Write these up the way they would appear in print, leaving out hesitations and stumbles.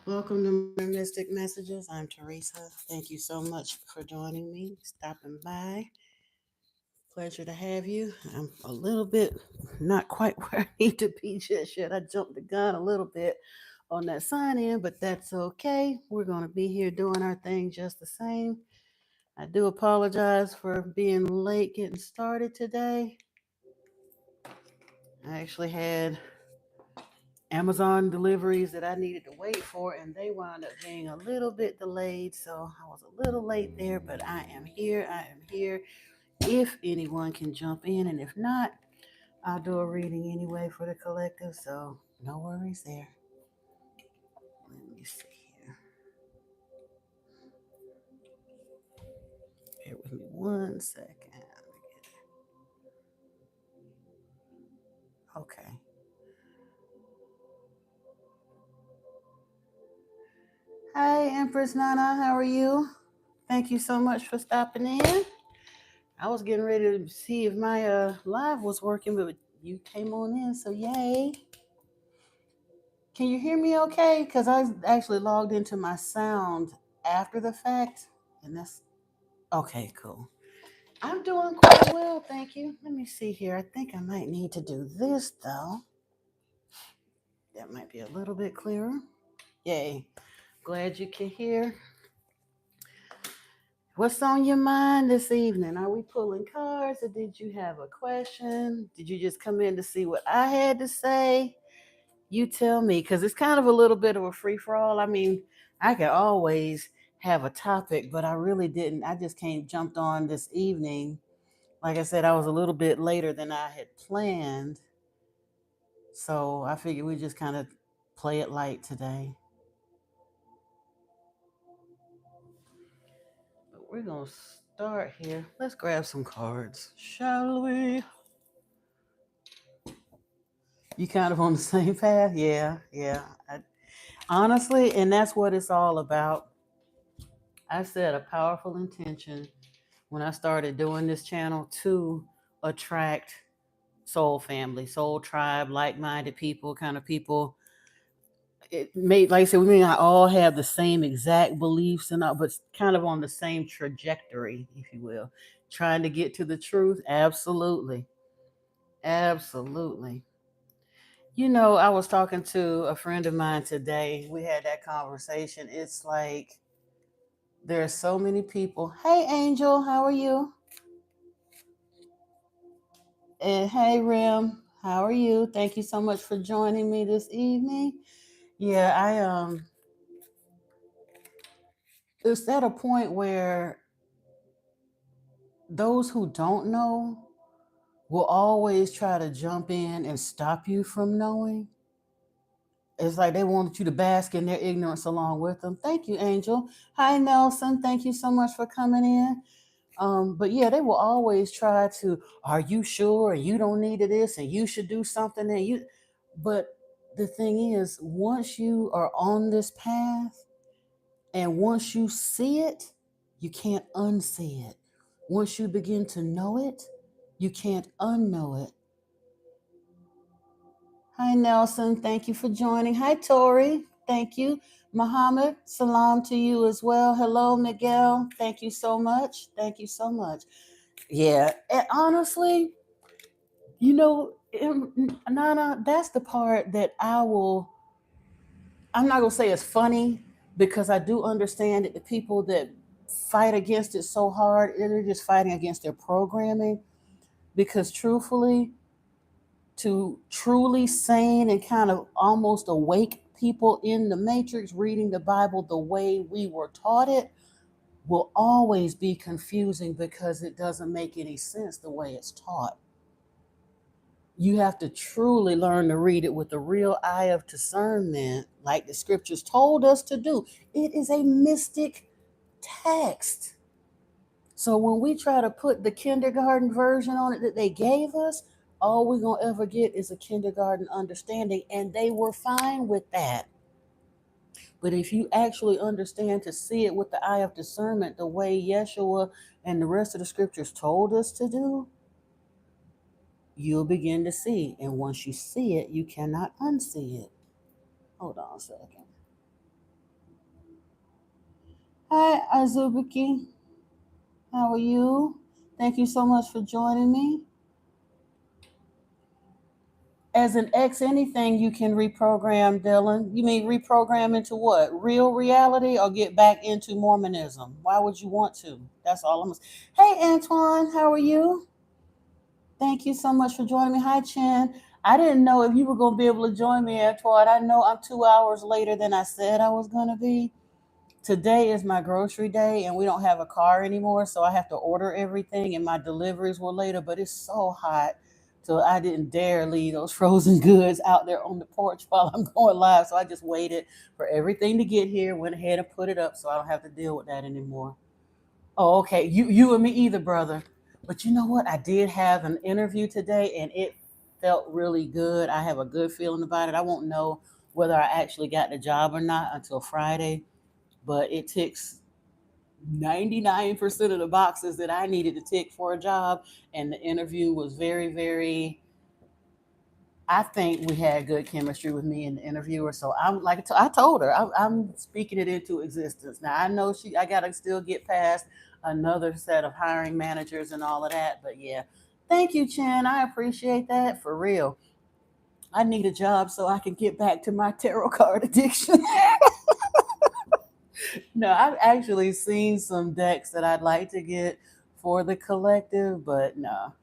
Welcome to my Mystic Messages. I'm Teresa. Thank you so much for joining me, stopping by. Pleasure to have you. I'm a little bit not quite where I need to be just yet. I jumped the gun a little bit on that sign in, but that's okay. We're going to be here doing our thing just the same. I do apologize for being late getting started today. I actually had Amazon deliveries that I needed to wait for, and they wound up being a little bit delayed. So I was a little late there, but I am here. I am here. If anyone can jump in, and if not, I'll do a reading anyway for the collective. So no worries there. Let me see here. Bear with me 1 second. Okay. Hi, Empress Nana. How are you? Thank you so much for stopping in. I was getting ready to see if my live was working, but you came on in, so yay. Can you hear me okay? Because I actually logged into my sound after the fact, and that's okay, cool. I'm doing quite well, thank you. Let me see here. I think I might need to do this, though. That might be a little bit clearer. Yay. Glad you can hear. What's on your mind this evening? Are we pulling cards, or did you have a question? Did you just come in to see what I had to say? You tell me, because it's kind of a little bit of a free for all. I mean, I could always have a topic, but I really didn't. I just came jumped on this evening. Like I said, I was a little bit later than I had planned. So I figured we just kind of play it light today. But we're going to start here. Let's grab some cards, shall we? You kind of on the same path? Yeah. Honestly, and that's what it's all about. I set a powerful intention when I started doing this channel to attract soul family, soul tribe, like-minded people, kind of people. It made, like I said, we may not all have the same exact beliefs and all, but kind of on the same trajectory, if you will. Trying to get to the truth, absolutely, absolutely. I was talking to a friend of mine today. We had that conversation. It's like there are so many people. Hey, Angel, how are you? And hey, Rim, how are you? Thank you so much for joining me this evening. Yeah, it's at a point where those who don't know will always try to jump in and stop you from knowing. It's like they want you to bask in their ignorance along with them. Thank you, Angel. Hi, Nelson. Thank you so much for coming in. But yeah, they will always try to, are you sure? You don't need this and you should do something. But the thing is, once you are on this path and once you see it, you can't unsee it. Once you begin to know it, you can't unknow it. Hi, Nelson. Thank you for joining. Hi, Tori. Thank you. Muhammad, salam to you as well. Hello, Miguel. Thank you so much. Thank you so much. Yeah, and honestly, Nana, that's the part that I'm not going to say it's funny because I do understand that the people that fight against it so hard, they're just fighting against their programming. Because truthfully, to truly sane and kind of almost awake people in the matrix reading the Bible the way we were taught it will always be confusing because it doesn't make any sense the way it's taught. You have to truly learn to read it with the real eye of discernment, like the scriptures told us to do. It is a mystic text. So when we try to put the kindergarten version on it that they gave us, all we're going to ever get is a kindergarten understanding, and they were fine with that. But if you actually understand to see it with the eye of discernment, the way Yeshua and the rest of the scriptures told us to do, you'll begin to see. And once you see it, you cannot unsee it. Hold on a second. Hi, Azubuki. How are you? Thank you so much for joining me. As an ex anything, you can reprogram, Dylan. You mean reprogram into what? Real reality or get back into Mormonism? Why would you want to? That's all I'm. Hey, Antoine, how are you? Thank you so much for joining me. Hi, Chen. I didn't know if you were going to be able to join me, Antoine. I know I'm 2 hours later than I said I was going to be. Today is my grocery day and we don't have a car anymore, so I have to order everything and my deliveries were later, but it's so hot. So I didn't dare leave those frozen goods out there on the porch while I'm going live. So I just waited for everything to get here, went ahead and put it up so I don't have to deal with that anymore. Oh, okay. You and me either, brother. But you know what? I did have an interview today and it felt really good. I have a good feeling about it. I won't know whether I actually got the job or not until Friday, but it ticks 99% of the boxes that I needed to tick for a job. And the interview was very, very, I think we had good chemistry with me and the interviewer. So I'm like, I told her, I'm speaking it into existence. Now I know I got to still get past another set of hiring managers and all of that. But yeah, thank you, Chen. I appreciate that for real. I need a job so I can get back to my tarot card addiction. No, I've actually seen some decks that I'd like to get for the collective, but no.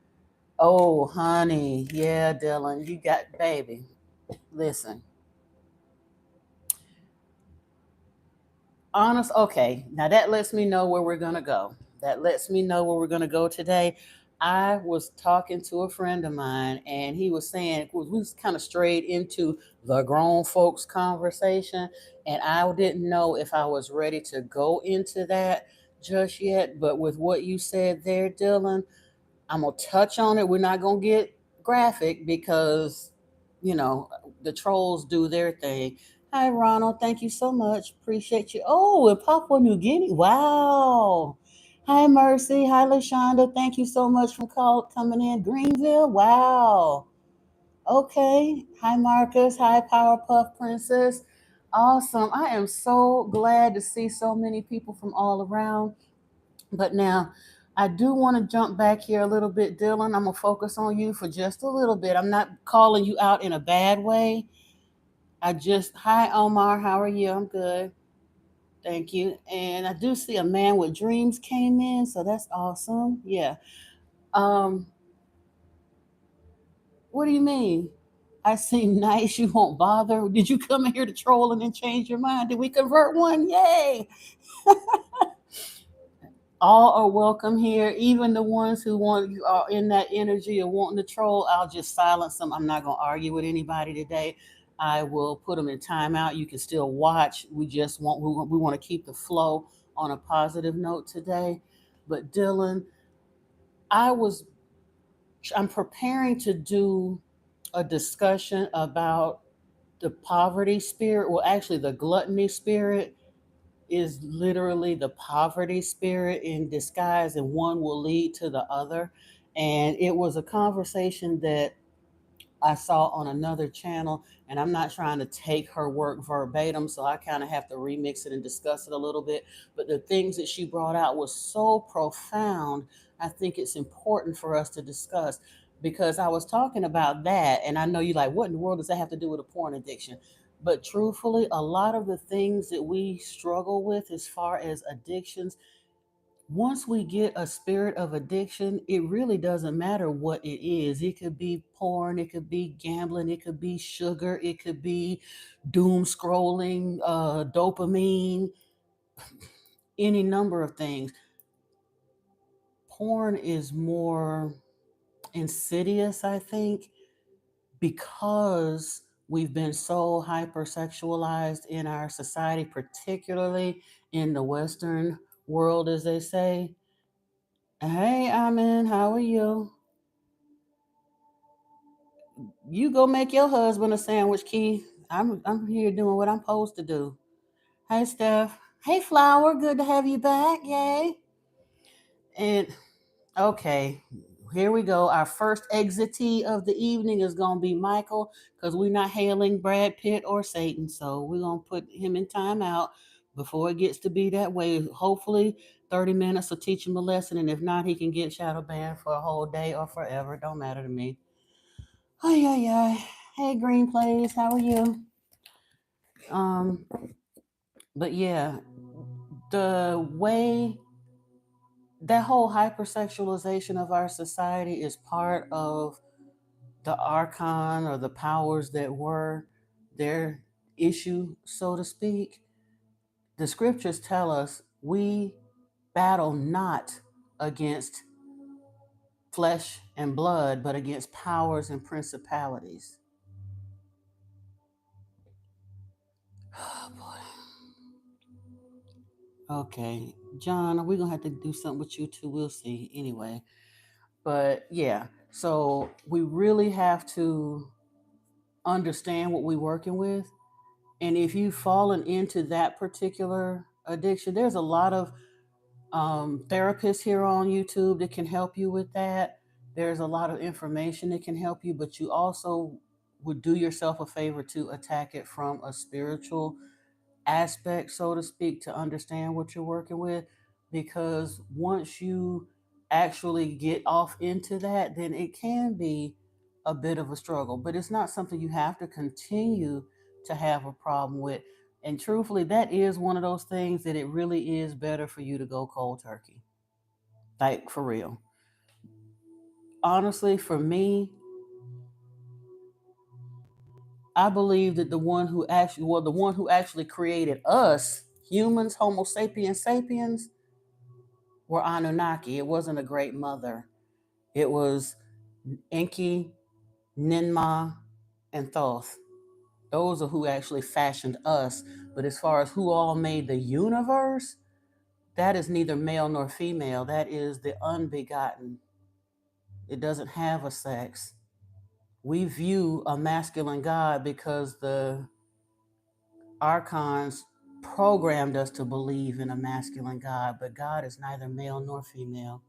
Oh, honey. Yeah, Dylan, you got, baby. Listen, honest. Okay, now that lets me know where we're going to go. That lets me know where we're going to go today. I was talking to a friend of mine, and he was saying, we was kind of strayed into the grown folks conversation, and I didn't know if I was ready to go into that just yet. But with what you said there, Dylan, I'm gonna touch on it. We're not gonna get graphic because, you know, the trolls do their thing. Hi, Ronald. Thank you so much. Appreciate you. Oh, in Papua New Guinea. Wow. Hi, Mercy. Hi, Lashonda. Thank you so much for coming in. Greenville. Wow. Okay. Hi, Marcus. Hi, Powerpuff Princess. Awesome. I am so glad to see so many people from all around. But now, I do want to jump back here a little bit, Dylan. I'm going to focus on you for just a little bit. I'm not calling you out in a bad way. Hi, Omar. How are you? I'm good. Thank you. And I do see a man with dreams came in, so that's awesome. Yeah. Um, what do you mean? I seem nice. You won't bother. Did you come in here to troll and then change your mind? Did we convert one? Yay. All are welcome here, even the ones who want you are in that energy of wanting to troll. I'll just silence them. I'm not going to argue with anybody today. I will put them in timeout. You can still watch. We want to keep the flow on a positive note today. But Dylan, I was I'm preparing to do a discussion about the poverty spirit. Well, actually, the gluttony spirit is literally the poverty spirit in disguise, and one will lead to the other. And it was a conversation that I saw on another channel, and I'm not trying to take her work verbatim, so I kind of have to remix it and discuss it a little bit. But the things that she brought out was so profound. I think it's important for us to discuss because I was talking about that, and I know you're like, what in the world does that have to do with a porn addiction? But truthfully, a lot of the things that we struggle with as far as addictions, once we get a spirit of addiction, it really doesn't matter what it is. It could be porn, it could be gambling, it could be sugar, it could be doom scrolling, dopamine, any number of things. Porn is more insidious, I think, because we've been so hypersexualized in our society, particularly in the Western world, as they say. Hey, Amin, how are you? You go make your husband a sandwich, Keith. I'm here doing what I'm supposed to do. Hey, Steph. Hey, Flower. Good to have you back. Yay. And okay, here we go. Our first exitee of the evening is gonna be Michael because we're not hailing Brad Pitt or Satan, so we're gonna put him in timeout. before it gets to be that way. Hopefully 30 minutes will teach him a lesson, and if not, he can get shadow banned for a whole day or forever. Don't matter to me. Ay, ay, ay. Hey, Green Plays, how are you? Um, but yeah, the way that whole hypersexualization of our society is part of the archon or the powers that were their issue, so to speak. The scriptures tell us we battle not against flesh and blood, but against powers and principalities. Oh boy. Okay, John, we're gonna have to do something with you too. We'll see. Anyway, but yeah, so we really have to understand what we're working with. And if you've fallen into that particular addiction, there's a lot of therapists here on YouTube that can help you with that. There's a lot of information that can help you, but you also would do yourself a favor to attack it from a spiritual aspect, so to speak, to understand what you're working with. Because once you actually get off into that, then it can be a bit of a struggle, but it's not something you have to continue to have a problem with. And truthfully, that is one of those things that it really is better for you to go cold turkey. Like, for real. Honestly, for me, I believe that the one who actually created us, humans, Homo sapiens sapiens, were Anunnaki. It wasn't a great mother. It was Enki, Ninmah, and Thoth. Those are who actually fashioned us. But as far as who all made the universe, that is neither male nor female. That is the unbegotten. It doesn't have a sex. We view a masculine God because the archons programmed us to believe in a masculine God, but God is neither male nor female.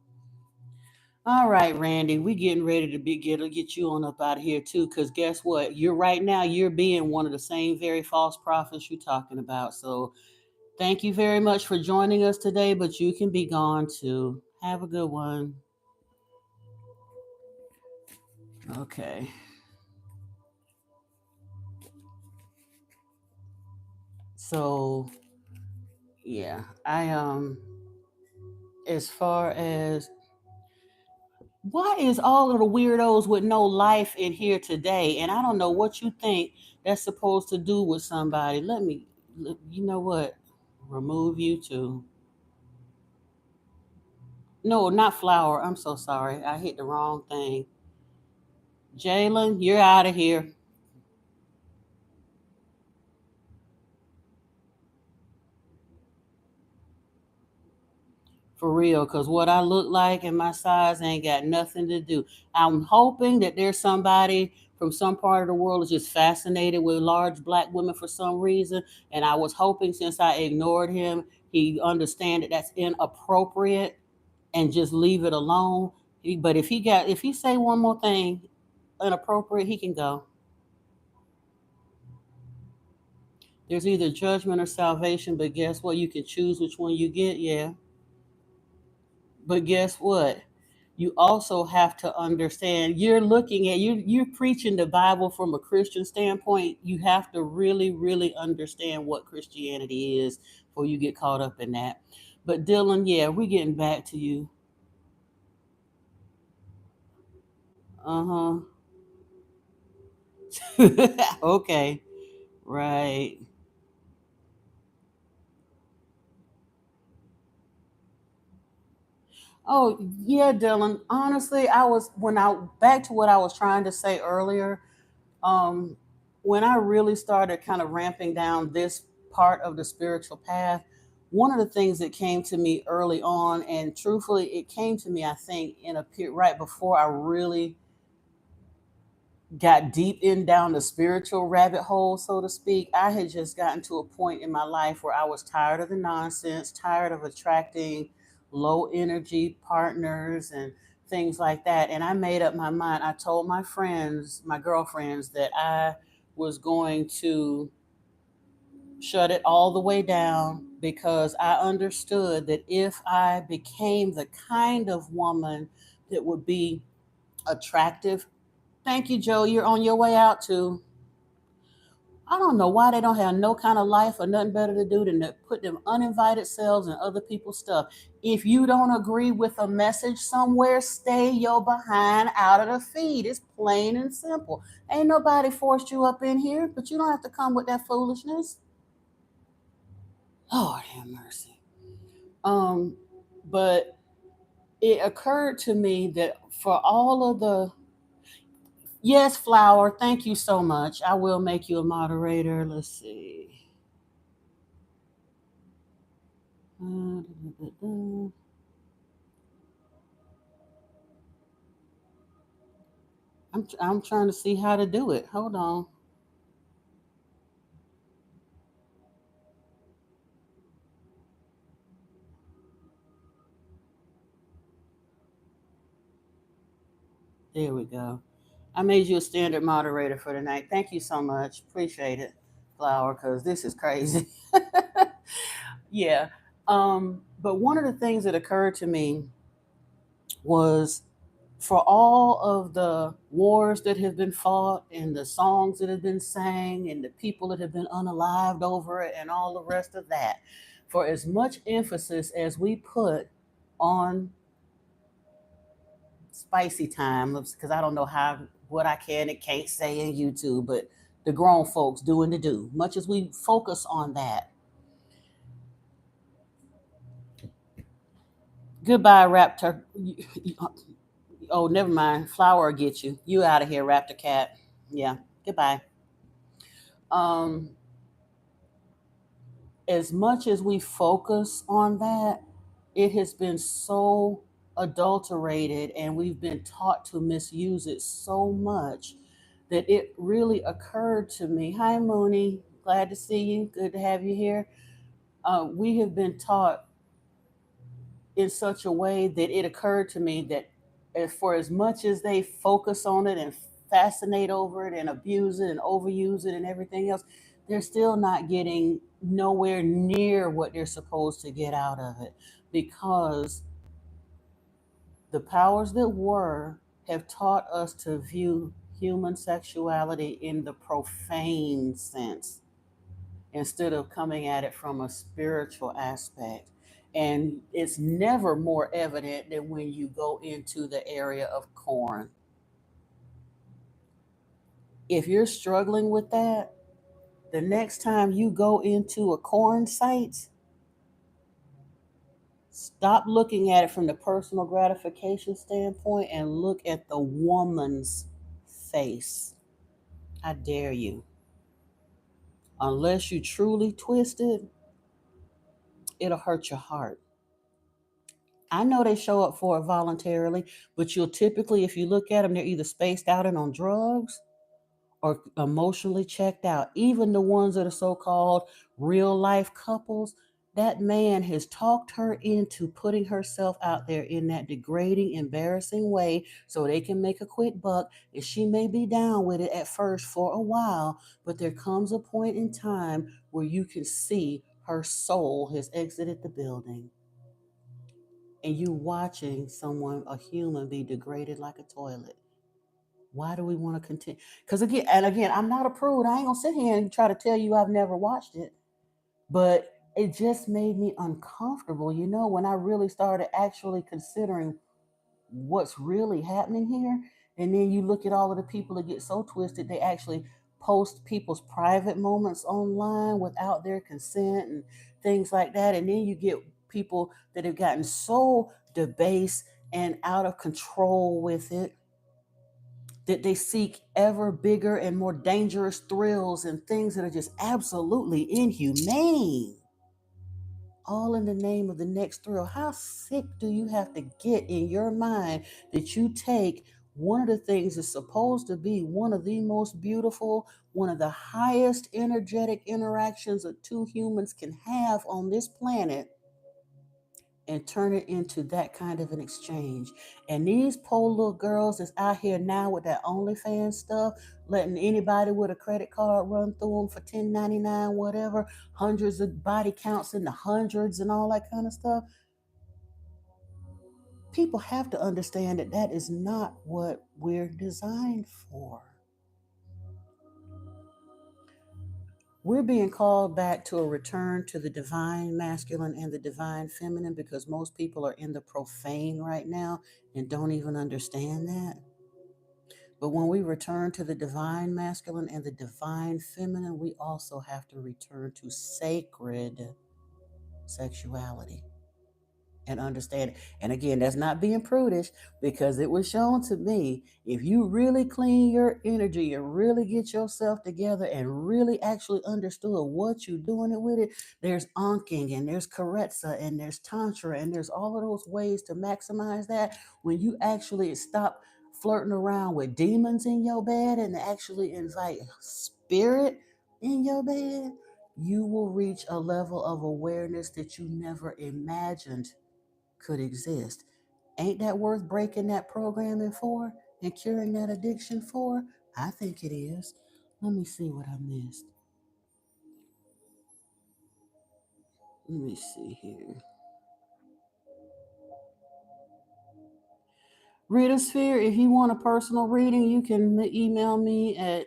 All right, Randy, we getting ready to get you on up out of here too, because guess what? You're right now, you're being one of the same very false prophets you're talking about. So thank you very much for joining us today, but you can be gone too. Have a good one. Okay. So yeah, as far as why is all of the weirdos with no life in here today? And I don't know what you think that's supposed to do with somebody. You know what? Remove you too. No, not flower. I'm so sorry. I hit the wrong thing. Jalen, you're out of here. For real, because what I look like and my size ain't got nothing to do. I'm hoping that there's somebody from some part of the world is just fascinated with large black women for some reason. And I was hoping since I ignored him, he understand that that's inappropriate and just leave it alone. But if he say one more thing inappropriate, he can go. There's either judgment or salvation, but guess what? You can choose which one you get, yeah. But guess what? You also have to understand you're preaching the Bible from a Christian standpoint. You have to really, really understand what Christianity is before you get caught up in that. But Dylan, yeah, we're getting back to you. Uh-huh. Okay. Right. Oh, yeah, Dylan. Honestly, I was when I back to what I was trying to say earlier. Um, when I really started kind of ramping down this part of the spiritual path, one of the things that came to me early on, and truthfully, it came to me, I think, in a period right before I really got deep in down the spiritual rabbit hole, so to speak. I had just gotten to a point in my life where I was tired of the nonsense, tired of attracting low energy partners and things like that. And I made up my mind. I told my friends, my girlfriends, that I was going to shut it all the way down because I understood that if I became the kind of woman that would be attractive. Thank you, Joe. You're on your way out too. I don't know why they don't have no kind of life or nothing better to do than to put them uninvited selves in other people's stuff. If you don't agree with a message somewhere, stay your behind out of the feed. It's plain and simple. Ain't nobody forced you up in here, but you don't have to come with that foolishness. Lord have mercy. But it occurred to me that for all of the yes, Flower, thank you so much. I will make you a moderator. Let's see. I'm trying to see how to do it. Hold on. There we go. I made you a standard moderator for tonight. Thank you so much. Appreciate it, Flower, because this is crazy. Yeah. But one of the things that occurred to me was for all of the wars that have been fought and the songs that have been sang and the people that have been unalived over it and all the rest of that, for as much emphasis as we put on spicy time, because I don't know how what I can and can't say in YouTube, but the grown folks doing the do, much as we focus on that. Goodbye, Raptor. Oh, never mind. Flower will get you. You out of here, Raptor Cat. Yeah. Goodbye. Um, as much as we focus on that, it has been so adulterated and we've been taught to misuse it so much that it really occurred to me. Hi, Mooney. Glad to see you. Good to have you here. We have been taught in such a way that it occurred to me that for as much as they focus on it and fascinate over it and abuse it and overuse it and everything else, they're still not getting nowhere near what they're supposed to get out of it, because the powers that were have taught us to view human sexuality in the profane sense instead of coming at it from a spiritual aspect. And it's never more evident than when you go into the area of corn. If you're struggling with that, the next time you go into a corn site, stop looking at it from the personal gratification standpoint and look at the woman's face. I dare you. Unless you truly twist it, it'll hurt your heart. I know they show up for it voluntarily, but you'll typically, if you look at them, they're either spaced out and on drugs or emotionally checked out. Even the ones that are so called real life couples, that man has talked her into putting herself out there in that degrading, embarrassing way so they can make a quick buck. And she may be down with it at first for a while, but there comes a point in time where you can see her soul has exited the building and you watching someone, a human, be degraded like a toilet. Why do we want to continue? Because again, I'm not a prude. I ain't gonna sit here and try to tell you I've never watched it, but it just made me uncomfortable. When I really started actually considering what's really happening here, and then you look at all of the people that get so twisted, they actually post people's private moments online without their consent and things like that, and then you get people that have gotten so debased and out of control with it that they seek ever bigger and more dangerous thrills and things that are just absolutely inhumane, all in the name of the next thrill. How sick do you have to get in your mind that you take one of the things that's supposed to be one of the most beautiful, one of the highest energetic interactions that two humans can have on this planet, and turn it into that kind of an exchange. And these poor little girls that's out here now with that OnlyFans stuff, letting anybody with a credit card run through them for $10.99, whatever, hundreds of body counts in the hundreds and all that kind of stuff. People have to understand that that is not what we're designed for. We're being called back to a return to the divine masculine and the divine feminine because most people are in the profane right now and don't even understand that. But when we return to the divine masculine and the divine feminine, we also have to return to sacred sexuality and understand it. And again, that's not being prudish, because it was shown to me, if you really clean your energy and really get yourself together and really actually understood what you're doing it with it, there's anking and there's karetsa and there's tantra and there's all of those ways to maximize that. When you actually stop flirting around with demons in your bed and actually invite spirit in your bed, you will reach a level of awareness that you never imagined could exist. Ain't that worth breaking that programming for and curing that addiction for? I think it is. Let me see what I missed. Let me see here. Reader Sphere, if you want a personal reading, you can email me at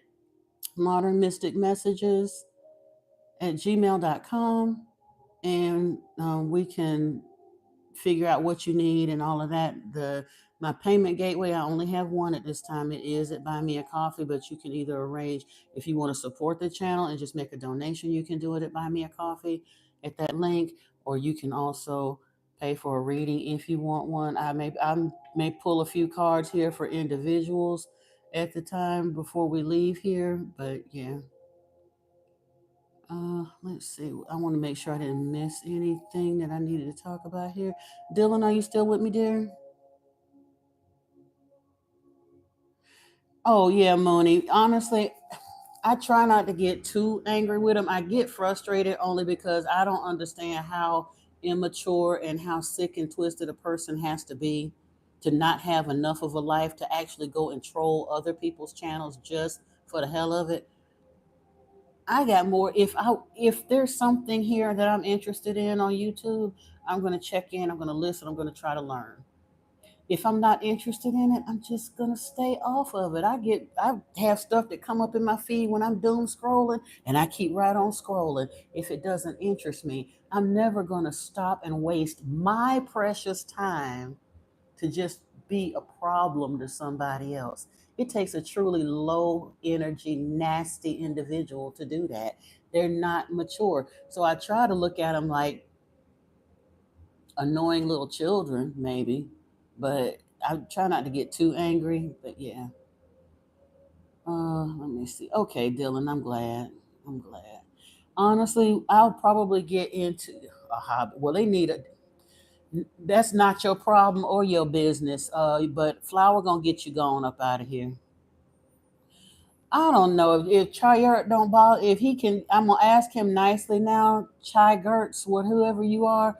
modernmysticmessages@gmail.com, and we can figure out what you need and all of that. My payment gateway, I only have one at this time. It is at Buy Me a Coffee, but you can either arrange, if you want to support the channel and just make a donation, you can do it at Buy Me a Coffee at that link, or you can also pay for a reading if you want one. I may pull a few cards here for individuals at the time before we leave here, but yeah. Let's see. I want to make sure I didn't miss anything that I needed to talk about here. Dylan, are you still with me, dear? Oh yeah, Moni. Honestly, I try not to get too angry with him. I get frustrated only because I don't understand how immature and how sick and twisted a person has to be to not have enough of a life to actually go and troll other people's channels just for the hell of it. I got more. If there's something here that I'm interested in on YouTube, I'm gonna check in. I'm gonna listen. I'm gonna try to learn. If I'm not interested in it, I'm just gonna stay off of it. I have stuff that come up in my feed when I'm doom scrolling, and I keep right on scrolling. If it doesn't interest me, I'm never gonna stop and waste my precious time to just be a problem to somebody else. It takes a truly low energy, nasty individual to do that. They're not mature. So I try to look at them like annoying little children, maybe, but I try not to get too angry. But yeah. Let me see. Okay, Dylan, I'm glad. I'm glad. Honestly, I'll probably get into a hobby. Well, they need a that's not your problem or your business. But Flower gonna get you going up out of here. I don't know if Chayert don't bother. If he can, I'm gonna ask him nicely now. Chai Gertz, what whoever you are.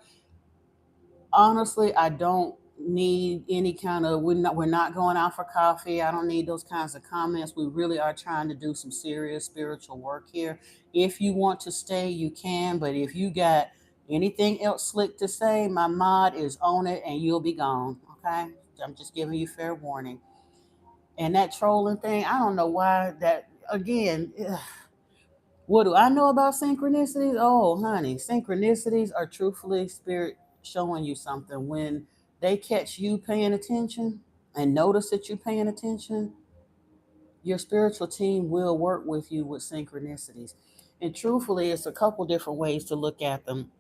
Honestly, I don't need any kind of. We're not going out for coffee. I don't need those kinds of comments. We really are trying to do some serious spiritual work here. If you want to stay, you can. But if you got anything else slick to say, my mod is on it, and you'll be gone. Okay, I'm just giving you fair warning. And that trolling thing, I don't know why that again. What do I know about synchronicities? Oh, honey, synchronicities are truthfully spirit showing you something. When they catch you paying attention and notice that you're paying attention, your spiritual team will work with you with synchronicities. And truthfully, it's a couple different ways to look at them.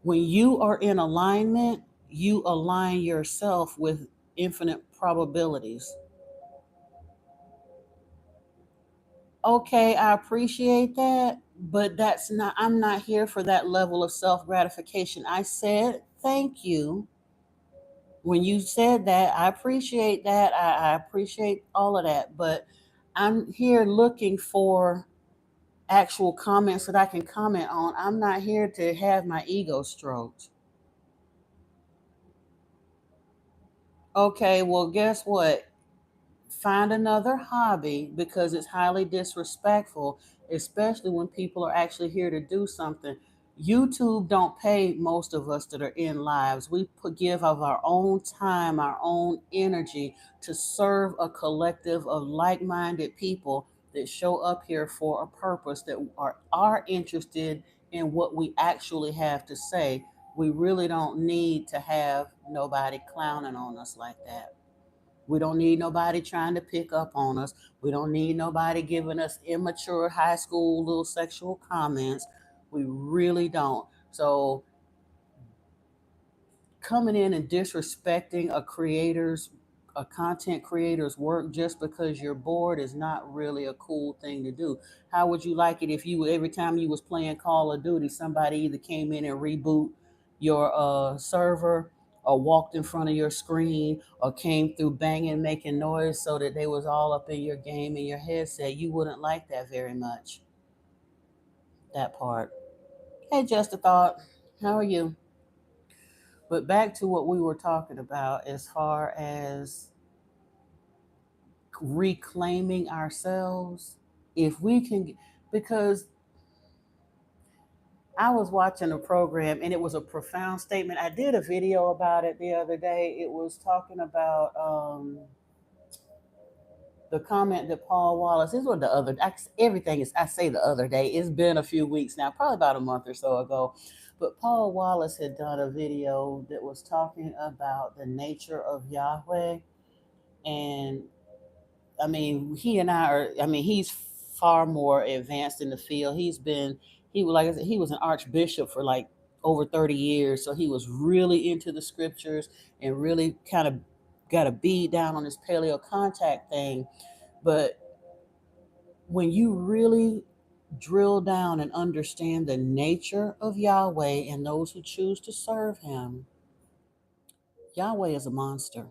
When you are in alignment, you align yourself with infinite probabilities. Okay, I appreciate that, but I'm not here for that level of self gratification. I said thank you. When you said that, I appreciate that. I appreciate all of that, but I'm here looking for actual comments that I can comment on. I'm not here to have my ego stroked. Okay, well, guess what? Find another hobby, because it's highly disrespectful, especially when people are actually here to do something. YouTube don't pay most of us that are in lives. We give of our own time, our own energy to serve a collective of like-minded people that show up here for a purpose, that are interested in what we actually have to say. We really don't need to have nobody clowning on us like that. We don't need nobody trying to pick up on us. We don't need nobody giving us immature high school little sexual comments. We really don't. So coming in and disrespecting a content creator's work just because you're bored is not really a cool thing to do. How would you like it if you, every time you was playing Call of Duty, somebody either came in and reboot your server, or walked in front of your screen, or came through banging, making noise so that they was all up in your game and your headset? You wouldn't like that very much. That part. Hey, just a thought. How are you? But back to what we were talking about as far as reclaiming ourselves. If we can, because I was watching a program and it was a profound statement. I did a video about it the other day. It was talking about the comment that Paul Wallace, this was the other, everything is, I say the other day, it's been a few weeks now, probably about a month or so ago. But Paul Wallace had done a video that was talking about the nature of Yahweh. And I mean, he and I are, I mean, he's far more advanced in the field. He was, like I said, he was an archbishop for like over 30 years. So he was really into the scriptures and really kind of got a bead down on this paleo contact thing. But when you really drill down and understand the nature of Yahweh and those who choose to serve him, Yahweh is a monster.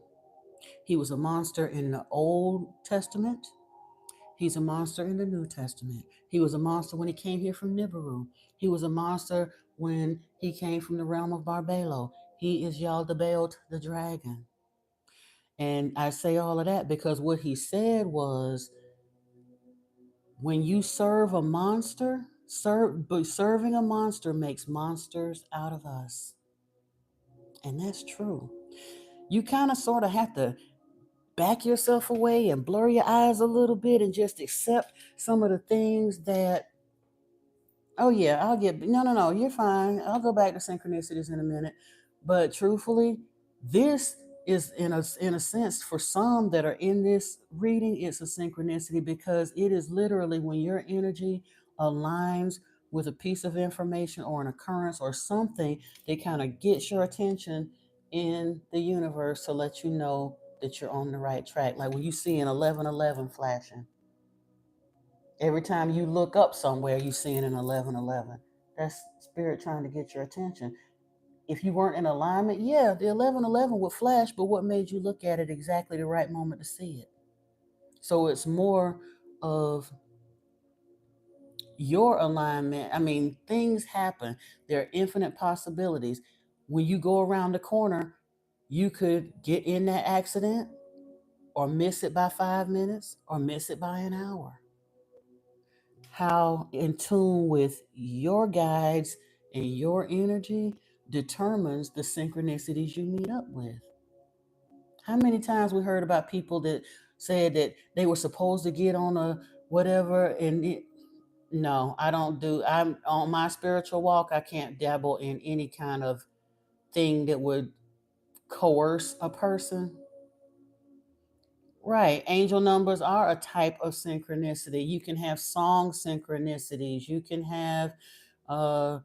He was a monster in the Old Testament. He's a monster in the New Testament. He was a monster when he came here from Nibiru. He was a monster when he came from the realm of Barbelo. He is Yaldabaoth the dragon. And I say all of that because what he said was, when you serve a monster, serving a monster makes monsters out of us. And that's true. You kind of sort of have to back yourself away and blur your eyes a little bit and just accept some of the things that, oh yeah, I'll get, no, you're fine. I'll go back to synchronicities in a minute. But truthfully, this is in a sense, for some that are in this reading, it's a synchronicity, because it is literally when your energy aligns with a piece of information or an occurrence or something that kind of gets your attention in the universe to let you know that you're on the right track. Like when you see an 1111 flashing, every time you look up somewhere, you seeing an 1111. That's spirit trying to get your attention. If you weren't in alignment, yeah, the 1111 would flash, but what made you look at it exactly the right moment to see it? So it's more of your alignment. I mean, things happen. There are infinite possibilities. When you go around the corner, you could get in that accident or miss it by 5 minutes or miss it by an hour. How in tune with your guides and your energy determines the synchronicities you meet up with. How many times we heard about people that said that they were supposed to get on a whatever, and no, I don't do, I'm on my spiritual walk, I can't dabble in any kind of thing that would coerce a person. Right. Angel numbers are a type of synchronicity. You can have song synchronicities. You can have uh,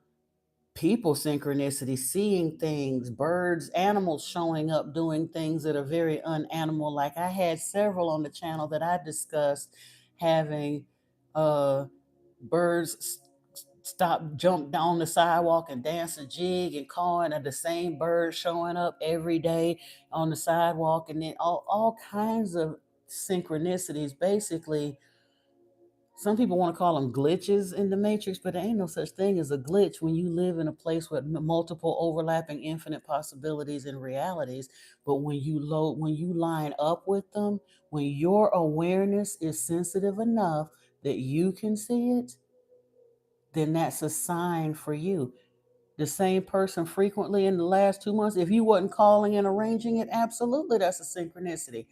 people synchronicity, seeing things, birds, animals showing up doing things that are very unanimal. Like I had several on the channel that I discussed having uh, birds stop, jump down the sidewalk and dance a jig and cawing at the same bird showing up every day on the sidewalk, and then all kinds of synchronicities. Basically, Some people want to call them glitches in the matrix, but there ain't no such thing as a glitch when you live in a place with multiple overlapping infinite possibilities and realities. But when you line up with them, when your awareness is sensitive enough that you can see it, then that's a sign for you. The same person frequently in the last 2 months, if you wasn't calling and arranging it, absolutely that's a synchronicity.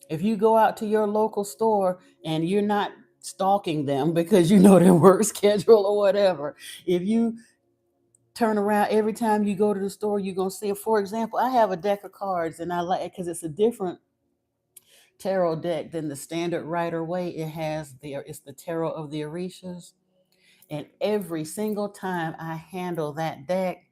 If you go out to your local store and you're not stalking them because you know their work schedule or whatever, if you turn around every time you go to the store, you're going to see it. For example, I have a deck of cards and I like it because it's a different tarot deck than the standard Rider Waite. It's the tarot of the Orishas. And every single time I handle that deck,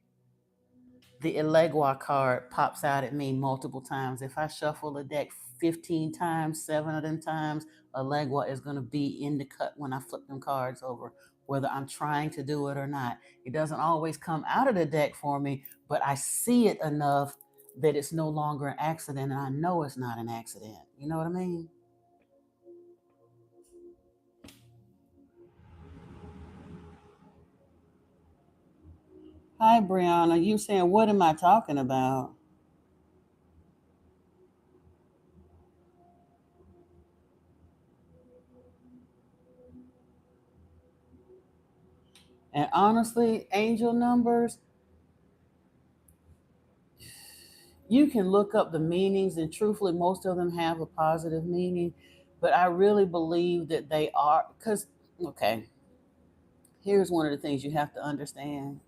the Elegua card pops out at me multiple times. If I shuffle the deck 15 times, 7 of them times, Elegua is going to be in the cut when I flip them cards over, whether I'm trying to do it or not. It doesn't always come out of the deck for me, but I see it enough that it's no longer an accident, and I know it's not an accident. You know what I mean? Hi, Brianna. You saying, what am I talking about? And honestly, angel numbers, you can look up the meanings, and truthfully, most of them have a positive meaning. But I really believe that they are, because, okay, here's one of the things you have to understand.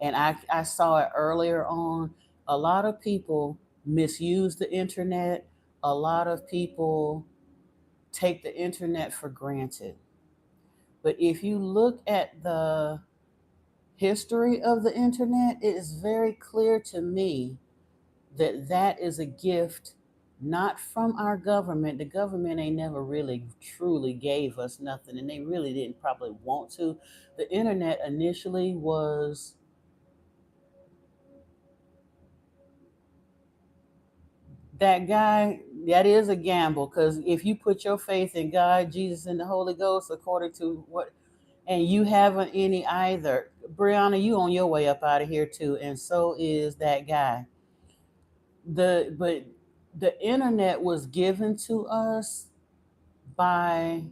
And I saw it earlier on. A lot of people misuse the internet, a lot of people take the internet for granted. But if you look at the history of the internet, it is very clear to me that that is a gift not from our government. The government ain't never really truly gave us nothing, and they really didn't probably want to. The internet initially was that guy. That is a gamble, because if you put your faith in God, Jesus, and the Holy Ghost, according to what, and you haven't any either, Brianna, you on your way up out of here too, and so is that guy. But the internet was given to us by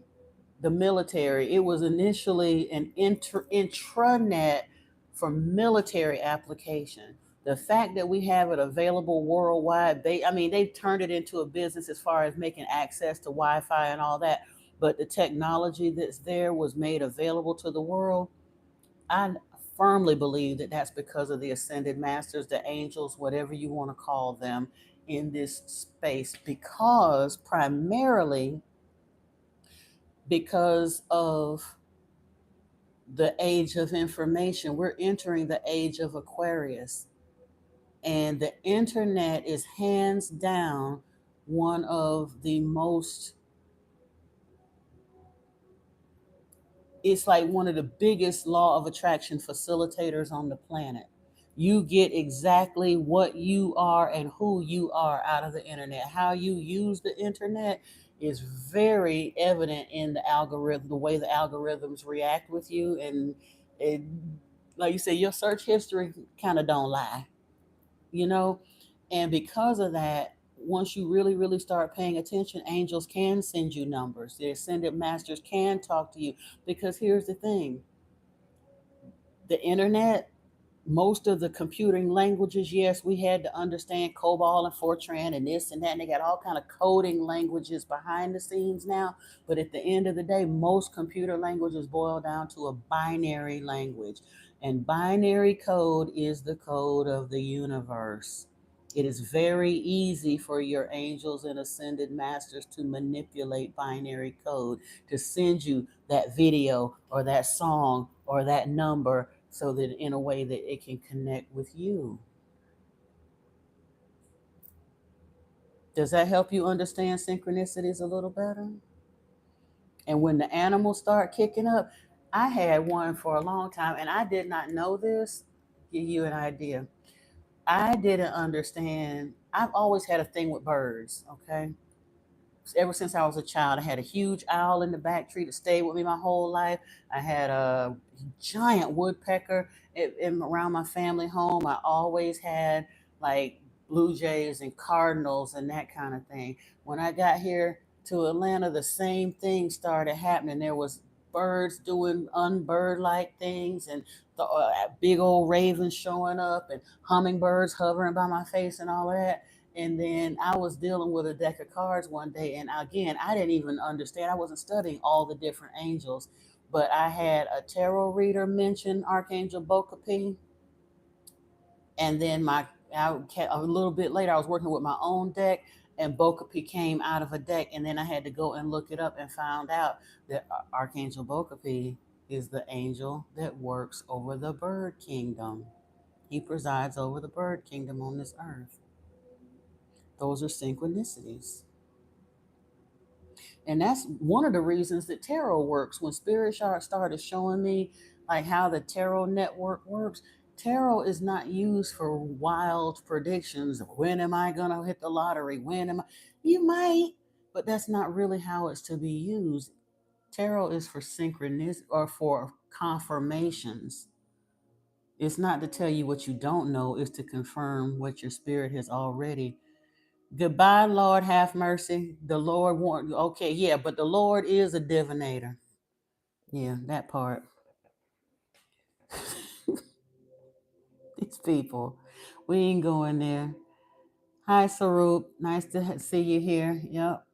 the military. It was initially an intranet for military application. The fact that we have it available worldwide, they've turned it into a business as far as making access to Wi-Fi and all that. But the technology that's there was made available to the world. I firmly believe that that's because of the ascended masters, the angels, whatever you want to call them, in this space, because primarily because of the age of information. We're entering the age of Aquarius, and the internet is hands down one of the most, it's like one of the biggest law of attraction facilitators on the planet. You get exactly what you are and who you are out of the internet. How you use the internet is very evident in the algorithm, the way the algorithms react with you. And it, like you say, your search history kind of don't lie, you know? And because of that, once you really, really start paying attention, angels can send you numbers. The ascended masters can talk to you. Because here's the thing, the internet, most of the computing languages, yes, we had to understand COBOL and Fortran and this and that, and they got all kind of coding languages behind the scenes now. But at the end of the day, most computer languages boil down to a binary language. And binary code is the code of the universe. It is very easy for your angels and ascended masters to manipulate binary code, to send you that video or that song or that number, so that in a way that it can connect with you. Does that help you understand synchronicities a little better? And when the animals start kicking up, I had one for a long time and I did not know this. Give you an idea. I didn't understand. I've always had a thing with birds, okay? ever since I was a child. I had a huge owl in the back tree that stayed with me my whole life. I had a giant woodpecker around my family home. I always had like blue jays and cardinals and that kind of thing. When I got here to Atlanta, the same thing started happening. There was birds doing unbird like things, and the big old ravens showing up, and hummingbirds hovering by my face and all of that. And then I was dealing with a deck of cards one day, and again, I didn't even understand. I wasn't studying all the different angels, but I had a tarot reader mention Archangel Bokapi, and then a little bit later, I was working with my own deck, and Bokapi came out of a deck, and then I had to go and look it up and found out that Archangel Bokapi is the angel that works over the bird kingdom. He presides over the bird kingdom on this earth. Those are synchronicities. And that's one of the reasons that tarot works. When Spirit started showing me like how the tarot network works, tarot is not used for wild predictions. When am I gonna hit the lottery? When am I? You might, but that's not really how it's to be used. Tarot is for synchronicity or for confirmations. It's not to tell you what you don't know, it's to confirm what your spirit has already. Goodbye, Lord, have mercy. The Lord want okay, yeah, but the Lord is a divinator. Yeah, that part. These people, we ain't going there. Hi, Sarup. Nice to see you here. Yep.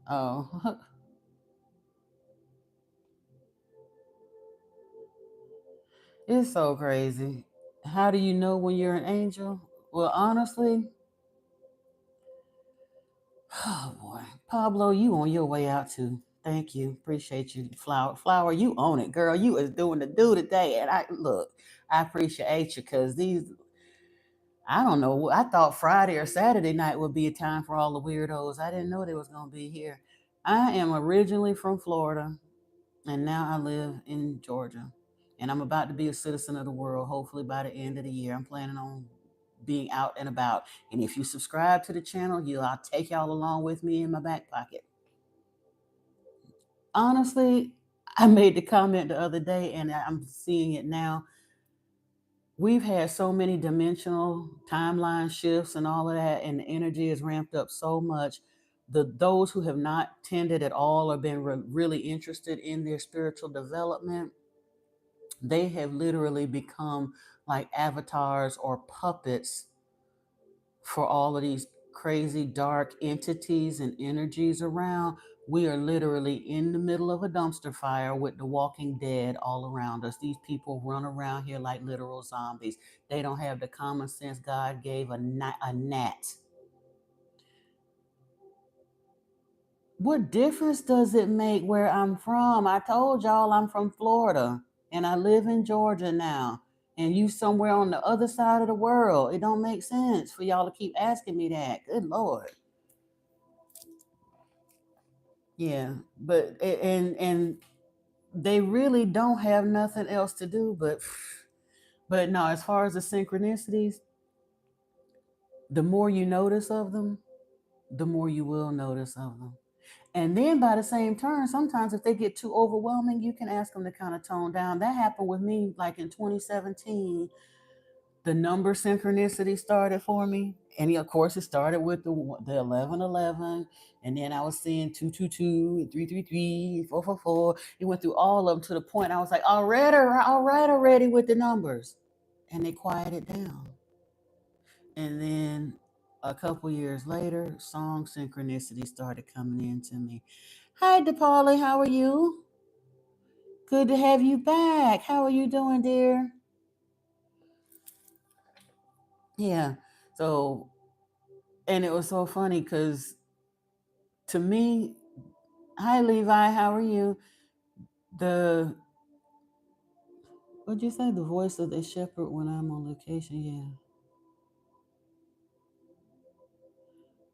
Oh, it's so crazy. How do you know when you're an angel? Well, honestly, oh boy, Pablo, you on your way out too. Thank you, appreciate you, Flower. You own it, girl. You is doing the do today, and I look. I appreciate you because these. I don't know. I thought Friday or Saturday night would be a time for all the weirdos. I didn't know they was gonna be here. I am originally from Florida, and now I live in Georgia, and I'm about to be a citizen of the world. Hopefully by the end of the year, I'm planning on being out and about. And if you subscribe to the channel, I'll take y'all along with me in my back pocket. Honestly, I made the comment the other day, and I'm seeing it now. We've had so many dimensional timeline shifts and all of that, and the energy is ramped up so much. Those who have not tended at all or been really interested in their spiritual development, they have literally become like avatars or puppets for all of these crazy dark entities and energies around. We are literally in the middle of a dumpster fire with the walking dead all around us. These people run around here like literal zombies. They don't have the common sense God gave a gnat. What difference does it make where I'm from? I told y'all I'm from Florida and I live in Georgia now. And you somewhere on the other side of the world. It don't make sense for y'all to keep asking me that. Good Lord. Yeah, but and they really don't have nothing else to do but no, as far as the synchronicities, the more you notice of them, the more you will notice of them. And then by the same turn, sometimes if they get too overwhelming, you can ask them to kind of tone down. That happened with me like in 2017. The number synchronicity started for me. And of course, it started with the 1111. And then I was seeing 222, 333, 444. It went through all of them to the point I was like, all right already with the numbers. And they quieted down. And then a couple years later, song synchronicity started coming into me. Hi, DePauli, how are you? Good to have you back. How are you doing, dear? Yeah. So, and it was so funny because to me, hi Levi, how are you? The What'd you say? The voice of the shepherd when I'm on location, yeah.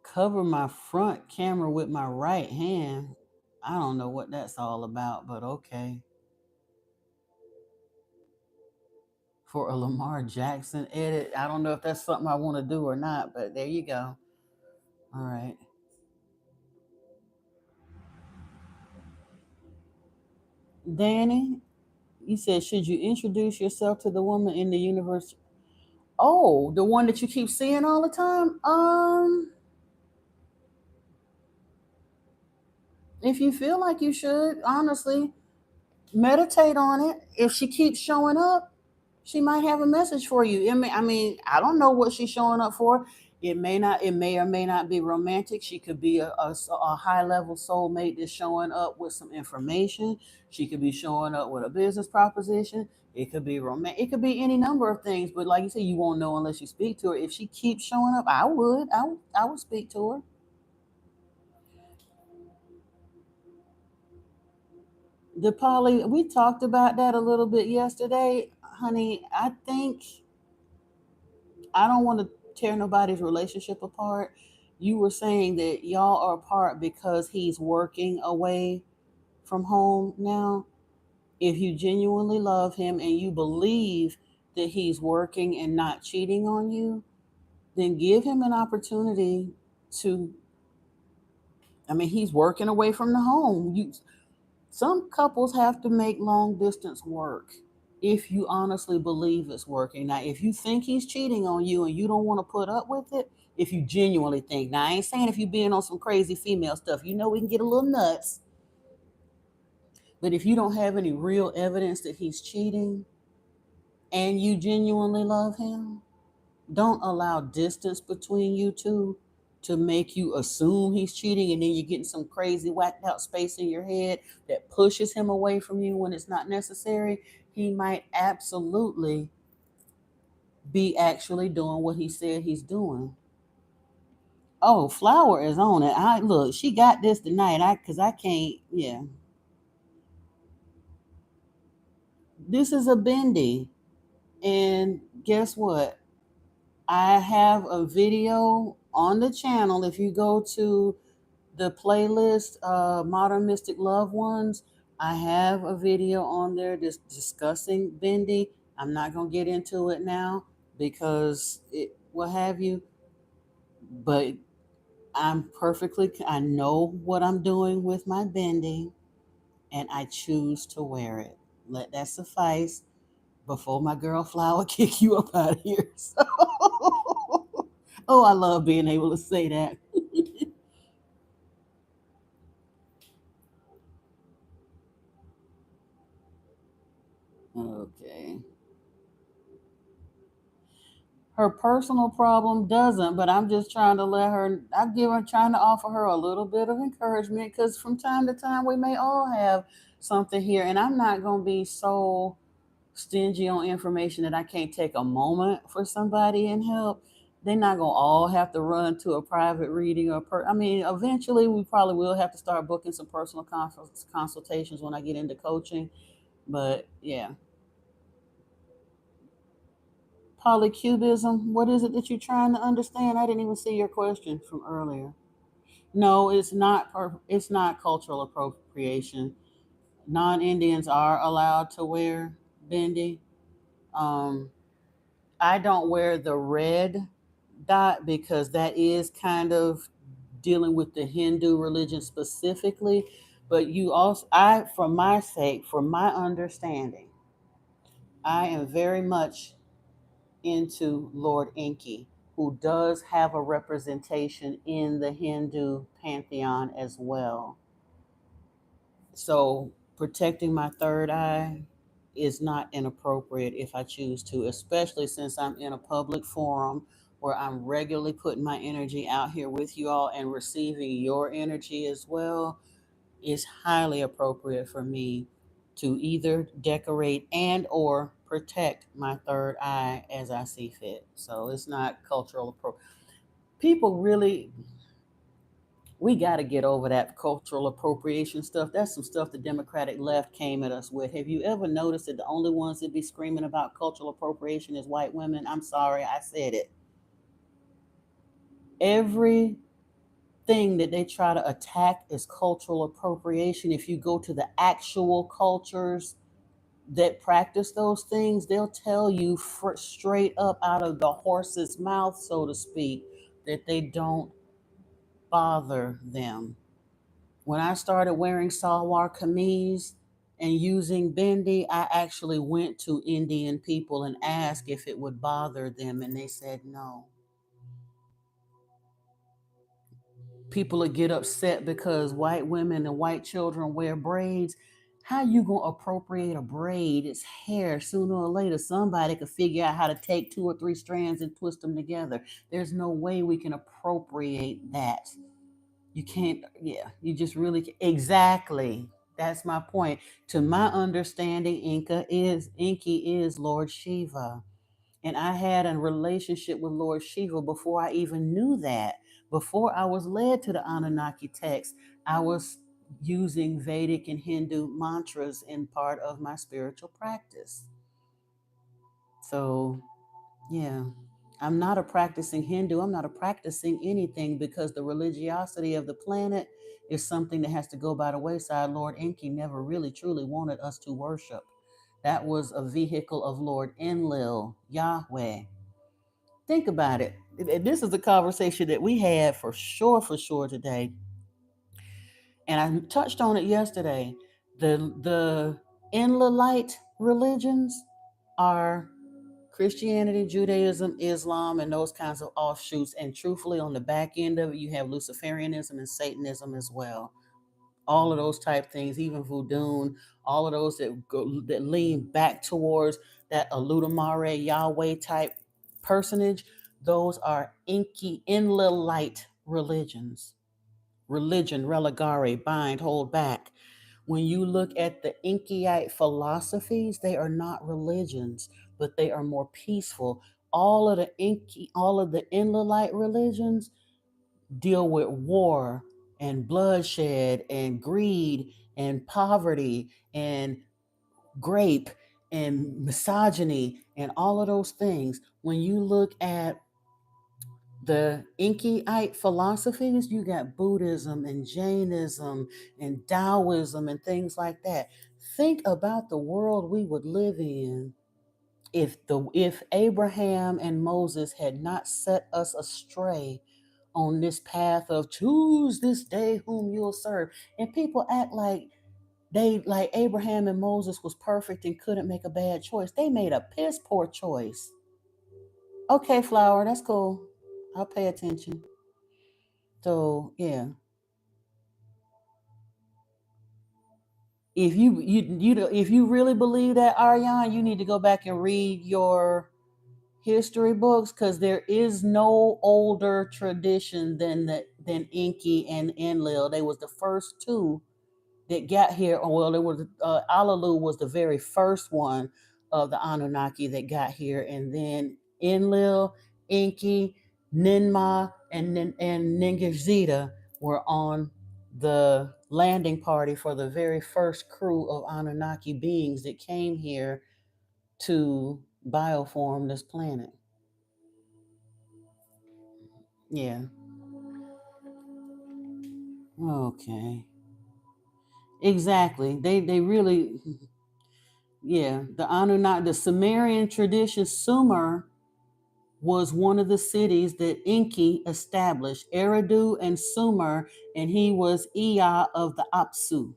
Cover my front camera with my right hand. I don't know what that's all about, but okay. for a Lamar Jackson edit. I don't know if that's something I want to do or not, but there you go. All right. Danny, you said, should you introduce yourself to the woman in the universe? Oh, the one that you keep seeing all the time? If you feel like you should, honestly, meditate on it. If she keeps showing up, she might have a message for you. I mean, I don't know what she's showing up for. It may not. It may or may not be romantic. She could be a high level soulmate that's showing up with some information. She could be showing up with a business proposition. It could be romantic. It could be any number of things. But like you said, you won't know unless you speak to her. If she keeps showing up, I would. I would speak to her. The poly. We talked about that a little bit yesterday, honey. I think I don't want to tear nobody's relationship apart. You were saying that y'all are apart because he's working away from home now. If you genuinely love him and you believe that he's working and not cheating on you, then give him an opportunity to. I mean, he's working away from the home. Some couples have to make long distance work if you honestly believe it's working. Now, if you think he's cheating on you and you don't want to put up with it, if you genuinely think, now I ain't saying if you're being on some crazy female stuff, we can get a little nuts, but if you don't have any real evidence that he's cheating and you genuinely love him, don't allow distance between you two to make you assume he's cheating, and then you're getting some crazy whacked out space in your head that pushes him away from you when it's not necessary. He might absolutely be actually doing what he said he's doing. Oh, Flower is on it. I look, she got this tonight. I can't, yeah. This is a bendy. And guess what? I have a video on the channel. If you go to the playlist, Modern Mystic Loved Ones, I have a video on there just discussing bendy. I'm not going to get into it now because it what have you, but I know what I'm doing with my bending, and I choose to wear it. Let that suffice before my girl Flower kick you up out of here. So, oh, I love being able to say that. Okay. Her personal problem doesn't, but I'm just trying to trying to offer her a little bit of encouragement because from time to time we may all have something here, and I'm not going to be so stingy on information that I can't take a moment for somebody and help. They're not going to all have to run to a private reading I mean, eventually we probably will have to start booking some personal consultations when I get into coaching, but yeah. Polycubism, what is it that you're trying to understand? I didn't even see your question from earlier. No, it's not cultural appropriation. Non-Indians are allowed to wear bindi. Um, I don't wear the red dot because that is kind of dealing with the Hindu religion specifically. But for my sake, for my understanding, I am very much into Lord Enki, who does have a representation in the Hindu pantheon as well. So protecting my third eye is not inappropriate if I choose to, especially since I'm in a public forum where I'm regularly putting my energy out here with you all and receiving your energy as well. It's highly appropriate for me to either decorate and or protect my third eye as I see fit. So it's not cultural people really, we got to get over that cultural appropriation stuff. That's some stuff the Democratic left came at us with. Have you ever noticed that the only ones that be screaming about cultural appropriation is white women? I'm sorry, I said it. Everything that they try to attack is cultural appropriation. If you go to the actual cultures, that practice those things, they'll tell you straight up out of the horse's mouth, so to speak, that they don't bother them. When I started wearing salwar kameez and using bindi, I actually went to Indian people and asked if it would bother them, and they said no. People would get upset because white women and white children wear braids. How you gonna appropriate a braid? It's hair. Sooner or later, somebody could figure out how to take 2 or 3 strands and twist them together. There's no way we can appropriate that. You can't. Yeah, you just really exactly. That's my point. To my understanding, Inky is Lord Shiva. And I had a relationship with Lord Shiva before I even knew that. Before I was led to the Anunnaki text, I was using Vedic and Hindu mantras in part of my spiritual practice. So, yeah, I'm not a practicing Hindu. I'm not a practicing anything because the religiosity of the planet is something that has to go by the wayside. Lord Enki never really truly wanted us to worship. That was a vehicle of Lord Enlil, Yahweh. Think about it. This is a conversation that we had for sure today. And I touched on it yesterday. The Enlilite religions are Christianity, Judaism, Islam, and those kinds of offshoots. And truthfully, on the back end of it, you have Luciferianism and Satanism as well. All of those type things, even voodoo, all of those that lean back towards that Aludamare Yahweh type personage, those are Enlilite religions. Religion, religare, bind, hold back. When you look at the Inkiite philosophies, they are not religions, but they are more peaceful. All of the Enlilite religions deal with war and bloodshed and greed and poverty and grape and misogyny and all of those things. When you look at the Inkiite philosophies, you got Buddhism and Jainism and Taoism and things like that. Think about the world we would live in if Abraham and Moses had not set us astray on this path of choose this day whom you'll serve. And people act like Abraham and Moses was perfect and couldn't make a bad choice. They made a piss poor choice. Okay, Flower, that's cool. I'll pay attention. So yeah, if you really believe that, Aryan, you need to go back and read your history books because there is no older tradition than Enki and Enlil. They was the first two that got here. Well, it was Alalu was the very first one of the Anunnaki that got here, and then Enlil, Enki, Ninma, and Ningishzida were on the landing party for the very first crew of Anunnaki beings that came here to bioform this planet. Yeah. Okay. Exactly. They really yeah, the Anunnaki, the Sumerian tradition, Sumer was one of the cities that Enki established, Eridu and Sumer, and he was Ea of the Apsu.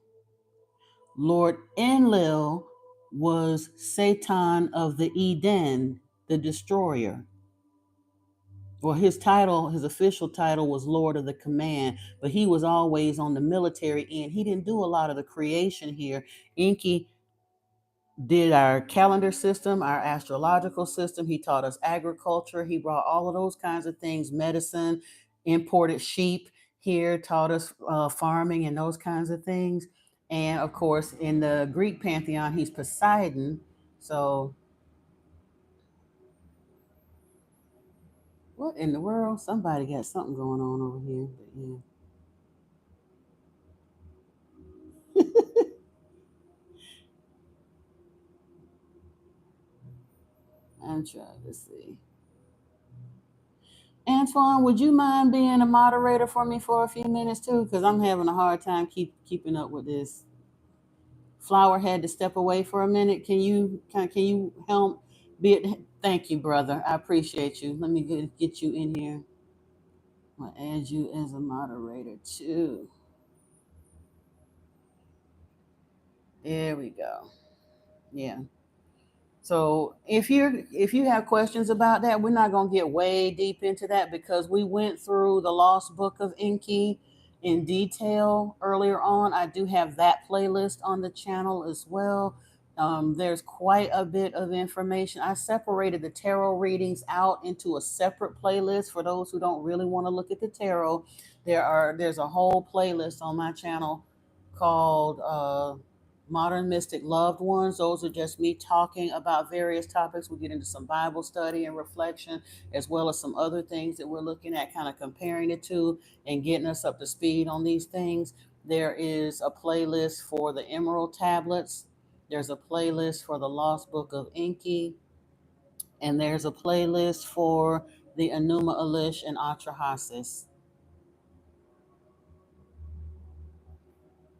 Lord Enlil was Satan of the Eden, the destroyer. Well, his official title was Lord of the Command, but he was always on the military end. He didn't do a lot of the creation here. Enki did our calendar system, our astrological system. He taught us agriculture. He brought all of those kinds of things, medicine, imported sheep here, taught us farming and those kinds of things. And of course, in the Greek pantheon, he's Poseidon. So, what in the world? Somebody got something going on over here. But yeah. I'm trying to see. Antoine, would you mind being a moderator for me for a few minutes too? Because I'm having a hard time keeping up with this. Flower had to step away for a minute. Can you help? Thank you, brother. I appreciate you. Let me get you in here. I'll add you as a moderator too. There we go. Yeah. So if you have questions about that, we're not gonna get way deep into that because we went through the Lost Book of Enki in detail earlier on. I do have that playlist on the channel as well. There's quite a bit of information. I separated the tarot readings out into a separate playlist for those who don't really want to look at the tarot. There's a whole playlist on my channel called Modern Mystic Loved Ones. Those are just me talking about various topics. We get into some Bible study and reflection, as well as some other things that we're looking at, kind of comparing it to and getting us up to speed on these things. There is a playlist for the Emerald Tablets. There's a playlist for the Lost Book of Enki. And there's a playlist for the Enuma Elish and Atrahasis.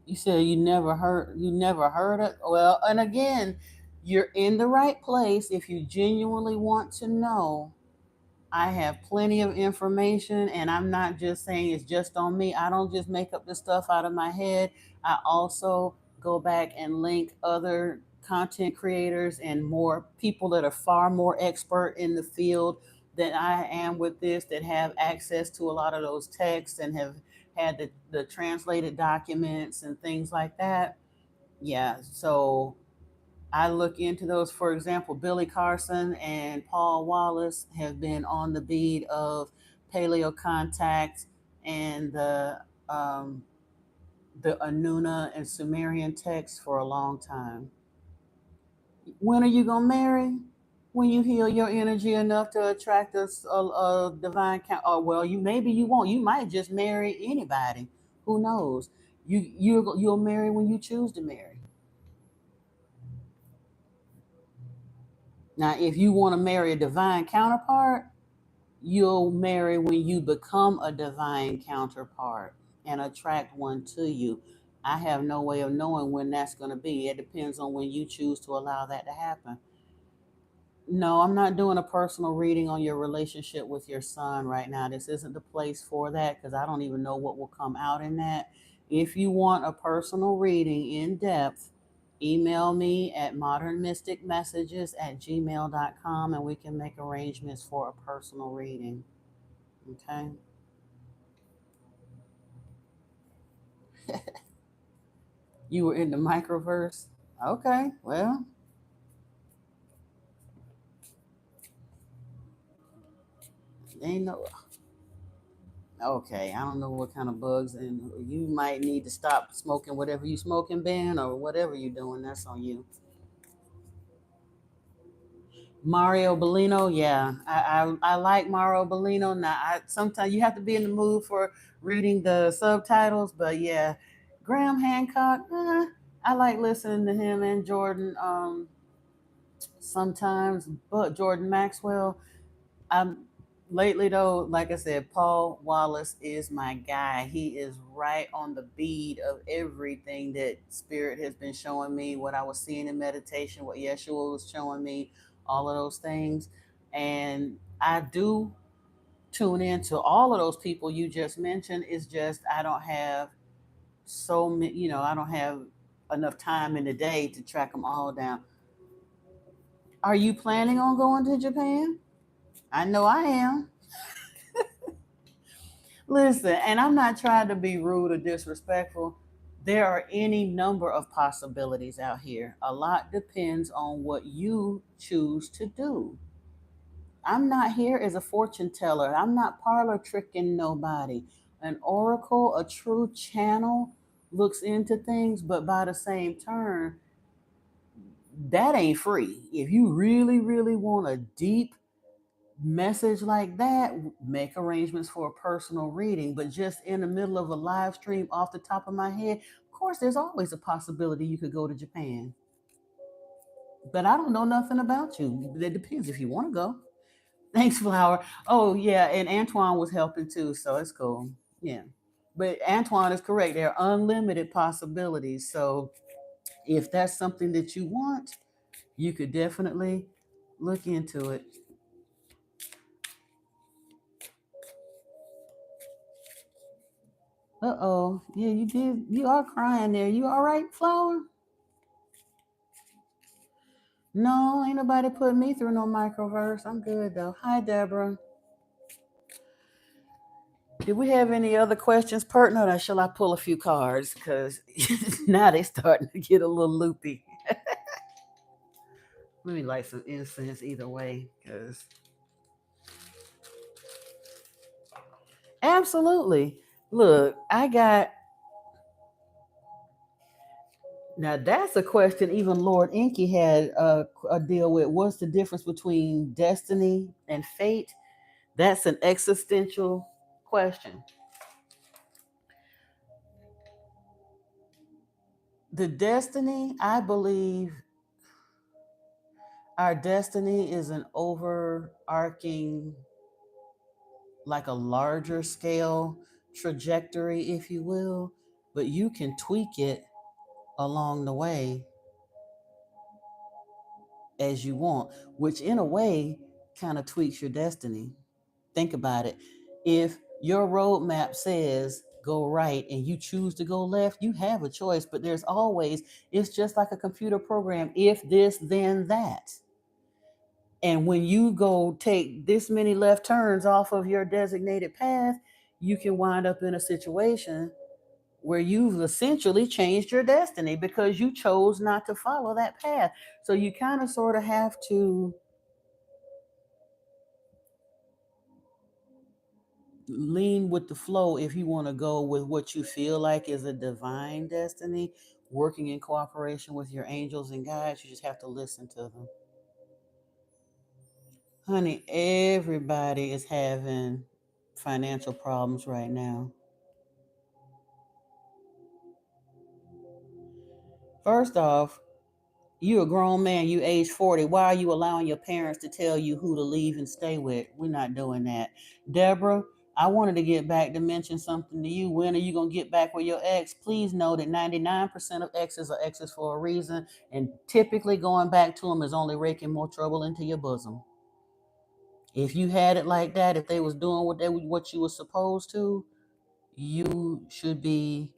You said you never heard it. Well, and again, you're in the right place if you genuinely want to know. I have plenty of information, and I'm not just saying it's just on me. I don't just make up the stuff out of my head. I also go back and link other content creators and more people that are far more expert in the field than I am with this, that have access to a lot of those texts and have had the translated documents and things like that. Yeah, so I look into those. For example, Billy Carson and Paul Wallace have been on the beat of paleo contact and the Anuna and Sumerian texts for a long time. When are you gonna marry? When you heal your energy enough to attract a divine count? Oh well, you won't. You might just marry anybody. Who knows? You'll marry when you choose to marry. Now, if you want to marry a divine counterpart, you'll marry when you become a divine counterpart and attract one to you. I have no way of knowing when that's going to be. It depends on when you choose to allow that to happen. No, I'm not doing a personal reading on your relationship with your son right now. This isn't the place for that because I don't even know what will come out in that. If you want a personal reading in depth, email me at modernmysticmessages@gmail.com and we can make arrangements for a personal reading. Okay. You were in the microverse? Okay, well, ain't no. Okay, I don't know what kind of bugs, and you might need to stop smoking whatever you smoking, Ben, or whatever you're doing. That's on you. Mario Bellino, yeah, I like Mario Bellino. Now, sometimes you have to be in the mood for reading the subtitles, but yeah, Graham Hancock, I like listening to him and Jordan sometimes, but Jordan Maxwell, I'm lately though, like I said, Paul Wallace is my guy. He is right on the bead of everything that Spirit has been showing me, what I was seeing in meditation, what Yeshua was showing me, all of those things. And I do tune into all of those people you just mentioned. It's just I don't have so many, I don't have enough time in the day to track them all down. Are you planning on going to Japan? I know I am. Listen, and I'm not trying to be rude or disrespectful. There are any number of possibilities out here. A lot depends on what you choose to do. I'm not here as a fortune teller. I'm not parlor tricking nobody. An oracle, a true channel, looks into things, but by the same turn, that ain't free. If you really, really want a deep message like that, make arrangements for a personal reading. But just in the middle of a live stream off the top of my head, of course, there's always a possibility you could go to Japan. But I don't know nothing about you. It depends if you want to go. Thanks, Flower. Oh, yeah. And Antoine was helping too. So it's cool. Yeah. But Antoine is correct. There are unlimited possibilities. So if that's something that you want, you could definitely look into it. Uh-oh. Yeah, you did. You are crying there. You all right, Flower? No, ain't nobody put me through no microverse. I'm good though. Hi, Deborah. Did we have any other questions pertinent, or shall I pull a few cards? Because now they starting to get a little loopy. Let me light some incense either way, because absolutely. Look, I got now. That's a question even Lord Inky had a deal with. What's the difference between destiny and fate? That's an existential question. The destiny, I believe, our destiny is an overarching, like a larger scale trajectory, if you will, but you can tweak it along the way as you want, which in a way kind of tweaks your destiny. Think about it. If your roadmap says go right and you choose to go left, you have a choice, but there's always, it's just like a computer program, if this, then that. And when you go take this many left turns off of your designated path, you can wind up in a situation where you've essentially changed your destiny because you chose not to follow that path. So you kind of sort of have to lean with the flow if you want to go with what you feel like is a divine destiny, working in cooperation with your angels and guides. You just have to listen to them. Honey, everybody is having financial problems right now. First off, you a grown man, you age 40. Why are you allowing your parents to tell you who to leave and stay with? We're not doing that. Deborah, I wanted to get back to mention something to you. When are you going to get back with your ex? Please know that 99% of exes are exes for a reason, and typically going back to them is only raking more trouble into your bosom. If you had it like that, if they was doing what you were supposed to, you should be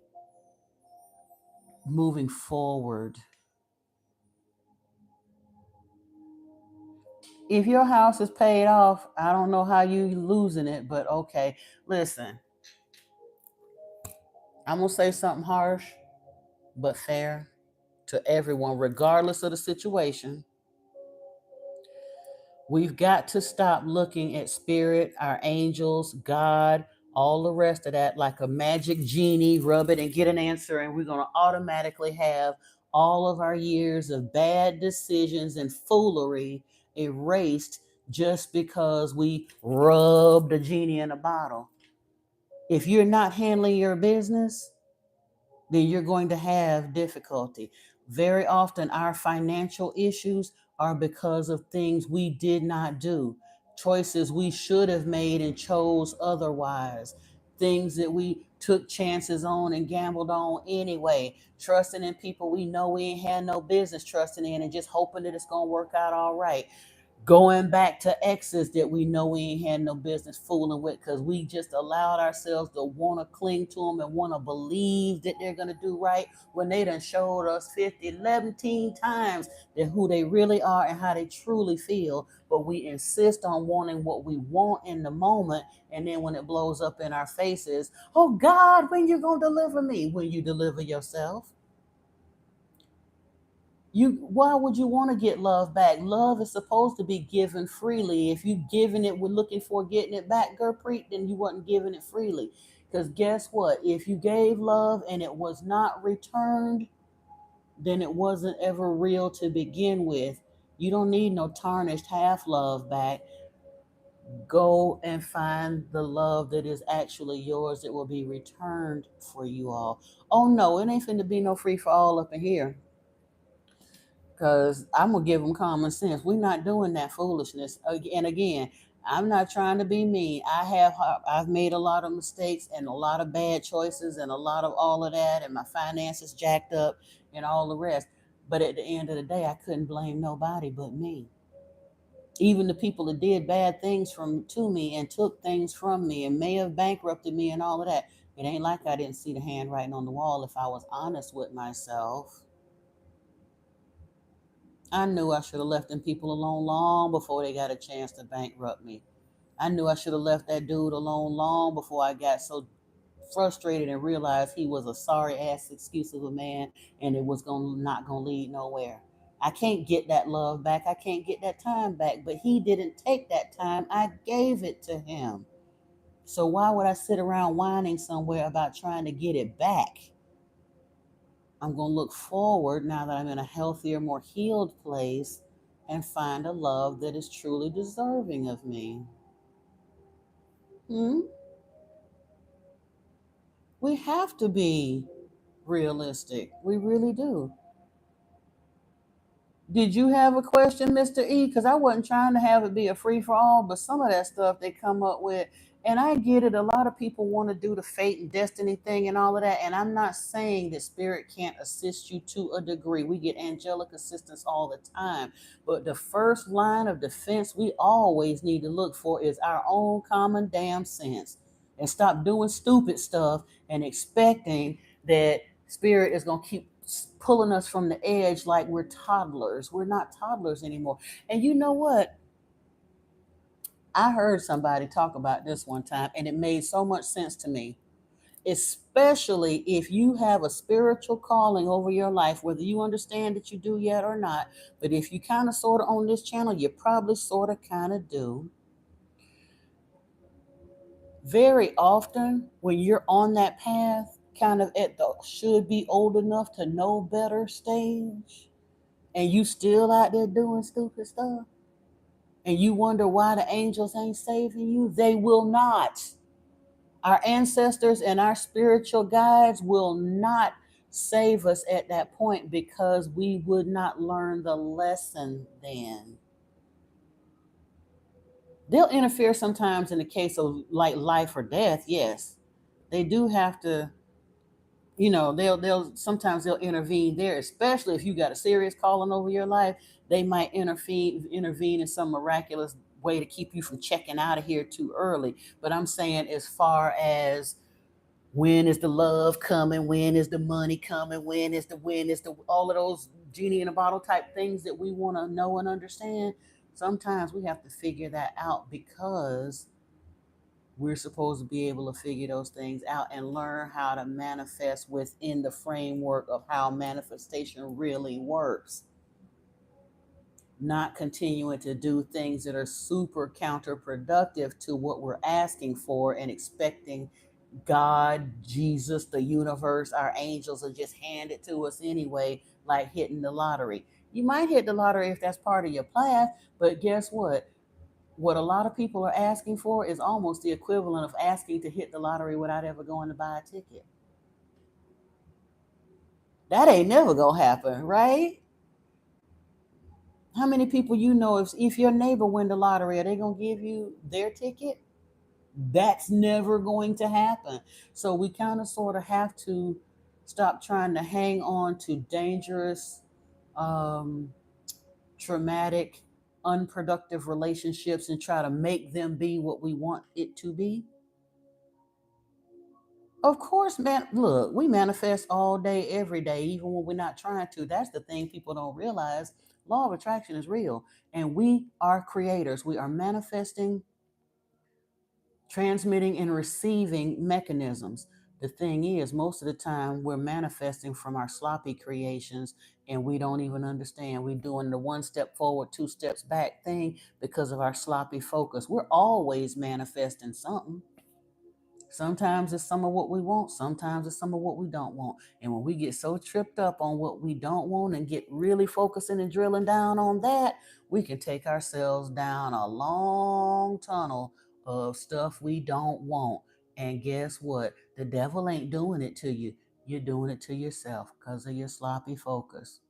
moving forward. If your house is paid off, I don't know how you losing it, but okay. Listen, I'm gonna say something harsh but fair to everyone, regardless of the situation. We've got to stop looking at spirit, our angels, God, all the rest of that like a magic genie, rub it and get an answer, and we're gonna automatically have all of our years of bad decisions and foolery erased just because we rubbed a genie in a bottle. If you're not handling your business, then you're going to have difficulty. Very often, our financial issues are because of things we did not do, choices we should have made and chose otherwise, things that we took chances on and gambled on anyway, trusting in people we know we ain't had no business trusting in and just hoping that it's going to work out all right, going back to exes that we know we ain't had no business fooling with because we just allowed ourselves to want to cling to them and want to believe that they're going to do right when they done showed us 50, 11 times that who they really are and how they truly feel. But we insist on wanting what we want in the moment, and then when it blows up in our faces, oh God, when you going to deliver me? When you deliver yourself. Why would you want to get love back? Love is supposed to be given freely. If you giving it with looking for getting it back, Gurpreet, then you wasn't giving it freely. Because guess what? If you gave love and it was not returned, then it wasn't ever real to begin with. You don't need no tarnished half love back. Go and find the love that is actually yours that will be returned for you all. Oh no, it ain't finna be no free for all up in here. Because I'm gonna give them common sense. We're not doing that foolishness. And again, I'm not trying to be mean. I've made a lot of mistakes and a lot of bad choices and a lot of all of that, and my finances jacked up and all the rest. But at the end of the day, I couldn't blame nobody but me. Even the people that did bad things to me and took things from me and may have bankrupted me and all of that. It ain't like I didn't see the handwriting on the wall if I was honest with myself. I knew I should have left them people alone long before they got a chance to bankrupt me. I knew I should have left that dude alone long before I got so frustrated and realized he was a sorry ass excuse of a man and it was not gonna lead nowhere. I can't get that love back. I can't get that time back. But he didn't take that time. I gave it to him. So why would I sit around whining somewhere about trying to get it back? I'm gonna look forward now that I'm in a healthier, more healed place and find a love that is truly deserving of me. Hmm? We have to be realistic. We really do. Did you have a question, Mr. E? Because I wasn't trying to have it be a free for all, but some of that stuff they come up with, and I get it. A lot of people want to do the fate and destiny thing and all of that. And I'm not saying that spirit can't assist you to a degree. We get angelic assistance all the time. But the first line of defense we always need to look for is our own common damn sense. And stop doing stupid stuff and expecting that spirit is going to keep pulling us from the edge like we're toddlers. We're not toddlers anymore. And you know what? I heard somebody talk about this one time, and it made so much sense to me. Especially if you have a spiritual calling over your life, whether you understand that you do yet or not. But if you kind of sort of on this channel, you probably sort of kind of do. Very often, when you're on that path, kind of at the should be old enough to know better stage, and you still out there doing stupid stuff, and you wonder why the angels ain't saving you, they will not. Our ancestors and our spiritual guides will not save us at that point because we would not learn the lesson then. They'll interfere sometimes in the case of like life or death, yes. They do have to, they'll sometimes they'll intervene there, especially if you got a serious calling over your life. They might intervene in some miraculous way to keep you from checking out of here too early. But I'm saying, as far as when is the love coming, when is the money coming, when is the all of those genie in a bottle type things that we want to know and understand, sometimes we have to figure that out because we're supposed to be able to figure those things out and learn how to manifest within the framework of how manifestation really works. Not continuing to do things that are super counterproductive to what we're asking for and expecting God, Jesus, the universe, our angels will just hand it to us anyway, like hitting the lottery. You might hit the lottery if that's part of your plan, but guess what? What a lot of people are asking for is almost the equivalent of asking to hit the lottery without ever going to buy a ticket. That ain't never gonna happen, right? How many people you know, if your neighbor win the lottery, are they gonna give you their ticket? That's never going to happen. So we kind of sort of have to stop trying to hang on to dangerous, um, traumatic, unproductive relationships and try to make them be what we want it to be. Of course, man. Look, we manifest all day, every day, even when we're not trying to. That's the thing people don't realize. Law of attraction is real, and we are creators. We are manifesting, transmitting, and receiving mechanisms. The thing is, most of the time, we're manifesting from our sloppy creations, and we don't even understand. We're doing the one step forward, two steps back thing because of our sloppy focus. We're always manifesting something. Sometimes it's some of what we want, sometimes it's some of what we don't want. And when we get so tripped up on what we don't want and get really focusing and drilling down on that, we can take ourselves down a long tunnel of stuff we don't want. And guess what? The devil ain't doing it to you. You're doing it to yourself because of your sloppy focus.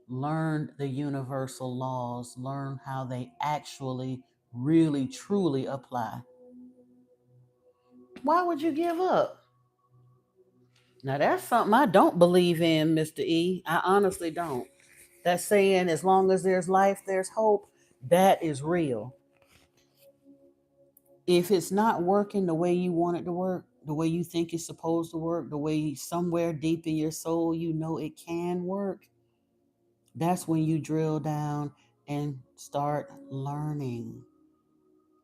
Learn the universal laws, learn how they actually, really, truly apply. Why would you give up? Now that's something I don't believe in, Mr. E. I honestly don't. That saying, as long as there's life, there's hope, that is real. If it's not working the way you want it to work, the way you think it's supposed to work, the way somewhere deep in your soul you know it can work, that's when you drill down and start learning.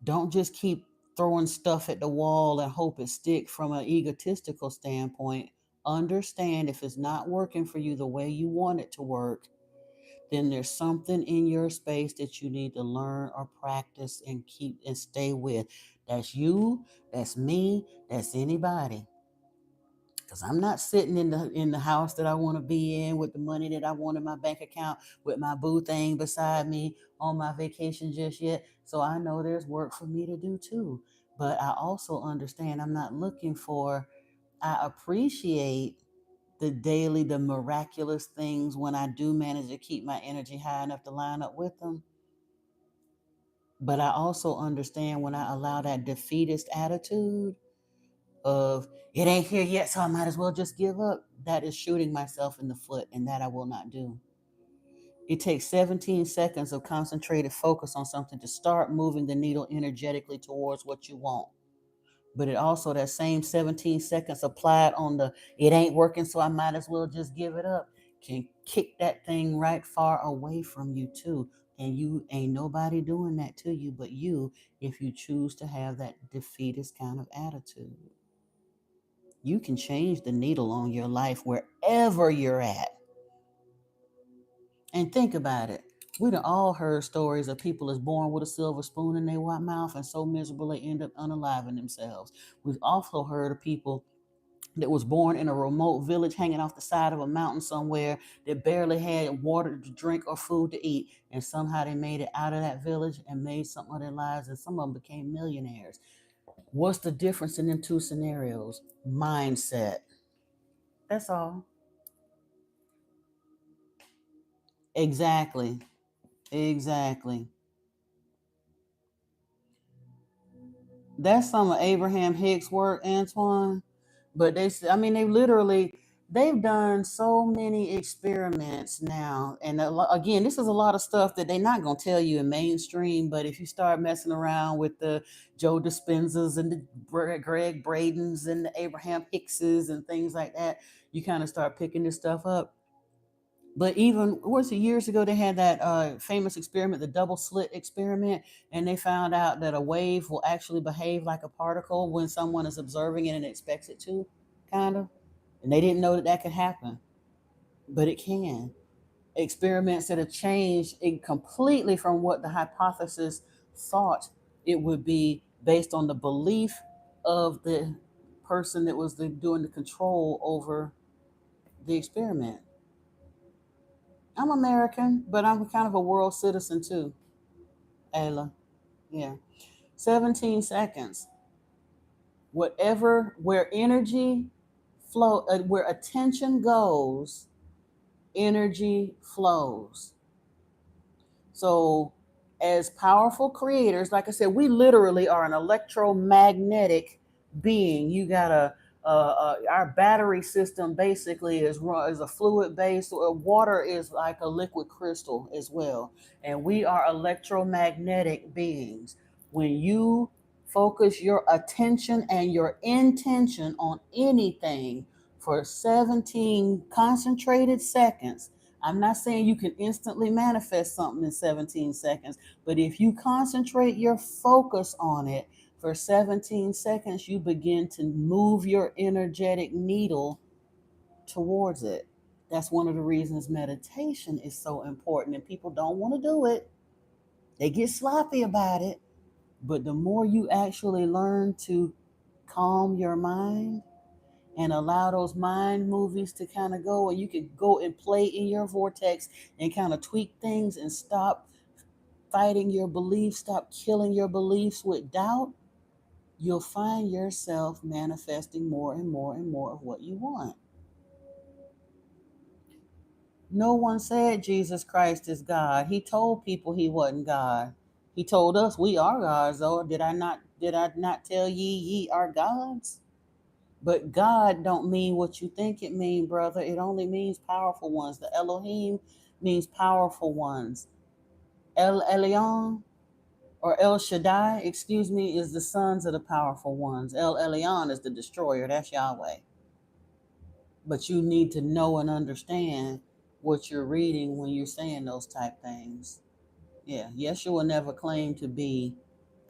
Don't just keep throwing stuff at the wall and hope it stick from an egotistical standpoint. Understand if it's not working for you the way you want it to work, then there's something in your space that you need to learn or practice and keep and stay with. That's you, that's me, that's anybody. Because I'm not sitting in the house that I want to be in with the money that I want in my bank account with my boo thing beside me on my vacation just yet. So I know there's work for me to do too. But I also understand I'm not looking for, I appreciate the miraculous things when I do manage to keep my energy high enough to line up with them. But I also understand when I allow that defeatist attitude of it ain't here yet, so I might as well just give up, that is shooting myself in the foot, and that I will not do. It takes 17 seconds of concentrated focus on something to start moving the needle energetically towards what you want. But it also, that same 17 seconds applied on the it ain't working, so I might as well just give it up, can kick that thing right far away from you too. And you ain't nobody doing that to you but you, if you choose to have that defeatist kind of attitude. You can change the needle on your life wherever you're at. And think about it. We've all heard stories of people that's born with a silver spoon in their mouth and so miserable they end up unaliving themselves. We've also heard of people that was born in a remote village hanging off the side of a mountain somewhere that barely had water to drink or food to eat. And somehow they made it out of that village and made something of their lives, and some of them became millionaires. What's the difference in them two scenarios? Mindset. That's all. Exactly. Exactly. That's some of Abraham Hicks' work, Antoine. But I mean, they've done so many experiments now. And again, this is a lot of stuff that they're not going to tell you in mainstream. But if you start messing around with the Joe Dispenzas and the Greg Bradens and the Abraham Hickses and things like that, you kind of start picking this stuff up. But even was it years ago they had that famous experiment, the double slit experiment, and they found out that a wave will actually behave like a particle when someone is observing it and expects it to, kind of. And they didn't know that that could happen, but it can. Experiments that have changed it completely from what the hypothesis thought it would be based on the belief of the person that was doing the control over the experiment. I'm American, but I'm kind of a world citizen too, Ayla. Yeah. 17 seconds. Where energy flow, where attention goes, energy flows. So, as powerful creators, like I said, we literally are an electromagnetic being. You got our battery system basically is a fluid base. Water is like a liquid crystal as well, and we are electromagnetic beings. When you focus your attention and your intention on anything for 17 concentrated seconds, I'm not saying you can instantly manifest something in 17 seconds, but if you concentrate your focus on it for 17 seconds, you begin to move your energetic needle towards it. That's one of the reasons meditation is so important, and people don't want to do it. They get sloppy about it. But the more you actually learn to calm your mind and allow those mind movies to kind of go, and you can go and play in your vortex and kind of tweak things and stop fighting your beliefs, stop killing your beliefs with doubt, you'll find yourself manifesting more and more and more of what you want. No one said Jesus Christ is God. He told people he wasn't God. He told us we are gods, though. Did I not tell ye are gods? But God don't mean what you think it mean, brother. It only means powerful ones. The Elohim means powerful ones. El Elyon or El Shaddai, excuse me, is the sons of the powerful ones. El Elyon is the destroyer. That's Yahweh. But you need to know and understand what you're reading when you're saying those type things. Yeah, Yeshua never claimed to be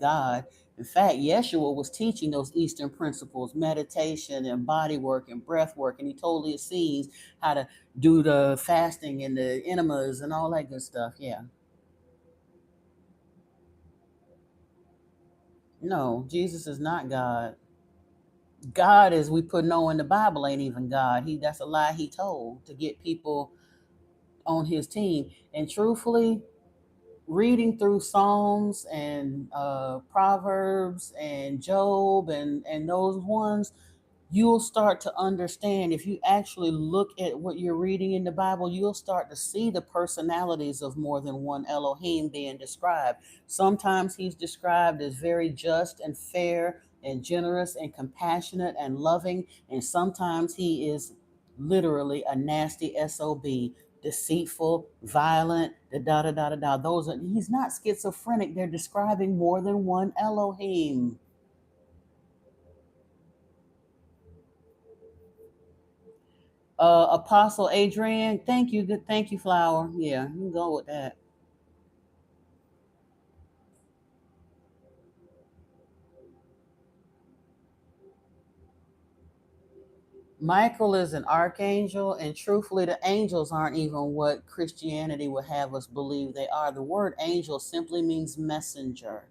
God. In fact, Yeshua was teaching those Eastern principles, meditation and body work and breath work, and he told the Essenes how to do the fasting and the enemas and all that good stuff. Yeah. No, Jesus is not God. God, as we put no in the Bible, ain't even God. That's a lie he told to get people on his team. And truthfully, reading through Psalms and Proverbs and Job and those ones, you'll start to understand. If you actually look at what you're reading in the Bible, you'll start to see the personalities of more than one Elohim being described. Sometimes he's described as very just and fair and generous and compassionate and loving, and sometimes he is literally a nasty SOB, deceitful, violent, da da da da da. Those are, he's not schizophrenic. They're describing more than one Elohim. Apostle Adrian, thank you. Good, thank you, Flower. Yeah, you can go with that. Michael is an archangel, and truthfully, the angels aren't even what Christianity would have us believe they are. The word angel simply means messenger.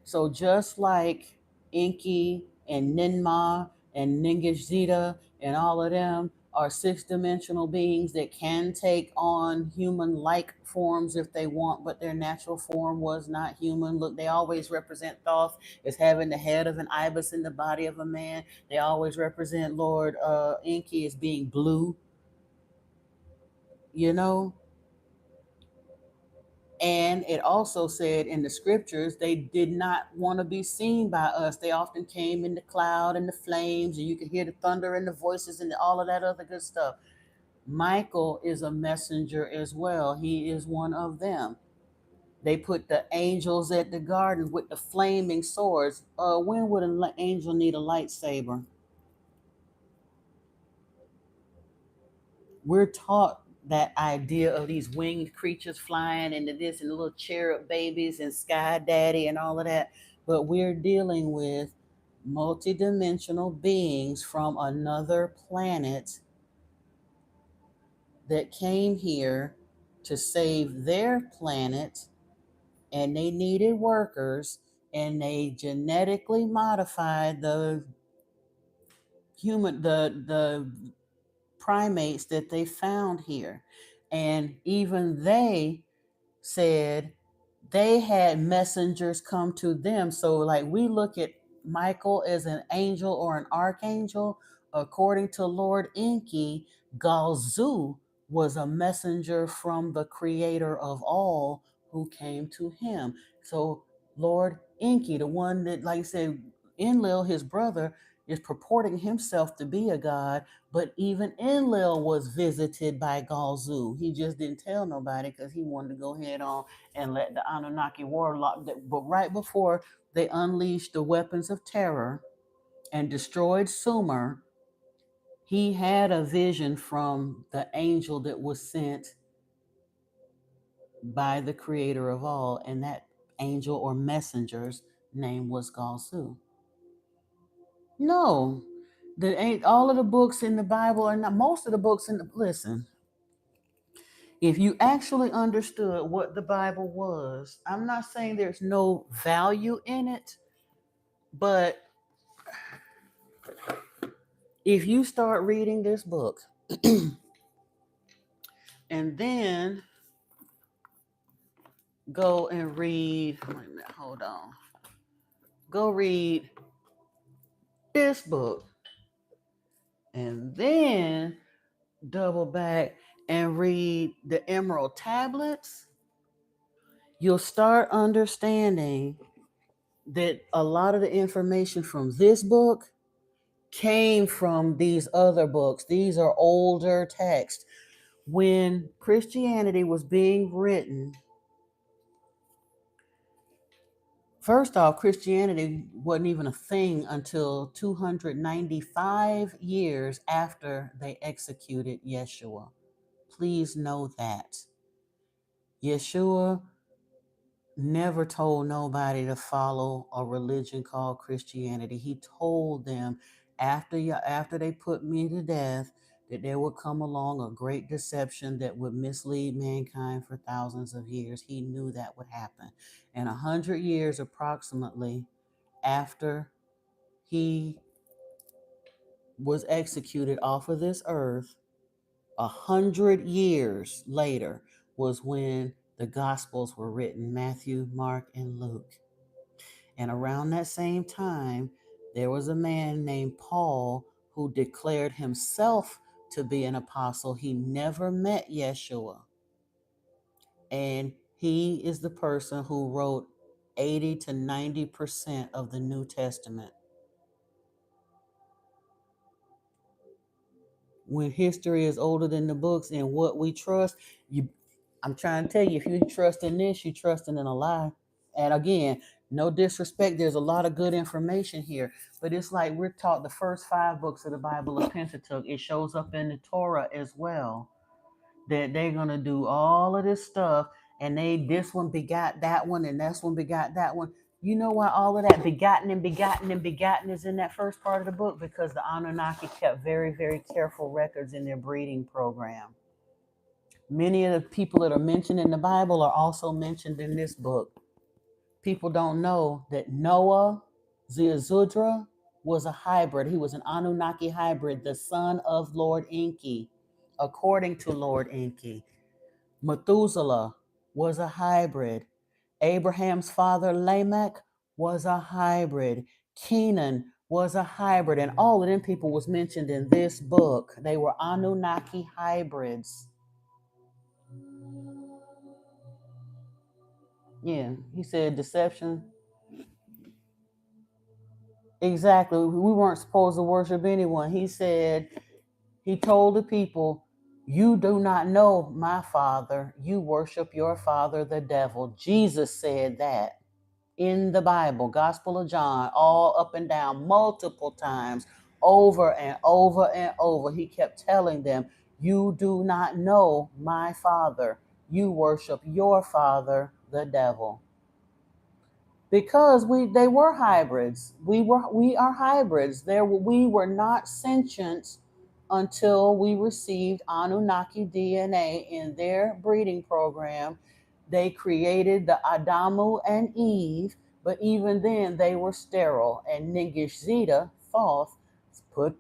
So just like Inky and Ninma and Ningishzida and all of them are six-dimensional beings that can take on human-like forms if they want, but their natural form was not human. Look, they always represent Thoth as having the head of an ibis in the body of a man. They always represent Lord Inky as being blue, you know. And it also said in the scriptures, they did not want to be seen by us. They often came in the cloud and the flames, and you could hear the thunder and the voices and all of that other good stuff. Michael is a messenger as well. He is one of them. They put the angels at the garden with the flaming swords. When would an angel need a lightsaber? We're taught that idea of these winged creatures flying into this and the little cherub babies and sky daddy and all of that, but we're dealing with multidimensional beings from another planet that came here to save their planet, and they needed workers, and they genetically modified the the primates that they found here. And even they said they had messengers come to them. So, like, we look at Michael as an angel or an archangel. According to Lord Enki, Galzu was a messenger from the creator of all who came to him. So, Lord Enki, the one that, like I said, Enlil, his brother, is purporting himself to be a god, but even Enlil was visited by Galzu. He just didn't tell nobody because he wanted to go ahead on and let the Anunnaki warlock. But right before they unleashed the weapons of terror and destroyed Sumer, he had a vision from the angel that was sent by the creator of all, and that angel or messenger's name was Galzu. No, the ain't all of the books in the Bible are not. Most of the books in the listen. If you actually understood what the Bible was, I'm not saying there's no value in it, but if you start reading this book and then go and read, wait a minute, hold on, go read this book and then double back and read the Emerald Tablets, you'll start understanding that a lot of the information from this book came from these other books. These are older texts. When Christianity was being written, first off, Christianity wasn't even a thing until 295 years after they executed Yeshua. Please know that. Yeshua never told nobody to follow a religion called Christianity. He told them after they put me to death that there would come along a great deception that would mislead mankind for thousands of years. He knew that would happen. And 100 years approximately after he was executed off of this earth, 100 years later was when the Gospels were written: Matthew, Mark, and Luke. And around that same time, there was a man named Paul who declared himself to be an apostle. He never met Yeshua. And he is the person who wrote 80 to 90% of the New Testament. When history is older than the books and what we trust, I'm trying to tell you, if you trust in this, you trusting in a lie. And again, no disrespect, there's a lot of good information here, but it's like we're taught the first 5 books of the Bible of Pentateuch. It shows up in the Torah as well, that they're gonna do all of this stuff, and this one begot that one, and this one begot that one. You know why all of that begotten and begotten and begotten is in that first part of the book? Because the Anunnaki kept very, very careful records in their breeding program. Many of the people that are mentioned in the Bible are also mentioned in this book. People don't know that Noah, Ziazudra, was a hybrid. He was an Anunnaki hybrid, the son of Lord Enki, according to Lord Enki. Methuselah was a hybrid. Abraham's father, Lamech, was a hybrid. Kenan was a hybrid. And all of them people was mentioned in this book. They were Anunnaki hybrids. Yeah, he said deception. Exactly. We weren't supposed to worship anyone. He said, he told the people, you do not know my father. You worship your father, the devil. Jesus said that in the Bible, Gospel of John, all up and down, multiple times, over and over and over. He kept telling them, you do not know my father. You worship your father, the devil. Because they were hybrids. We are hybrids. We were not sentient until we received Anunnaki DNA in their breeding program. They created the Adamu and Eve, but even then they were sterile. And Ningish Zeta, Thoth, put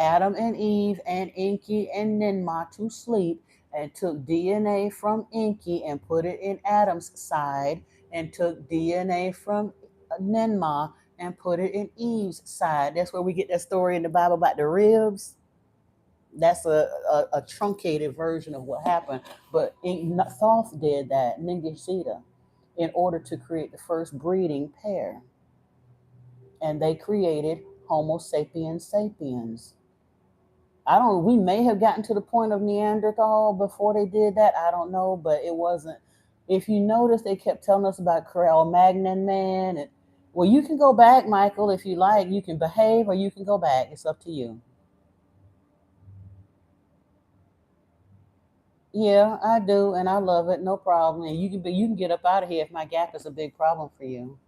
Adam and Eve and Enki and Ninma to sleep, and took DNA from Enki and put it in Adam's side, and took DNA from Ninma and put it in Eve's side. That's where we get that story in the Bible about the ribs. That's a truncated version of what happened. But Thoth did that, Ningishita, in order to create the first breeding pair. And they created Homo sapiens sapiens. We may have gotten to the point of Neanderthal before they did that. I don't know, but it wasn't. If you notice, they kept telling us about Cro-Magnon man. And, well, you can go back, Michael, if you like. You can behave or you can go back. It's up to you. Yeah, I do, and I love it. No problem. And you can get up out of here if my gap is a big problem for you.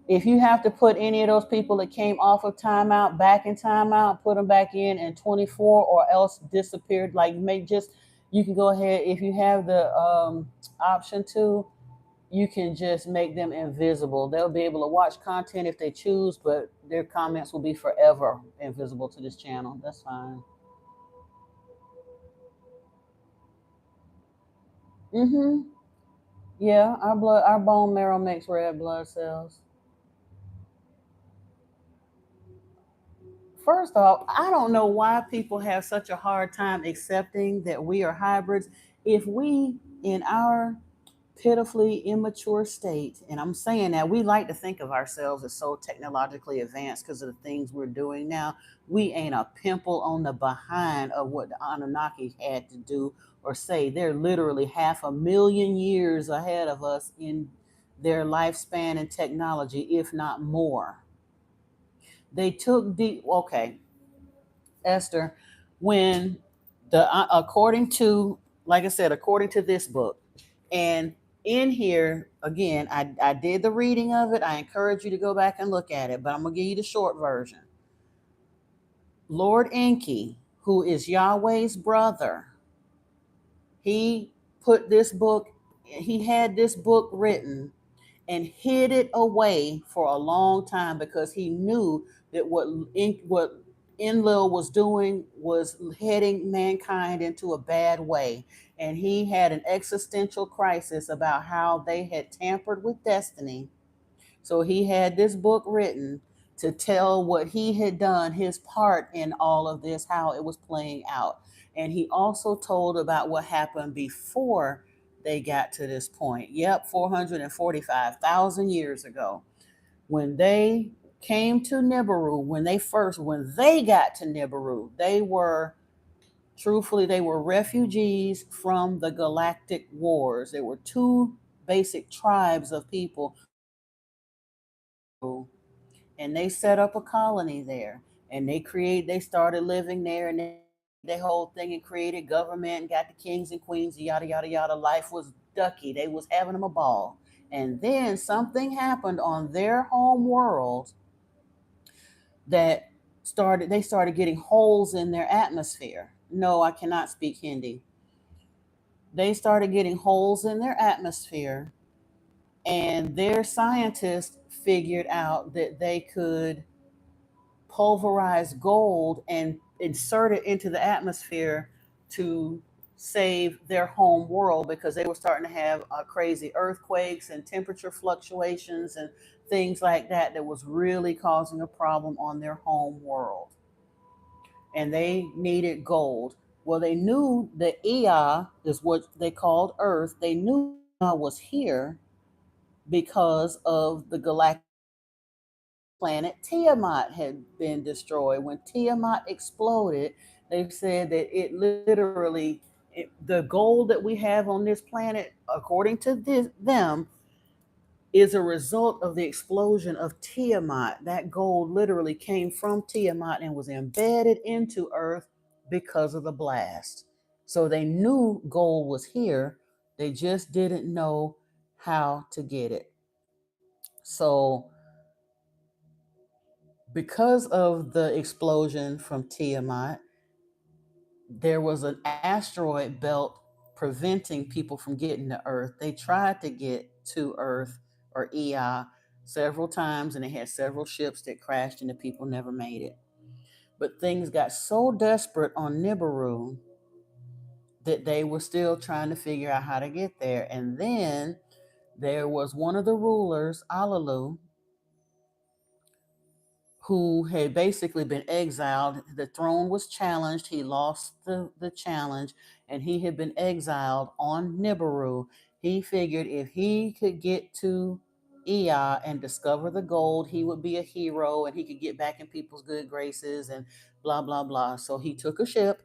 If you have to put any of those people that came off of timeout back in timeout, put them back in 24, or else disappeared. Like you can go ahead, if you have the option to, you can just make them invisible. They'll be able to watch content if they choose, but their comments will be forever invisible to this channel. That's fine. Mm-hmm. Yeah, our bone marrow makes red blood cells. First off, I don't know why people have such a hard time accepting that we are hybrids. If we, in our pitifully immature state. And I'm saying that we like to think of ourselves as so technologically advanced because of the things we're doing now. We ain't a pimple on the behind of what the Anunnaki had to do or say. They're literally 500,000 years ahead of us in their lifespan and technology, if not more. They took deep, okay, Esther, when according to, like I said, according to this book, and in here, again, I did the reading of it. I encourage you to go back and look at it, but I'm going to give you the short version. Lord Enki, who is Yahweh's brother, he put this book, he had this book written and hid it away for a long time because he knew that what Enlil was doing was heading mankind into a bad way. And he had an existential crisis about how they had tampered with destiny. So he had this book written to tell what he had done, his part in all of this, how it was playing out. And he also told about what happened before they got to this point. Yep, 445,000 years ago. When they came to Nibiru, when they got to Nibiru, they were refugees from the galactic wars. There were two basic tribes of people, and they set up a colony there, and they started living there, and they whole thing and created government and got the kings and queens, yada yada yada. Life was ducky. They was having them a ball. And then something happened on their home world that they started getting holes in their atmosphere. No, I cannot speak Hindi. They started getting holes in their atmosphere, and their scientists figured out that they could pulverize gold and insert it into the atmosphere to save their home world, because they were starting to have crazy earthquakes and temperature fluctuations and things like that was really causing a problem on their home world. And they needed gold. Well, they knew that Ea is what they called Earth. They knew Ea was here because of the galactic planet Tiamat had been destroyed. When Tiamat exploded, they said that it literally, the gold that we have on this planet, according to them, is a result of the explosion of Tiamat. That gold literally came from Tiamat and was embedded into Earth because of the blast. So they knew gold was here, they just didn't know how to get it. So because of the explosion from Tiamat, there was an asteroid belt preventing people from getting to Earth. They tried to get to Earth or Ea several times, and they had several ships that crashed, and the people never made it. But things got so desperate on Nibiru that they were still trying to figure out how to get there. And then there was one of the rulers, Alalu, who had basically been exiled. The throne was challenged. He lost the challenge, and he had been exiled on Nibiru. He figured if he could get to Ea and discover the gold, he would be a hero and he could get back in people's good graces and blah, blah, blah. So he took a ship,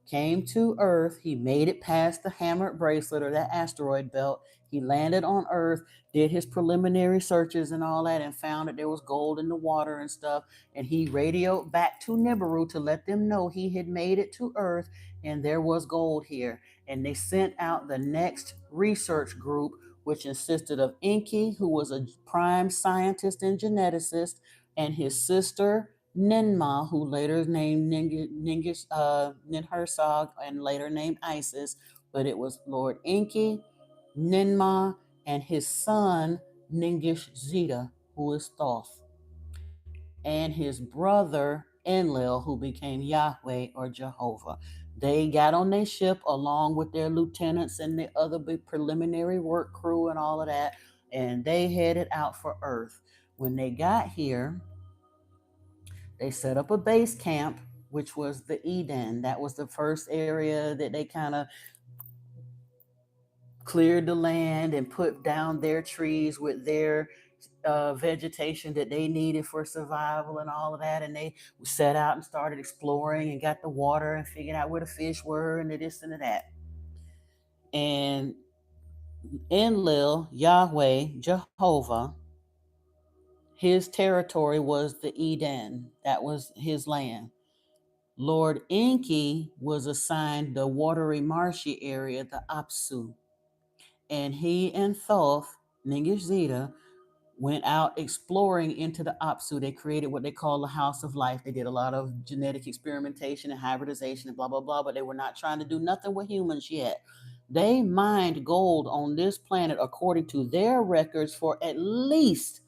came to Earth. He made it past the hammered bracelet or that asteroid belt. He landed on Earth, did his preliminary searches and all that, and found that there was gold in the water and stuff. And he radioed back to Nibiru to let them know he had made it to Earth and there was gold here. And they sent out the next research group, which consisted of Enki, who was a prime scientist and geneticist, and his sister Ninma, who later named Ninhursag and later named Isis. But it was Lord Enki, Ninma, and his son Ningish Zeta, who is Thoth, and his brother Enlil, who became Yahweh or Jehovah. They got on their ship along with their lieutenants and the other big preliminary work crew and all of that, and they headed out for Earth. When they got here, they set up a base camp, which was the Eden. That was the first area that they kind of cleared the land and put down their trees with their vegetation that they needed for survival and all of that. And they set out and started exploring and got the water and figured out where the fish were and the this and the that. And Enlil, Yahweh, Jehovah, his territory was the Eden. That was his land. Lord Enki was assigned the watery marshy area, the Apsu. And he and Thoth, Ningishzida, went out exploring into the Apsu. They created what they call the House of Life. They did a lot of genetic experimentation and hybridization and blah, blah, blah, but they were not trying to do nothing with humans yet. They mined gold on this planet, according to their records, for at least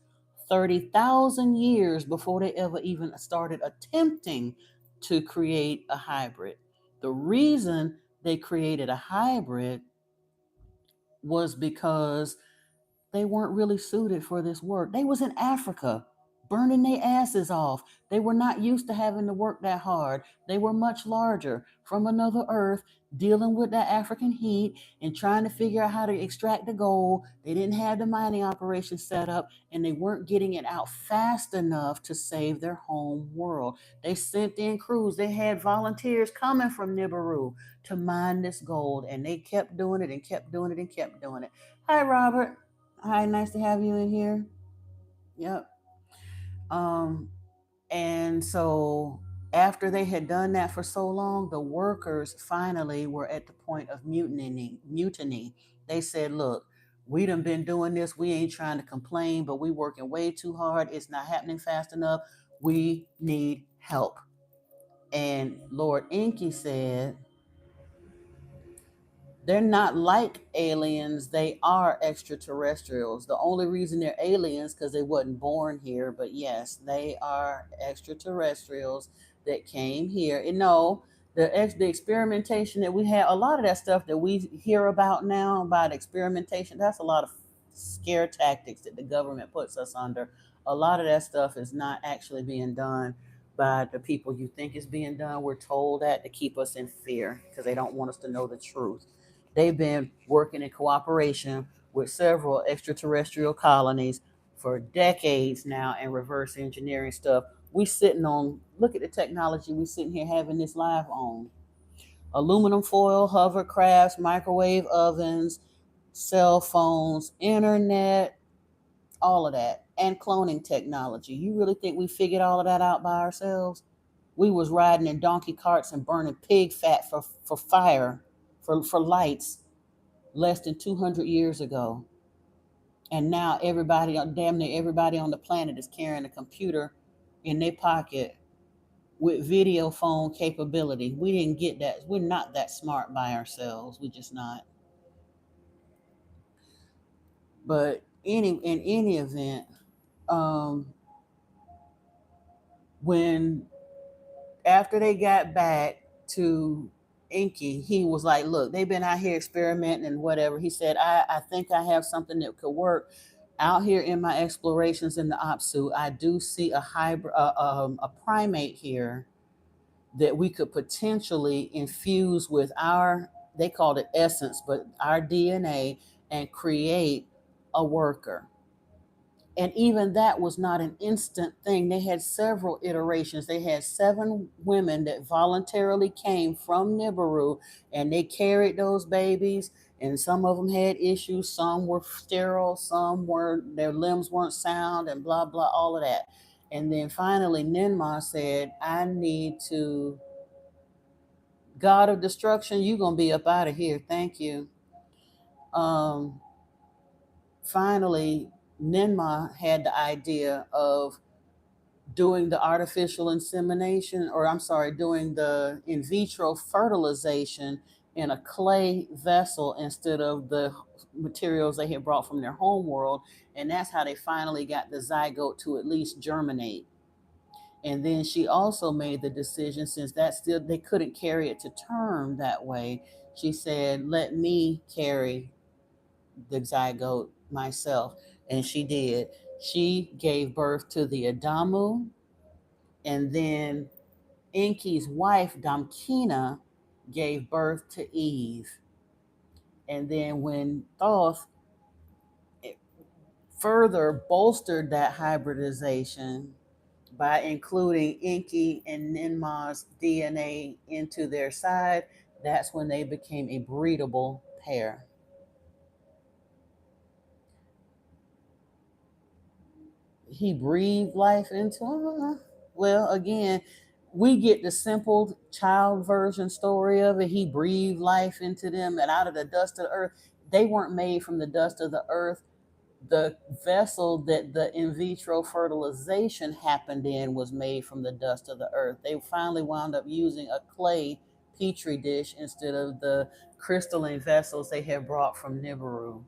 30,000 years before they ever even started attempting to create a hybrid. The reason they created a hybrid was because they weren't really suited for this work. They was in Africa burning their asses off. They were not used to having to work that hard. They were much larger from another earth, dealing with that African heat and trying to figure out how to extract the gold. They didn't have the mining operation set up, and they weren't getting it out fast enough to save their home world. They sent in crews. They had volunteers coming from Nibiru to mine this gold, and they kept doing it and kept doing it and kept doing it. Hi, Robert. Hi, nice to have you in here. Yep. Um, and so after they had done that for so long, the workers finally were at the point of mutiny. They said, look, we done been doing this. We ain't trying to complain, but we working way too hard. It's not happening fast enough. We need help. And Lord Enki said, they're not like aliens. They are extraterrestrials. The only reason they're aliens because they wasn't born here. But yes, they are extraterrestrials that came here. And no, the experimentation that we had, a lot of that stuff that we hear about now about experimentation, that's a lot of scare tactics that the government puts us under. A lot of that stuff is not actually being done by the people you think is being done. We're told that to keep us in fear because they don't want us to know the truth. They've been working in cooperation with several extraterrestrial colonies for decades now and reverse engineering stuff. We sitting on, look at the technology we sitting here having this live on. Aluminum foil, hovercrafts, microwave ovens, cell phones, internet, all of that, and cloning technology. You really think we figured all of that out by ourselves? We was riding in donkey carts and burning pig fat for fire, for lights less than 200 years ago. And now everybody, damn near everybody on the planet is carrying a computer in their pocket with video phone capability. We didn't get that. We're not that smart by ourselves. We're just not. But in any event, um, when after they got back to Inky, he was like, look, they've been out here experimenting and whatever. He said, I think I have something that could work. Out here in my explorations in the Apsu, I do see a hybrid, a primate here that we could potentially infuse with our, they called it essence, but our DNA, and create a worker. And even that was not an instant thing. They had several iterations. They had 7 women that voluntarily came from Nibiru, and they carried those babies. And some of them had issues. Some were sterile. Some were, their limbs weren't sound, and blah blah, all of that. And then finally, Ninmah said, "I need to, God of destruction, you gonna be up out of here. Thank you." Um, Finally, Ninmah had the idea of doing the artificial insemination, or I'm sorry, doing the in vitro fertilization in a clay vessel instead of the materials they had brought from their home world. And that's how they finally got the zygote to at least germinate. And then she also made the decision, since that still they couldn't carry it to term that way, she said, let me carry the zygote myself. And she did. She gave birth to the Adamu, and then Enki's wife, Damkina, gave birth to Eve. And then when Thoth further bolstered that hybridization by including Enki and Ninmah's DNA into their side, that's when they became a breedable pair. He breathed life into them. Well, again, we get the simple child version story of it. He breathed life into them, and out of the dust of the earth, they weren't made from the dust of the earth. The vessel that the in vitro fertilization happened in was made from the dust of the earth. They finally wound up using a clay petri dish instead of the crystalline vessels they had brought from Nibiru.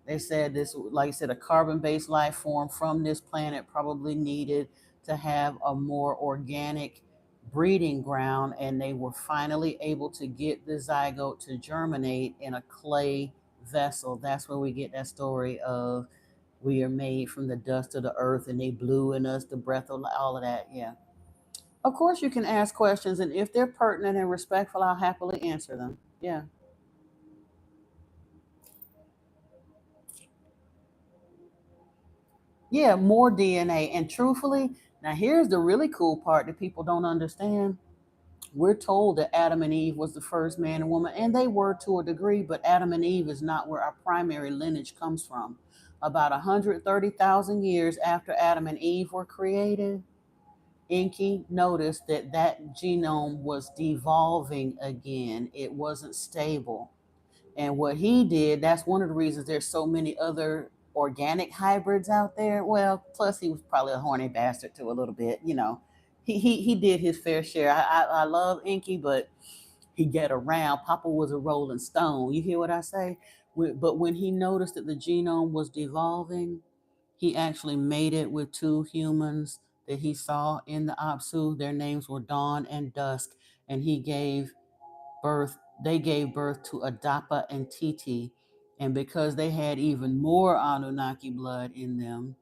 They said this, like I said, a carbon-based life form from this planet probably needed to have a more organic breeding ground, and they were finally able to get the zygote to germinate in a clay vessel. That's where we get that story of we are made from the dust of the earth and they blew in us the breath of all of that. Yeah. Of course, you can ask questions, and if they're pertinent and respectful, I'll happily answer them. Yeah. Yeah, more DNA. And truthfully, now here's the really cool part that people don't understand. We're told that Adam and Eve was the first man and woman, and they were to a degree, but Adam and Eve is not where our primary lineage comes from. About 130,000 years after Adam and Eve were created, Enki noticed that that genome was devolving again. It wasn't stable. And what he did, that's one of the reasons there's so many other organic hybrids out there. Well, plus he was probably a horny bastard too, a little bit, you know. He did his fair share. I love Inky, but he get around. Papa was a rolling stone. You hear what I say? But when he noticed that the genome was devolving, he actually made it with two humans that he saw in the Apsu. Their names were Dawn and Dusk, and he gave birth, they gave birth to Adapa and Titi. And because they had even more Anunnaki blood in them,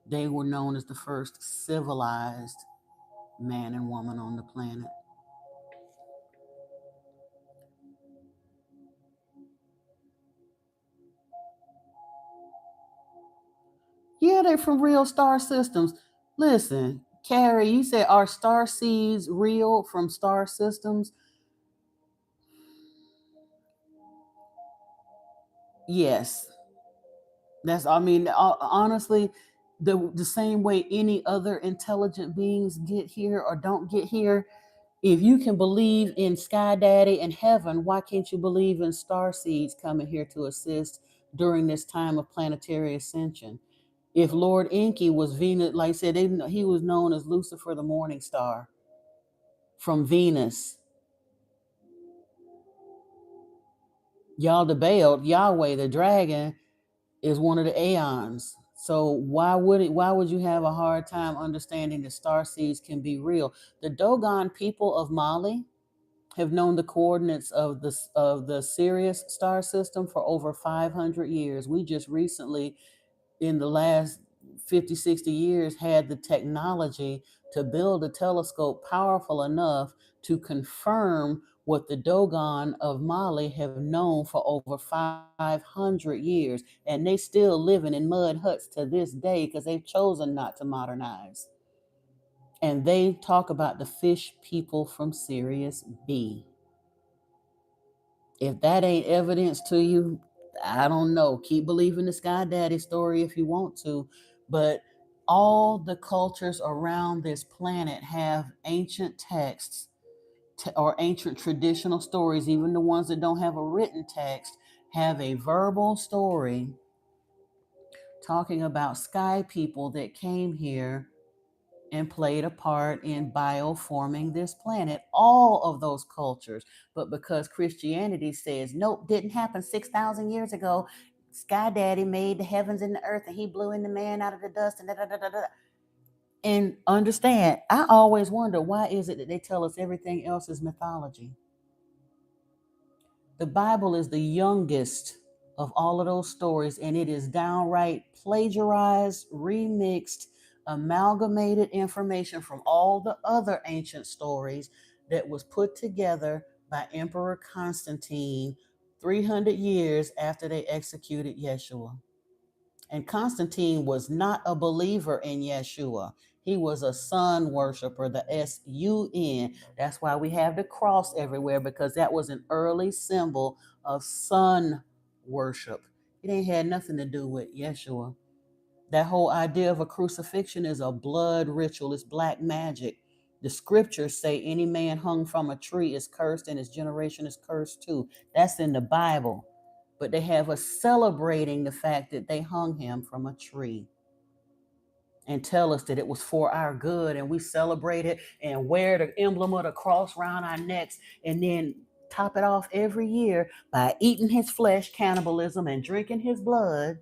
they were known as the first civilized man and woman on the planet. Yeah, they're from real star systems. Listen, Carrie, you said are star seeds real from star systems? Yes. That's, I mean, honestly, the same way any other intelligent beings get here or don't get here. If you can believe in Sky Daddy and heaven, why can't you believe in star seeds coming here to assist during this time of planetary ascension? If Lord Enki was Venus, like I said, he was known as Lucifer, the morning star from Venus. Yaldabaoth, Yahweh, the dragon, is one of the aeons. So why would you have a hard time understanding that star seeds can be real? The Dogon people of Mali have known the coordinates of the Sirius star system for over 500 years. We just recently, in the last 50, 60 years, had the technology to build a telescope powerful enough to confirm what the Dogon of Mali have known for over 500 years. And they still living in mud huts to this day because they've chosen not to modernize. And they talk about the fish people from Sirius B. If that ain't evidence to you, I don't know. Keep believing the Sky Daddy story if you want to. But all the cultures around this planet have ancient texts or ancient traditional stories, even the ones that don't have a written text, have a verbal story talking about sky people that came here and played a part in bioforming this planet, all of those cultures. But because Christianity says, nope, didn't happen 6,000 years ago, Sky Daddy made the heavens and the earth and he blew in the man out of the dust and da da da da da. And understand, I always wonder, why is it that they tell us everything else is mythology? The Bible is the youngest of all of those stories, and it is downright plagiarized, remixed, amalgamated information from all the other ancient stories that was put together by Emperor Constantine 300 years after they executed Yeshua. And Constantine was not a believer in Yeshua. He was a sun worshiper, the sun. That's why we have the cross everywhere, because that was an early symbol of sun worship. It ain't had nothing to do with Yeshua. That whole idea of a crucifixion is a blood ritual, it's black magic. The scriptures say any man hung from a tree is cursed and his generation is cursed too. That's in the Bible. But they have us celebrating the fact that they hung him from a tree and tell us that it was for our good, and we celebrate it and wear the emblem of the cross around our necks, and then top it off every year by eating his flesh, cannibalism, and drinking his blood,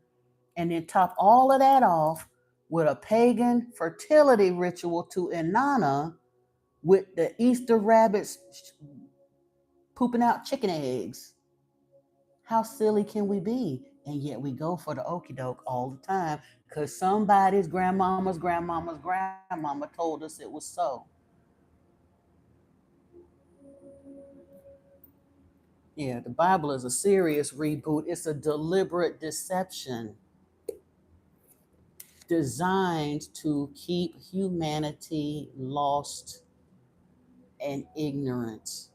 and then top all of that off with a pagan fertility ritual to Inanna with the Easter rabbits pooping out chicken eggs. How silly can we be? And yet we go for the okie doke all the time because somebody's grandmama's grandmama's grandmama told us it was so. Yeah, the Bible is a serious reboot. It's a deliberate deception designed to keep humanity lost and ignorant.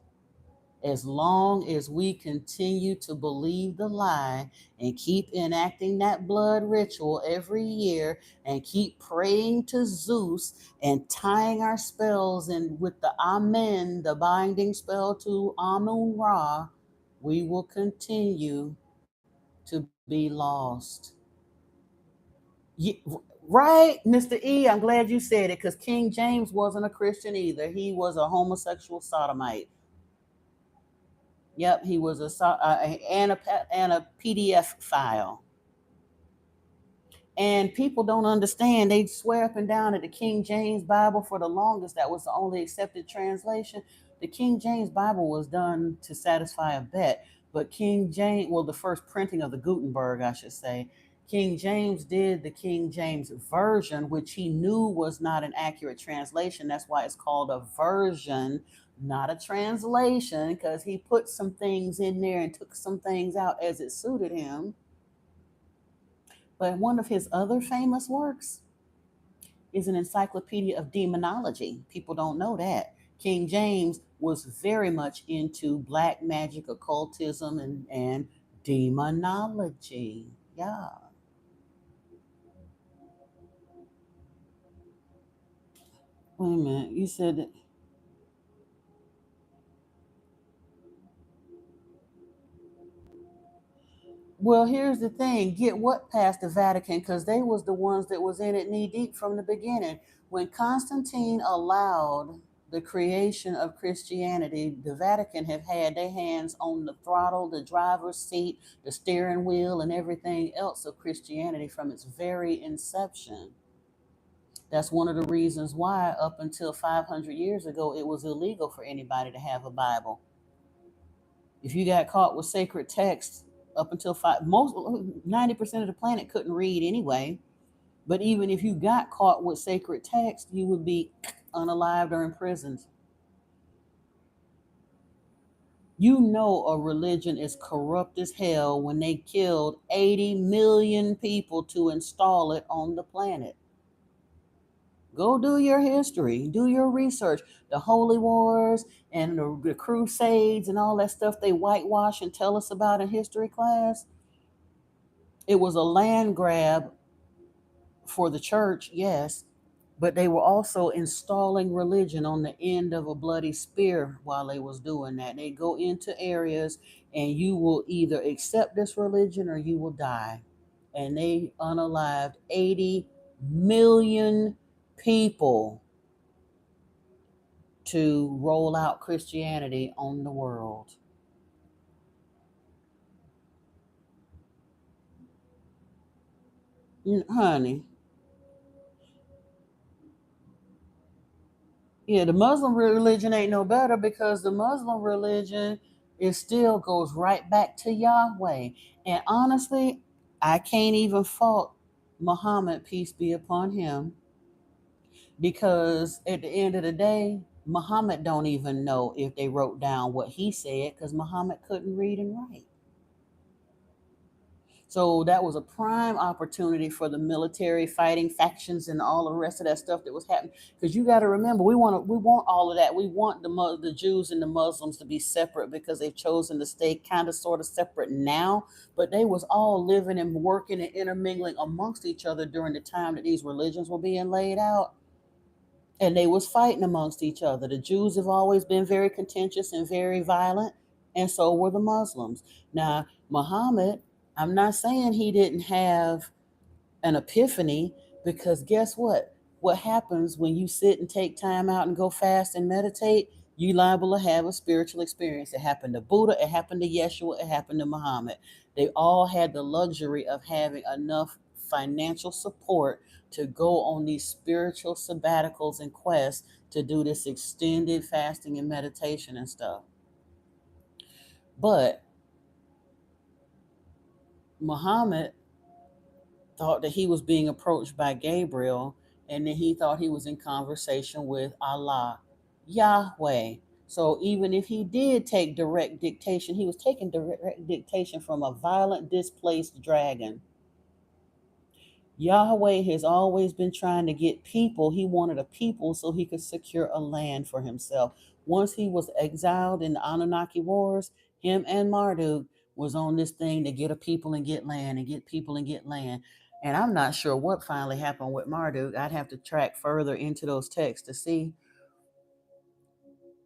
As long as we continue to believe the lie and keep enacting that blood ritual every year and keep praying to Zeus and tying our spells in with the Amen, the binding spell to Amun Ra, we will continue to be lost. Right, Mr. E, I'm glad you said it, because King James wasn't a Christian either. He was a homosexual sodomite. Yep, he was and a PDF file. And people don't understand. They swear up and down that the King James Bible, for the longest, that was the only accepted translation. The King James Bible was done to satisfy a bet. But King James, well, the first printing of the Gutenberg, I should say, King James did the King James Version, which he knew was not an accurate translation. That's why it's called a version, not a translation, because he put some things in there and took some things out as it suited him. But one of his other famous works is an encyclopedia of demonology. People don't know that. King James was very much into black magic, occultism, and demonology. Yeah. Wait a minute. You said that. Well, here's the thing. Get what past the Vatican? Because they was the ones that was in it knee deep from the beginning. When Constantine allowed the creation of Christianity, the Vatican have had their hands on the throttle, the driver's seat, the steering wheel, and everything else of Christianity from its very inception. That's one of the reasons why, up until 500 years ago, it was illegal for anybody to have a Bible. If you got caught with sacred texts, up until most 90% of the planet couldn't read anyway. But even if you got caught with sacred text, you would be unalived or imprisoned. You know a religion is corrupt as hell when they killed 80 million people to install it on the planet. Go do your history, do your research. The Holy Wars and the Crusades and all that stuff they whitewash and tell us about in history class. It was a land grab for the church, yes, but they were also installing religion on the end of a bloody spear while they was doing that. They go into areas and you will either accept this religion or you will die. And they unalived 80 million people to roll out Christianity on the world. Honey, yeah, the Muslim religion ain't no better because the Muslim religion, it still goes right back to Yahweh. And honestly, I can't even fault Muhammad, peace be upon him, because at the end of the day, Muhammad don't even know if they wrote down what he said because Muhammad couldn't read and write. So that was a prime opportunity for the military fighting factions and all the rest of that stuff that was happening. Because you got to remember, we want all of that. We want the Jews and the Muslims to be separate because they've chosen to stay kind of sort of separate now. But they was all living and working and intermingling amongst each other during the time that these religions were being laid out. And they was fighting amongst each other. The Jews have always been very contentious and very violent, and so were the Muslims. Now, Muhammad, I'm not saying he didn't have an epiphany, because guess what? What happens when you sit and take time out and go fast and meditate? You liable to have a spiritual experience. It happened to Buddha, it happened to Yeshua, it happened to Muhammad. They all had the luxury of having enough financial support to go on these spiritual sabbaticals and quests to do this extended fasting and meditation and stuff. But Muhammad thought that he was being approached by Gabriel, and then he thought he was in conversation with Allah, Yahweh. So even if he did take direct dictation, he was taking direct dictation from a violent, displaced dragon. Yahweh has always been trying to get people. He wanted a people so he could secure a land for himself. Once he was exiled in the Anunnaki wars, him and Marduk was on this thing to get a people and get land and get people and get land. And I'm not sure what finally happened with Marduk. I'd have to track further into those texts to see.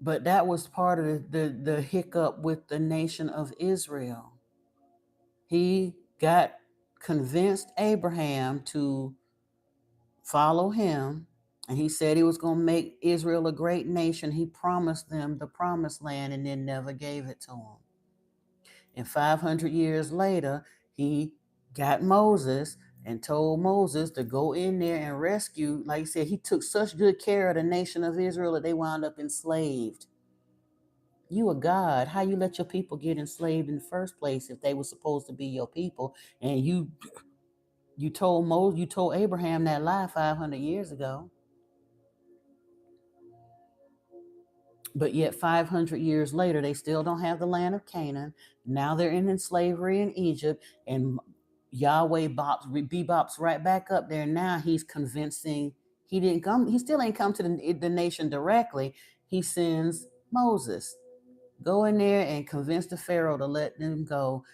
But that was part of the hiccup with the nation of Israel. He got convinced Abraham to follow him, and he said he was going to make Israel a great nation. He promised them the promised land and then never gave it to them. And 500 years later, he got Moses and told Moses to go in there and rescue. Like he said, he took such good care of the nation of Israel that they wound up enslaved. You a God. How you let your people get enslaved in the first place if they were supposed to be your people? And you told Abraham that lie 500 years ago. But yet 500 years later, they still don't have the land of Canaan. Now they're in slavery in Egypt, and Yahweh bebops right back up there. Now he's convincing. He still ain't come to the nation directly. He sends Moses. Go in there and convince the Pharaoh to let them go.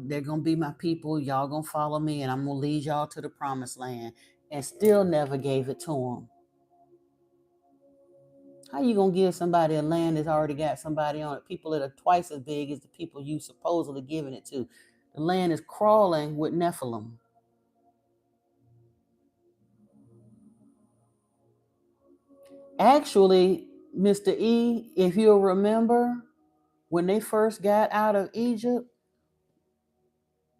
They're going to be my people. Y'all going to follow me, and I'm going to lead y'all to the promised land. And still never gave it to them. How you gonna give somebody a land that's already got somebody on it? People that are twice as big as the people you supposedly giving it to. The land is crawling with Nephilim. Actually, Mr. E, if you'll remember, when they first got out of Egypt,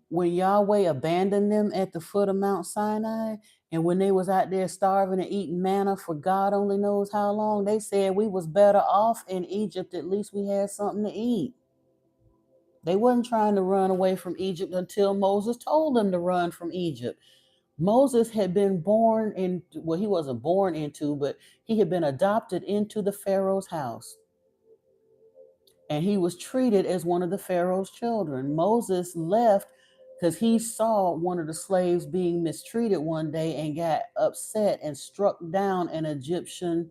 when Yahweh abandoned them at the foot of Mount Sinai, and when they was out there starving and eating manna for God only knows how long, they said we was better off in Egypt. At least we had something to eat. They wasn't trying to run away from Egypt until Moses told them to run from Egypt. Moses had been born in, well, he wasn't born into, but he had been adopted into the Pharaoh's house. And he was treated as one of the Pharaoh's children. Moses left because he saw one of the slaves being mistreated one day and got upset and struck down an Egyptian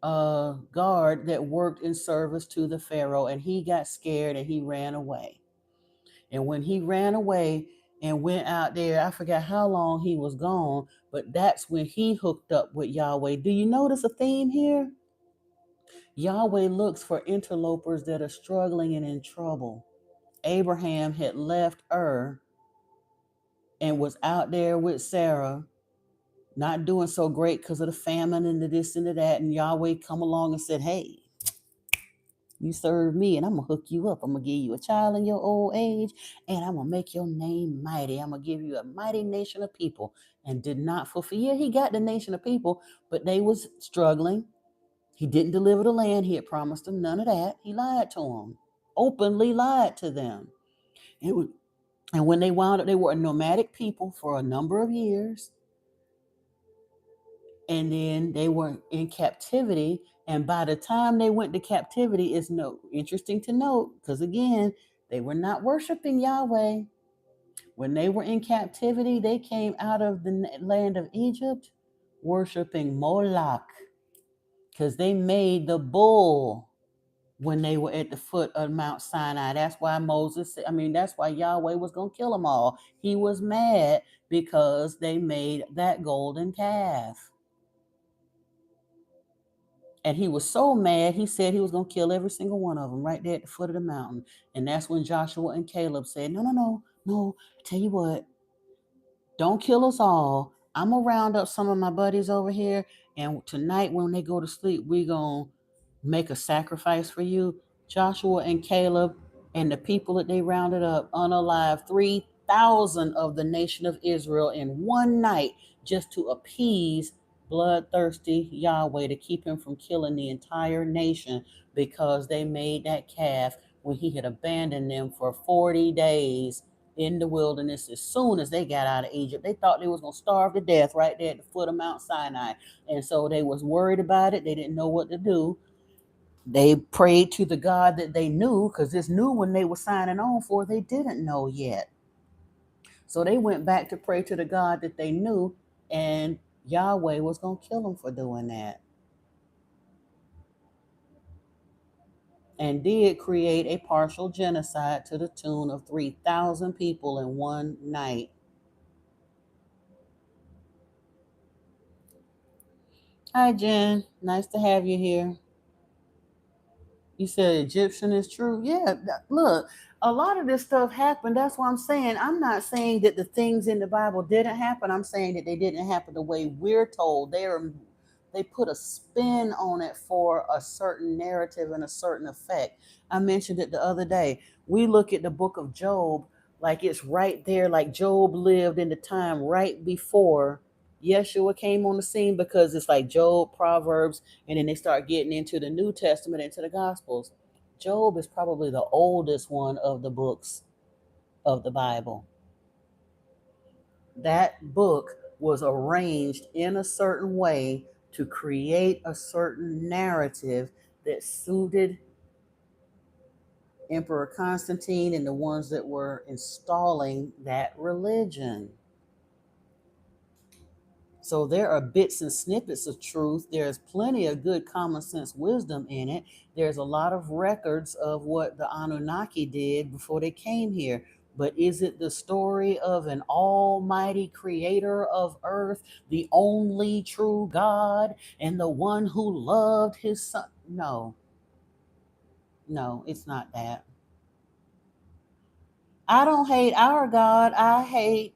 guard that worked in service to the Pharaoh. And he got scared and he ran away. And when he ran away and went out there, I forgot how long he was gone, but that's when he hooked up with Yahweh. Do you notice a theme here? Yahweh looks for interlopers that are struggling and in trouble. Abraham had left Ur and was out there with Sarah, not doing so great because of the famine and the this and the that. And Yahweh come along and said, hey, you serve me and I'm going to hook you up. I'm going to give you a child in your old age and I'm going to make your name mighty. I'm going to give you a mighty nation of people. And did not fulfill. Yeah, he got the nation of people, but they was struggling. He didn't deliver the land. He had promised them none of that. He lied to them, openly lied to them. And when they wound up, they were a nomadic people for a number of years. And then they were in captivity. And by the time they went to captivity, it's interesting to note, because again, they were not worshiping Yahweh. When they were in captivity, they came out of the land of Egypt worshiping Moloch because they made the bull when they were at the foot of Mount Sinai. That's why that's why Yahweh was going to kill them all. He was mad because they made that golden calf. And he was so mad, he said he was going to kill every single one of them right there at the foot of the mountain. And that's when Joshua and Caleb said, no, tell you what, don't kill us all. I'm going to round up some of my buddies over here. And tonight when they go to sleep, we're going to make a sacrifice for you. Joshua and Caleb and the people that they rounded up, unalive 3,000 of the nation of Israel in one night just to appease bloodthirsty Yahweh, to keep him from killing the entire nation, because they made that calf when he had abandoned them for 40 days in the wilderness. As soon as they got out of Egypt, they thought they was going to starve to death right there at the foot of Mount Sinai. And so they was worried about it. They didn't know what to do. They prayed to the God that they knew, because this new one they were signing on for, they didn't know yet. So they went back to pray to the God that they knew, and Yahweh was going to kill them for doing that. And did create a partial genocide to the tune of 3,000 people in one night. Hi, Jen. Nice to have you here. You said Egyptian is true. Yeah, look, a lot of this stuff happened. That's what I'm saying. I'm not saying that the things in the Bible didn't happen. I'm saying that they didn't happen the way we're told. They put a spin on it for a certain narrative and a certain effect. I mentioned it the other day. We look at the book of Job like it's right there, like Job lived in the time right before Yeshua came on the scene, because it's like Job, Proverbs, and then they start getting into the New Testament, into the Gospels. Job is probably the oldest one of the books of the Bible. That book was arranged in a certain way to create a certain narrative that suited Emperor Constantine and the ones that were installing that religion. So there are bits and snippets of truth. There's plenty of good common sense wisdom in it. There's a lot of records of what the Anunnaki did before they came here. But is it the story of an almighty creator of earth, the only true God, and the one who loved his son? No, it's not that. I don't hate our God. I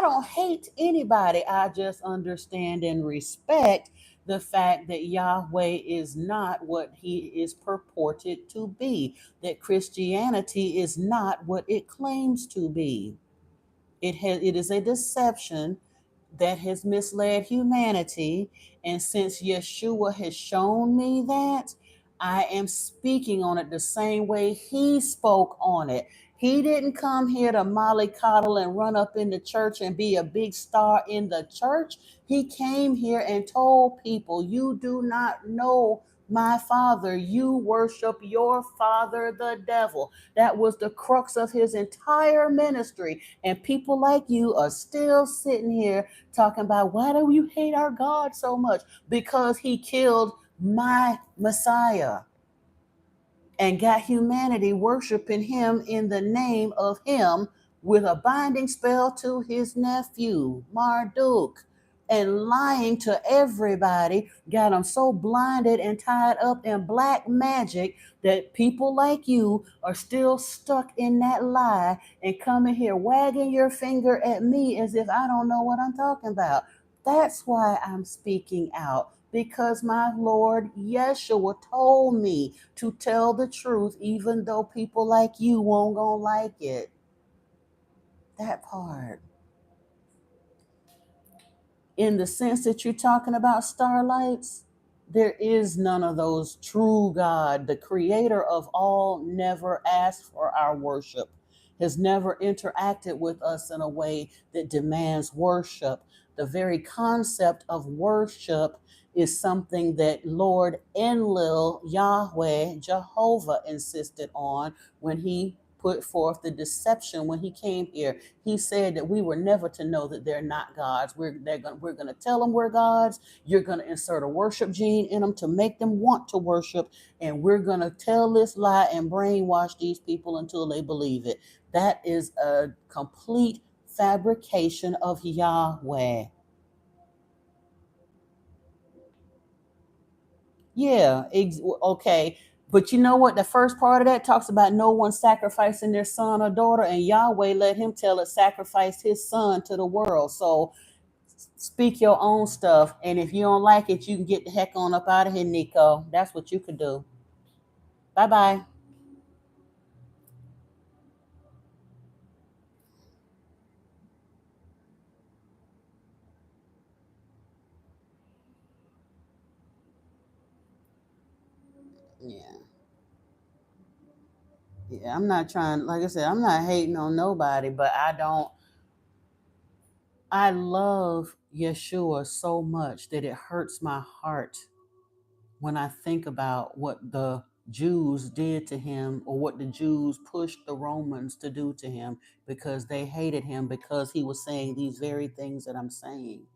don't hate anybody. I just understand and respect the fact that Yahweh is not what he is purported to be, that Christianity is not what it claims to be. It is a deception that has misled humanity. And since Yeshua has shown me that, I am speaking on it the same way he spoke on it. He didn't come here to mollycoddle and run up in the church and be a big star in the church. He came here and told people, you do not know my father. You worship your father, the devil. That was the crux of his entire ministry. And people like you are still sitting here talking about, why do you hate our God so much? Because he killed my Messiah and got humanity worshiping him in the name of him, with a binding spell to his nephew, Marduk, and lying to everybody, got them so blinded and tied up in black magic that people like you are still stuck in that lie and coming here wagging your finger at me as if I don't know what I'm talking about. That's why I'm speaking out, because my Lord Yeshua told me to tell the truth, even though people like you won't gonna like it. That part. In the sense that you're talking about starlights, there is none of those. True God, the creator of all, never asked for our worship, has never interacted with us in a way that demands worship. The very concept of worship is something that Lord Enlil, Yahweh, Jehovah insisted on when he put forth the deception when he came here. He said that we were never to know that they're not gods. We're going to tell them we're gods. You're going to insert a worship gene in them to make them want to worship, and we're going to tell this lie and brainwash these people until they believe it. That is a complete fabrication of Yahweh. Yeah, okay. But you know what? The first part of that talks about no one sacrificing their son or daughter, and Yahweh let him tell it, sacrifice his son to the world. So speak your own stuff, and if you don't like it, you can get the heck on up out of here, Nico. That's what you could do. Bye bye. Yeah. Yeah, I'm not trying, like I said, I'm not hating on nobody, but I love Yeshua so much that it hurts my heart when I think about what the Jews did to him, or what the Jews pushed the Romans to do to him, because they hated him because he was saying these very things that I'm saying.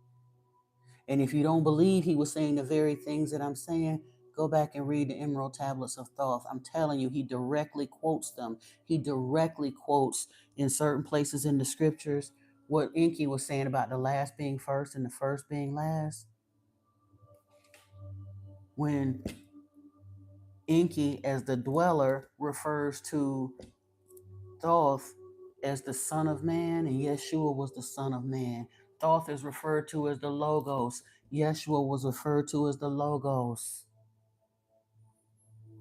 And if you don't believe he was saying the very things that I'm saying, go back and read the Emerald Tablets of Thoth. I'm telling you, he directly quotes them. He directly quotes in certain places in the scriptures what Enki was saying about the last being first and the first being last. When Enki, as the dweller, refers to Thoth as the Son of Man, and Yeshua was the Son of Man. Thoth is referred to as the Logos. Yeshua was referred to as the Logos.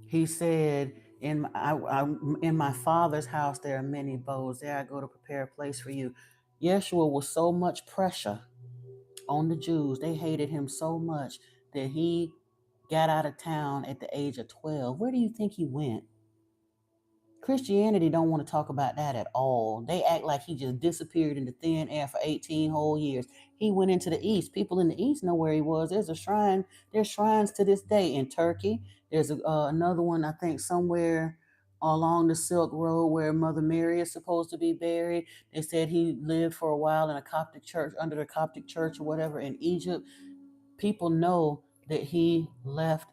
He said, in my Father's house there are many abodes. There I go to prepare a place for you. Yeshua was so much pressure on the Jews. They hated him so much that he got out of town at the age of 12. Where do you think he went? Christianity don't want to talk about that at all. They act like he just disappeared into thin air for 18 whole years. He went into the East. People in the East know where he was. There's a shrine. There's shrines to this day in Turkey. There's another one, I think, somewhere along the Silk Road where Mother Mary is supposed to be buried. They said he lived for a while in a Coptic church, under the Coptic church or whatever in Egypt. People know that he left.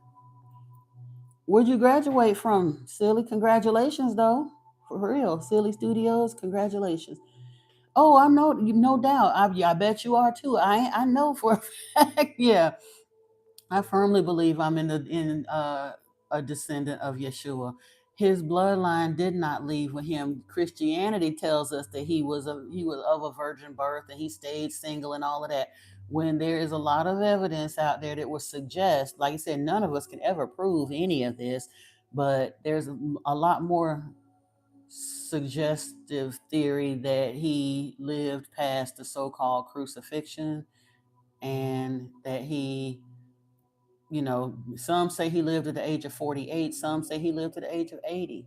Where'd you graduate from, Silly? Congratulations, though. For real. Silly Studios, congratulations. Oh, I know, no doubt. I bet you are too. I know for a fact. Yeah, I firmly believe I'm a descendant of Yeshua. His bloodline did not leave with him. Christianity tells us that he was of a virgin birth and he stayed single and all of that. When there is a lot of evidence out there that would suggest, like I said, none of us can ever prove any of this, but there's a lot more suggestive theory that he lived past the so-called crucifixion, and that he, some say he lived at the age of 48, some say he lived to the age of 80.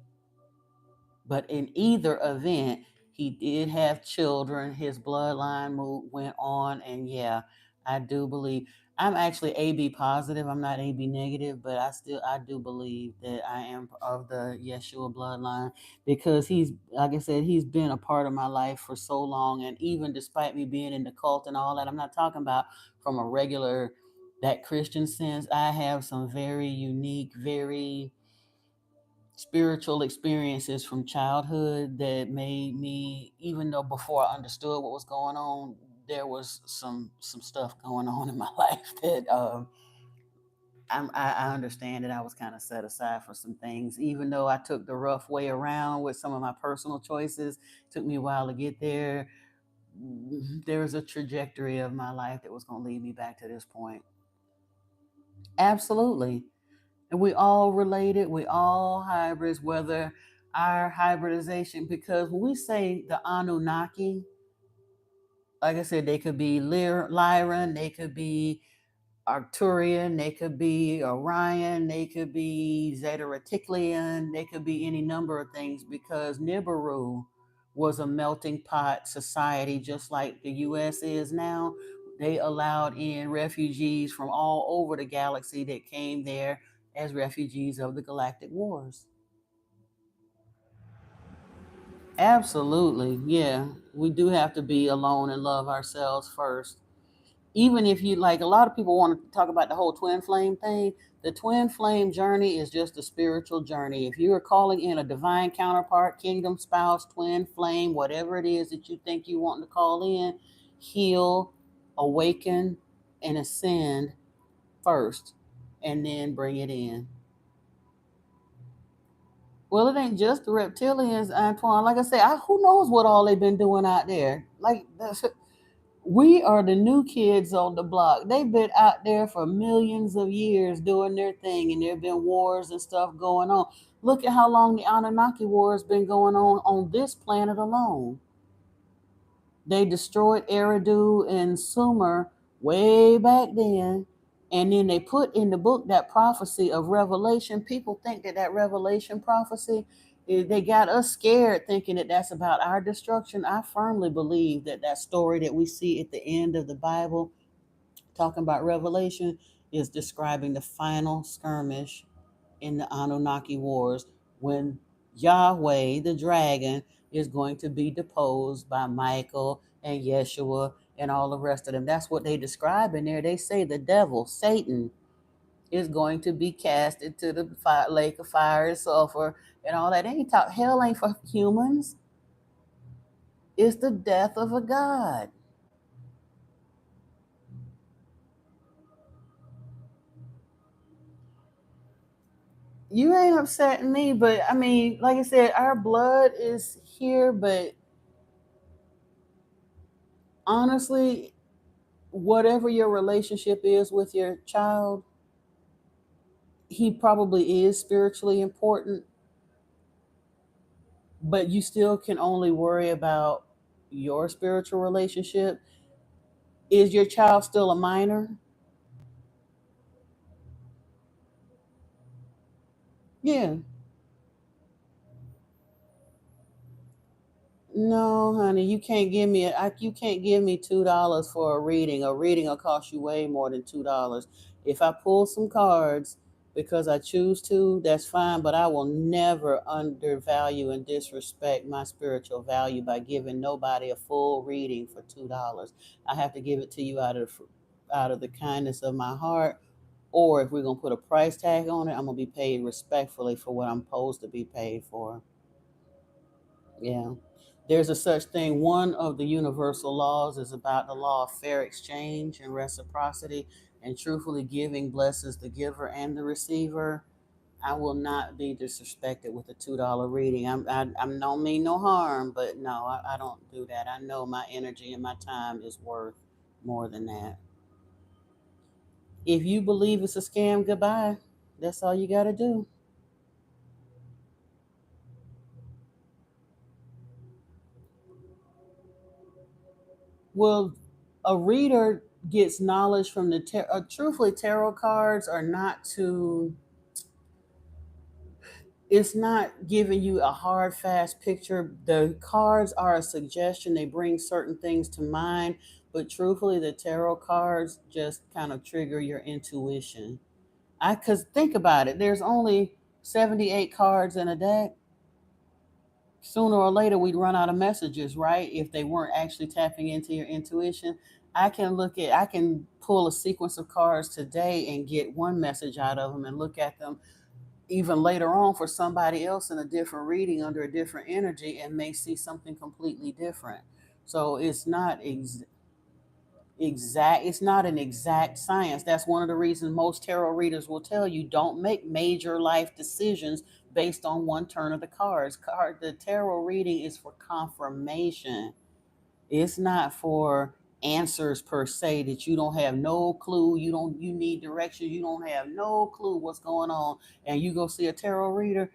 But in either event, he did have children. His bloodline went on, and yeah, I do believe. I'm actually AB positive. I'm not AB negative, but I do believe that I am of the Yeshua bloodline, because he's, like I said, he's been a part of my life for so long. And even despite me being in the cult and all that, I'm not talking about from a regular, that Christian sense. I have some very unique, very spiritual experiences from childhood that made me, even though before I understood what was going on, there was some stuff going on in my life that I understand that I was kind of set aside for some things. Even though I took the rough way around with some of my personal choices, it took me a while to get there. There was a trajectory of my life that was going to lead me back to this point. Absolutely. And we all related, we all hybrids, whether our hybridization, because when we say the Anunnaki, like I said, they could be Lyran, they could be Arcturian, they could be Orion, they could be Zeta Reticuli, they could be any number of things, because Nibiru was a melting pot society just like the US is now. They allowed in refugees from all over the galaxy that came there as refugees of the galactic wars. Absolutely. Yeah. We do have to be alone and love ourselves first. Even if you like, a lot of people want to talk about the whole twin flame thing. The twin flame journey is just a spiritual journey. If you are calling in a divine counterpart, kingdom spouse, twin flame, whatever it is that you think you want to call in, heal, awaken, and ascend first, and then bring it in. Well, it ain't just the reptilians, Antoine. Like I said, who knows what all they've been doing out there? We are the new kids on the block. They've been out there for millions of years doing their thing, and there have been wars and stuff going on. Look at how long the Anunnaki war has been going on this planet alone. They destroyed Eridu and Sumer way back then. And then they put in the book that prophecy of Revelation. People think that Revelation prophecy, they got us scared thinking that that's about our destruction. I firmly believe that that story that we see at the end of the Bible, talking about Revelation, is describing the final skirmish in the Anunnaki wars, when Yahweh, the dragon, is going to be deposed by Michael and Yeshua and all the rest of them. That's what they describe in there. They say the devil, Satan, is going to be cast into the lake of fire and sulfur and all that. They ain't talk, hell ain't for humans. It's the death of a god. You ain't upsetting me, but I mean, like I said, our blood is here, but honestly, whatever your relationship is with your child, he probably is spiritually important, but you still can only worry about your spiritual relationship. Is your child still a minor? Yeah. No, honey, you can't give me you can't give me $2 for a reading. A reading will cost you way more than $2. If I pull some cards because I choose to, that's fine, but I will never undervalue and disrespect my spiritual value by giving nobody a full reading for $2. I have to give it to you out of the kindness of my heart, or if we're going to put a price tag on it, I'm going to be paid respectfully for what I'm supposed to be paid for. Yeah. There's a such thing. One of the universal laws is about the law of fair exchange and reciprocity, and truthfully giving blesses the giver and the receiver. I will not be disrespected with a $2 reading. I don't mean no harm, but no, I don't do that. I know my energy and my time is worth more than that. If you believe it's a scam, goodbye. That's all you got to do. Well, a reader gets knowledge from the truthfully, tarot cards are not to, it's not giving you a hard fast picture. The cards are a suggestion, they bring certain things to mind, but truthfully the tarot cards just kind of trigger your intuition. I Cuz think about it, there's only 78 cards in a deck. Sooner or later we'd run out of messages, right? If they weren't actually tapping into your intuition. I can pull a sequence of cards today and get one message out of them, and look at them even later on for somebody else in a different reading under a different energy, and may see something completely different. So it's not an exact science. That's one of the reasons most tarot readers will tell you, don't make major life decisions based on one turn of the cards. The tarot reading is for confirmation. It's not for answers per se that you don't have no clue. You need direction. You don't have no clue what's going on, and you go see a tarot reader.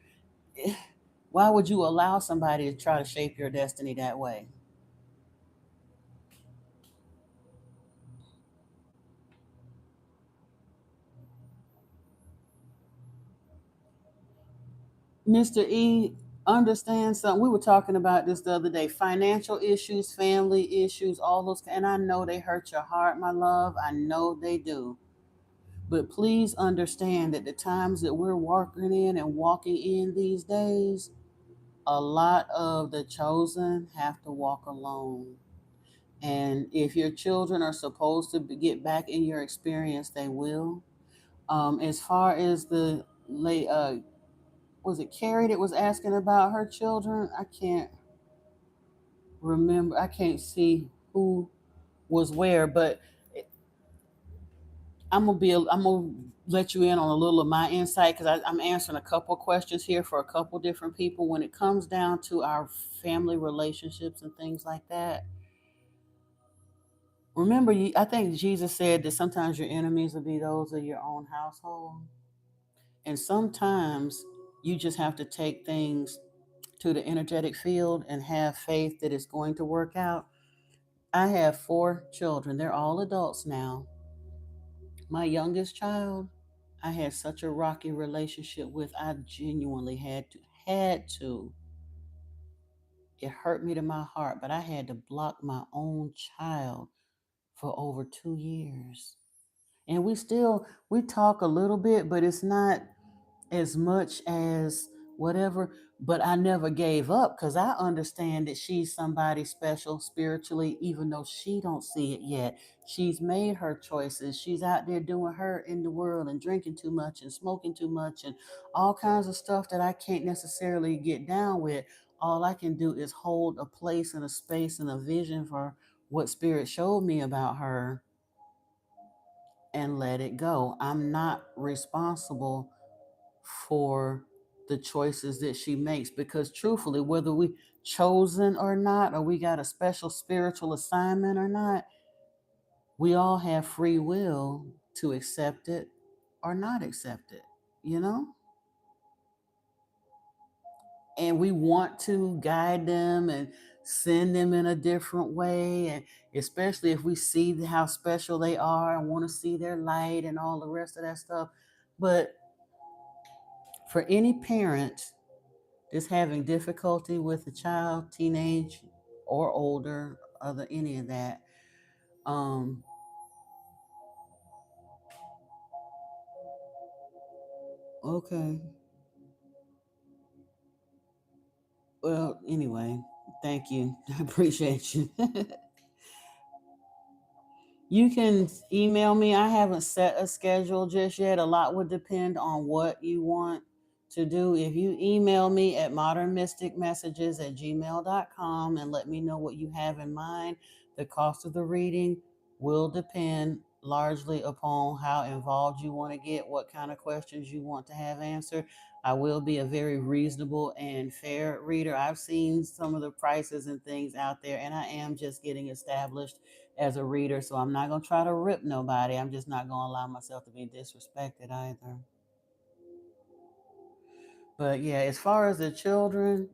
Why would you allow somebody to try to shape your destiny that way? Mr. E, understand something. We were talking about this the other day. Financial issues, family issues, all those, and I know they hurt your heart, my love. I know they do. But please understand that the times that we're working in and walking in these days, a lot of the chosen have to walk alone. And if your children are supposed to get back in your experience, they will. As far as the late, was it Carrie that was asking about her children? I can't remember. I can't see who was where, but I'm gonna let you in on a little of my insight because I'm answering a couple questions here for a couple different people. When it comes down to our family relationships and things like that, remember, I think Jesus said that sometimes your enemies will be those of your own household, and sometimes you just have to take things to the energetic field and have faith that it's going to work out. I have 4 children; they're all adults now. My youngest child, I had such a rocky relationship with. I genuinely had to. It hurt me to my heart, but I had to block my own child for over 2 years. And we talk a little bit, but it's not as much as whatever. But I never gave up because I understand that she's somebody special spiritually, even though she don't see it yet. She's made her choices. She's out there doing her in the world and drinking too much and smoking too much and all kinds of stuff that I can't necessarily get down with. All I can do is hold a place and a space and a vision for what spirit showed me about her and let it go. I'm not responsible for the choices that she makes because truthfully, whether we chosen or not, or we got a special spiritual assignment or not, we all have free will to accept it or not accept it, you know? And we want to guide them and send them in a different way, and especially if we see how special they are and want to see their light and all the rest of that stuff. But for any parent that's having difficulty with a child, teenage or older, other any of that, um, okay. Well, anyway, thank you. I appreciate you. You can email me. I haven't set a schedule just yet. A lot would depend on what you want to do. If you email me at modernmysticmessages@gmail.com and let me know what you have in mind, the cost of the reading will depend largely upon how involved you want to get, what kind of questions you want to have answered. I will be a very reasonable and fair reader. I've seen some of the prices and things out there, and I am just getting established as a reader, so I'm not going to try to rip nobody. I'm just not going to allow myself to be disrespected either. But yeah, as far as the children,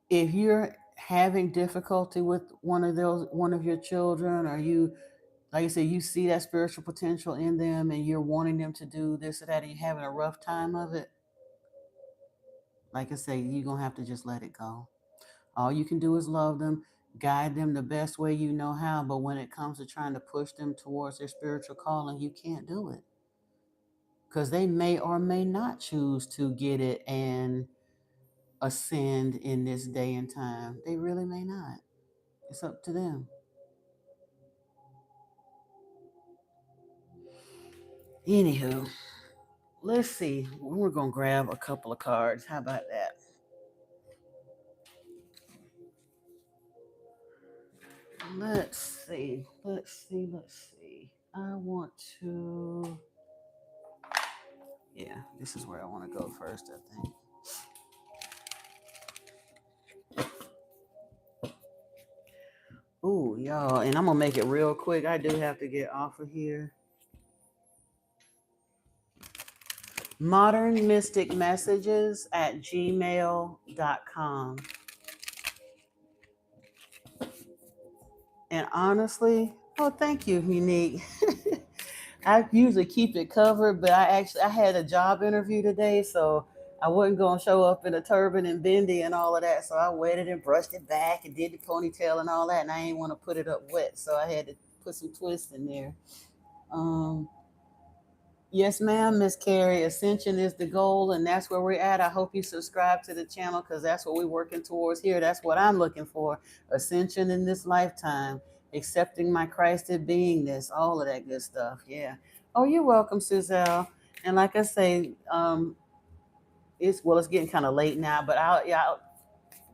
if you're having difficulty with one of your children, or you, like I said, you see that spiritual potential in them and you're wanting them to do this or that and you're having a rough time of it, like I say, you're going to have to just let it go. All you can do is love them, guide them the best way you know how. But when it comes to trying to push them towards their spiritual calling, you can't do it because they may or may not choose to get it and ascend in this day and time. They really may not. It's up to them. Anywho, let's see. We're going to grab a couple of cards. How about that? Let's see. Let's see. I want to. Yeah, this is where I want to go first, I think. Ooh, y'all, and I'm gonna make it real quick. I do have to get off of here. Modern Mystic Messages at gmail.com. And honestly, oh, thank you, Unique. I usually keep it covered, but I had a job interview today, so I wasn't gonna show up in a turban and bindi and all of that. So I waited and brushed it back and did the ponytail and all that, and I ain't want to put it up wet, so I had to put some twists in there. Um, Yes, ma'am, Miss Carrie. Ascension is the goal, and that's where we're at. I hope you subscribe to the channel because that's what we're working towards here. That's what I'm looking for. Ascension in this lifetime, accepting my Christed beingness, all of that good stuff. Yeah. Oh, you're welcome, Suzelle. And like I say, it's getting kind of late now, but I'll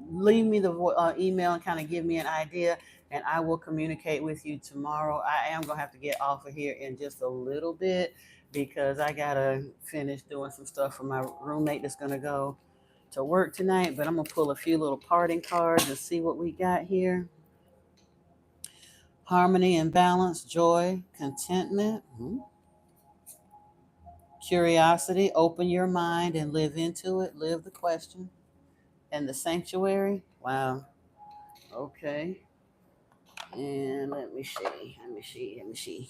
leave me the email and kind of give me an idea, and I will communicate with you tomorrow. I am gonna have to get off of here in just a little bit because I gotta finish doing some stuff for my roommate that's gonna go to work tonight. But I'm gonna pull a few little parting cards and see what we got here. Harmony and balance, joy, contentment, curiosity. Open your mind and live into it. Live the question. And the sanctuary. Wow. Okay. And let me see. Let me see.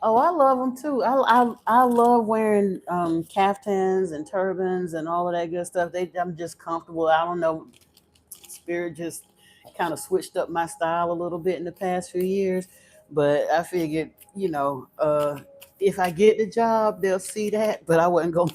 Oh, I love them too. I love wearing caftans and turbans and all of that good stuff. I'm just comfortable. I don't know. Spirit just kind of switched up my style a little bit in the past few years, but I figured, if I get the job, they'll see that. But I wasn't gonna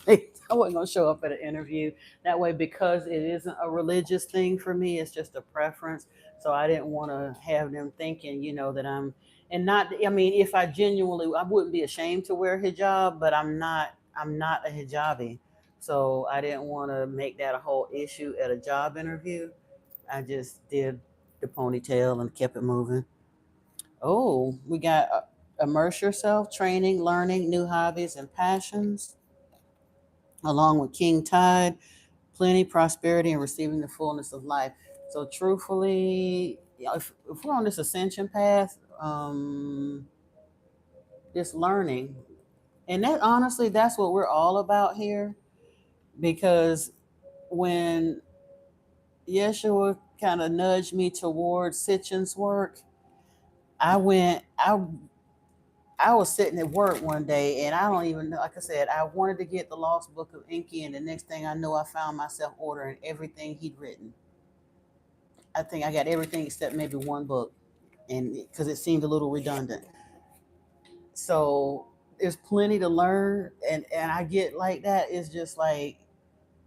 I wasn't gonna show up at an interview that way because it isn't a religious thing for me. It's just a preference. So I didn't want to have them thinking, that I'm and not. I mean, if I genuinely, I wouldn't be ashamed to wear hijab, but I'm not. I'm not a hijabi. So I didn't want to make that a whole issue at a job interview. I just did the ponytail and kept it moving. Oh, we got immerse yourself, training, learning, new hobbies and passions, along with King Tide, plenty, prosperity, and receiving the fullness of life. So, truthfully, if we're on this ascension path, this learning, and that honestly, that's what we're all about here. Because when Yeshua kind of nudged me towards Sitchin's work, I went, I was sitting at work one day and I don't even know, like I said, I wanted to get the Lost Book of Enki, and the next thing I know, I found myself ordering everything he'd written. I think I got everything except maybe one book, and because it seemed a little redundant. So there's plenty to learn, and I get like that. It's just like,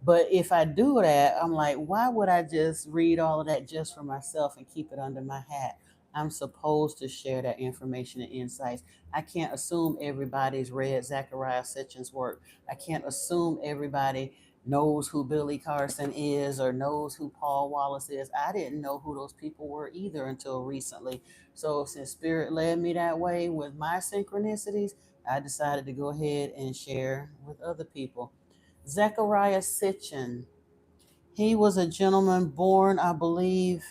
but if I do that, I'm like, why would I just read all of that just for myself and keep it under my hat? I'm supposed to share that information and insights. I can't assume everybody's read Zachariah Sitchin's work. I can't assume everybody knows who Billy Carson is or knows who Paul Wallace is. I didn't know who those people were either until recently. So since Spirit led me that way with my synchronicities, I decided to go ahead and share with other people. Zechariah Sitchin. He was a gentleman born, I believe,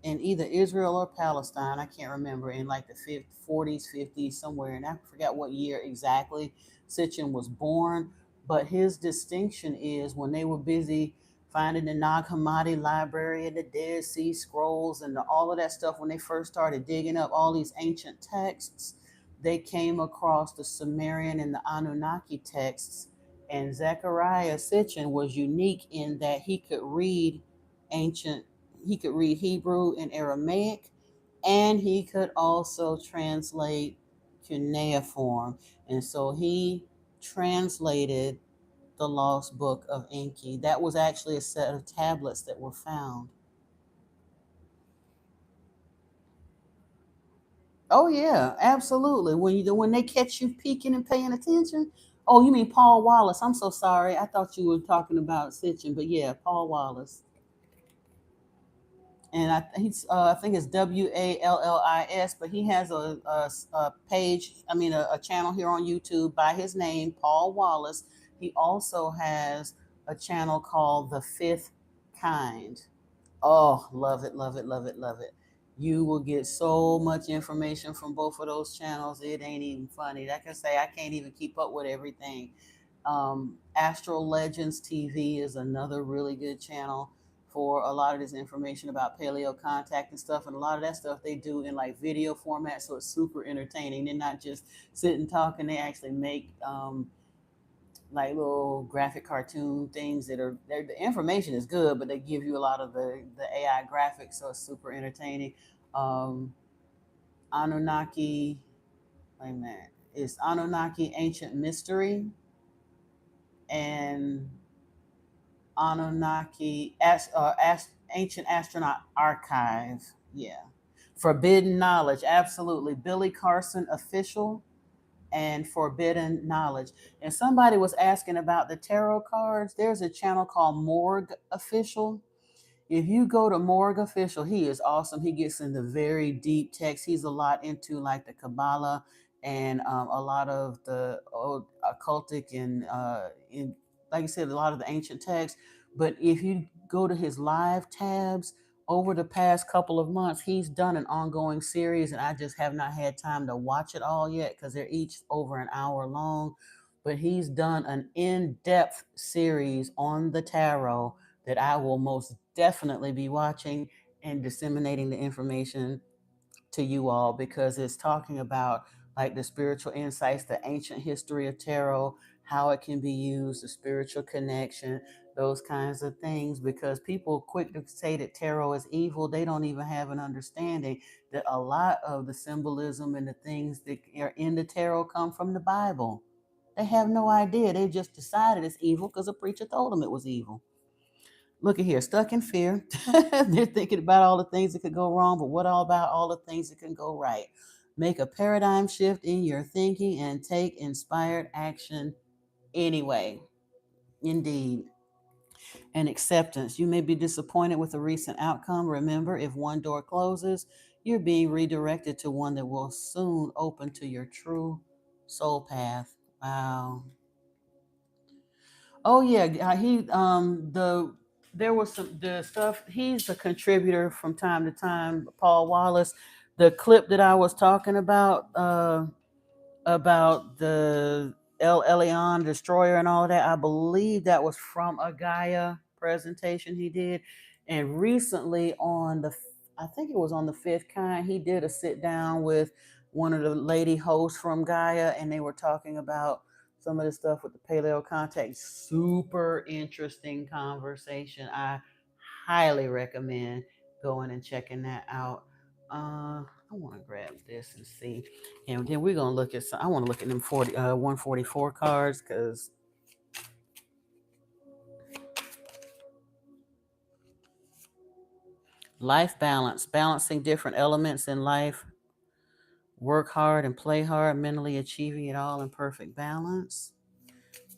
in either Israel or Palestine. I can't remember, in like the 40s, 50s, somewhere. And I forgot what year exactly Sitchin was born. But his distinction is when they were busy finding the Nag Hammadi library and the Dead Sea Scrolls and all of that stuff, when they first started digging up all these ancient texts, they came across the Sumerian and the Anunnaki texts. And Zechariah Sitchin was unique in that ancient he could read Hebrew and Aramaic, and he could also translate cuneiform. And so he translated the Lost Book of Enki. That was actually a set of tablets that were found. Oh yeah, absolutely. When they catch you peeking and paying attention. Oh, you mean Paul Wallace? I'm so sorry. I thought you were talking about Sitchin, but yeah, Paul Wallace. And I think it's Wallis, but he has a page, I mean, a channel here on YouTube by his name, Paul Wallace. He also has a channel called The Fifth Kind. Oh, love it, love it, love it, love it. You will get so much information from both of those channels. It ain't even funny. Like I say, I can't even keep up with everything. Astral Legends TV is another really good channel for a lot of this information about paleo contact and stuff. And a lot of that stuff they do in like video format, so it's super entertaining. They're not just sitting talking; they actually make like little graphic cartoon things that are the information is good, but they give you a lot of the AI graphics, so it's super entertaining. Um, Anunnaki, wait a minute, it's Anunnaki Ancient Mystery and Anunnaki Ancient Astronaut Archive. Yeah, Forbidden Knowledge, absolutely. Billy Carson Official and Forbidden Knowledge. And somebody was asking about the tarot cards. There's a channel called Morgue Official. If you go to Morgue Official, he is awesome. He gets into very deep text. He's a lot into like the Kabbalah and a lot of the old occultic and like I said, a lot of the ancient texts. But if you go to his live tabs over the past couple of months, he's done an ongoing series, and I just have not had time to watch it all yet because they're each over an hour long. But he's done an in-depth series on the tarot that I will most definitely be watching and disseminating the information to you all, because it's talking about like the spiritual insights, the ancient history of tarot, how it can be used, the spiritual connection, those kinds of things. Because people quick to say that tarot is evil, they don't even have an understanding that a lot of the symbolism and the things that are in the tarot come from the Bible. They have no idea. They just decided it's evil because a preacher told them it was evil. Look at here, stuck in fear. They're thinking about all the things that could go wrong, but what all about all the things that can go right? Make a paradigm shift in your thinking and take inspired action anyway. Indeed. And acceptance. You may be disappointed with a recent outcome. Remember, if one door closes, you're being redirected to one that will soon open to your true soul path. Wow. Oh yeah, he there was some the stuff. He's a contributor from time to time. Paul Wallace, the clip that I was talking about the El Elyon destroyer and all of that. I believe that was from a Gaia presentation he did, and recently on I think it was on the Fifth Kind, he did a sit down with one of the lady hosts from Gaia, and they were talking about some of the stuff with the paleo contact. Super interesting conversation. I highly recommend going and checking that out. I want to grab this and see, and then we're gonna look at some. I want to look at them 144 cards, because life balance, balancing different elements in life, work hard and play hard, mentally achieving it all in perfect balance.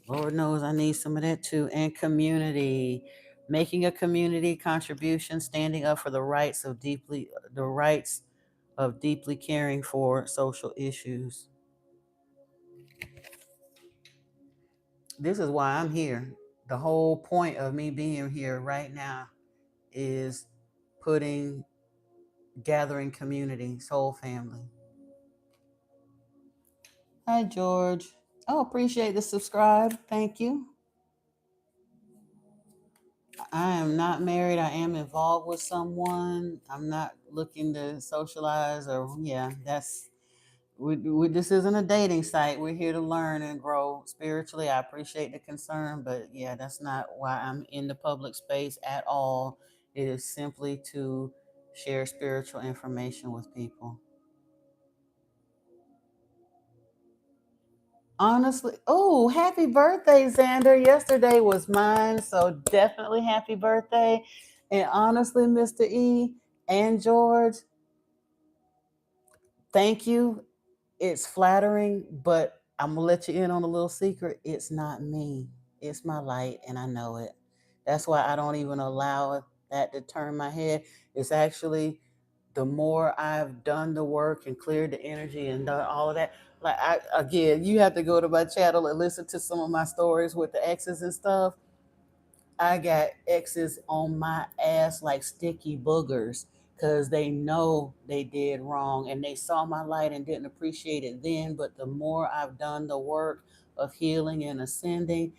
Lord knows I need some of that too. And community, making a community contribution, standing up for the rights of deeply caring for social issues. This is why I'm here. The whole point of me being here right now is gathering community, soul family. Hi, George. Oh, appreciate the subscribe. Thank you. I am not married. I am involved with someone. I'm not looking to socialize yeah, this isn't a dating site. We're here to learn and grow spiritually. I appreciate the concern, but yeah, that's not why I'm in the public space at all. It is simply to share spiritual information with people. Honestly, oh, happy birthday, Xander. Yesterday was mine, so definitely happy birthday. And honestly, Mr. E and George, thank you. It's flattering, but I'm gonna let you in on a little secret. It's not me. It's my light, and I know it. That's why I don't even allow that to turn my head. It's actually the more I've done the work and cleared the energy and done all of that. Like again, you have to go to my channel and listen to some of my stories with the exes and stuff. I got exes on my ass like sticky boogers because they know they did wrong and they saw my light and didn't appreciate it then. But the more I've done the work of healing and ascending,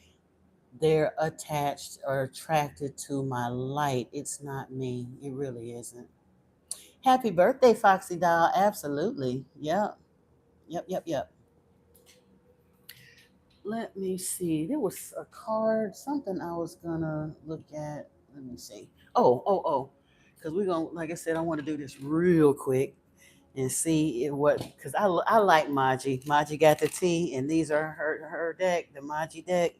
they're attached or attracted to my light. It's not me. It really isn't. Happy birthday, Foxy Doll. Absolutely. Yep. Yep. Yep. Yep. Let me see. There was a card, something I was gonna look at. Let me see. Oh. Because we're gonna, like I said, I want to do this real quick and see what, because I like Maji. Maji got the tea, and these are her deck, the Maji deck.